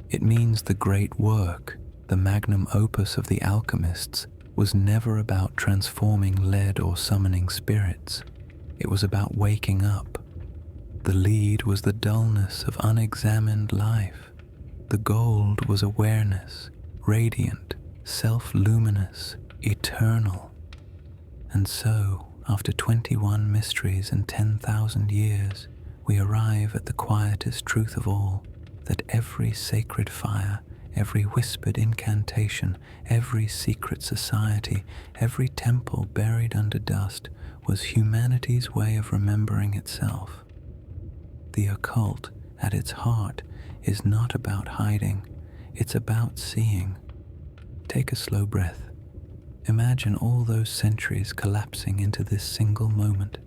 It means the great work, the magnum opus of the alchemists, was never about transforming lead or summoning spirits. It was about waking up. The lead was the dullness of unexamined life. The gold was awareness, radiant, self-luminous, eternal. And so, After 21 mysteries and 10,000 years, we arrive at the quietest truth of all, that every sacred fire, every whispered incantation, every secret society, every temple buried under dust was humanity's way of remembering itself. The occult, at its heart, is not about hiding, it's about seeing. Take a slow breath. Imagine all those centuries collapsing into this single moment.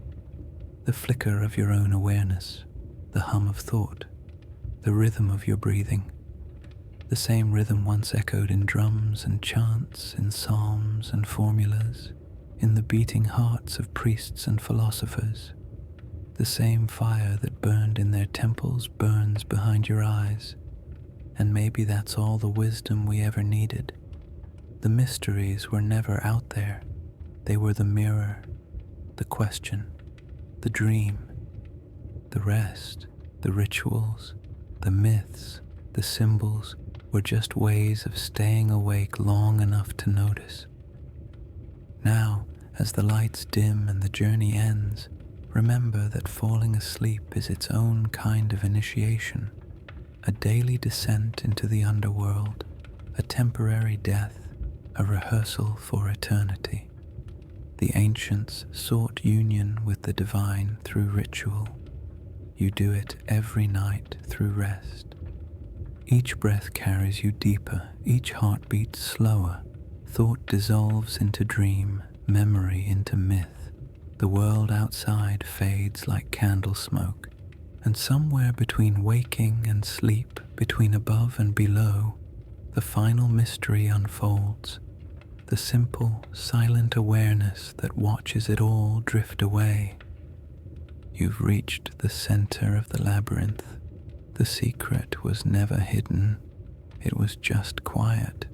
The flicker of your own awareness, the hum of thought, the rhythm of your breathing. The same rhythm once echoed in drums and chants, in psalms and formulas, in the beating hearts of priests and philosophers. The same fire that burned in their temples burns behind your eyes. And maybe that's all the wisdom we ever needed. The mysteries were never out there. They were the mirror, the question, the dream. The rest, the rituals, the myths, the symbols, were just ways of staying awake long enough to notice. Now, as the lights dim and the journey ends, remember that falling asleep is its own kind of initiation, a daily descent into the underworld, a temporary death, a rehearsal for eternity. The ancients sought union with the divine through ritual. You do it every night through rest. Each breath carries you deeper, each heartbeat slower. Thought dissolves into dream, memory into myth. The world outside fades like candle smoke, and somewhere between waking and sleep, between above and below, the final mystery unfolds. The simple, silent awareness that watches it all drift away. You've reached the center of the labyrinth. The secret was never hidden. It was just quiet.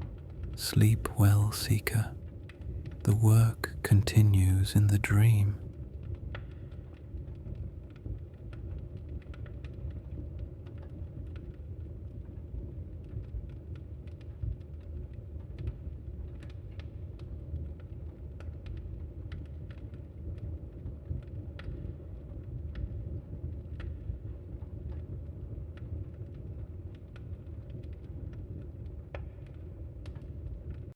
Sleep well, seeker. The work continues in the dream.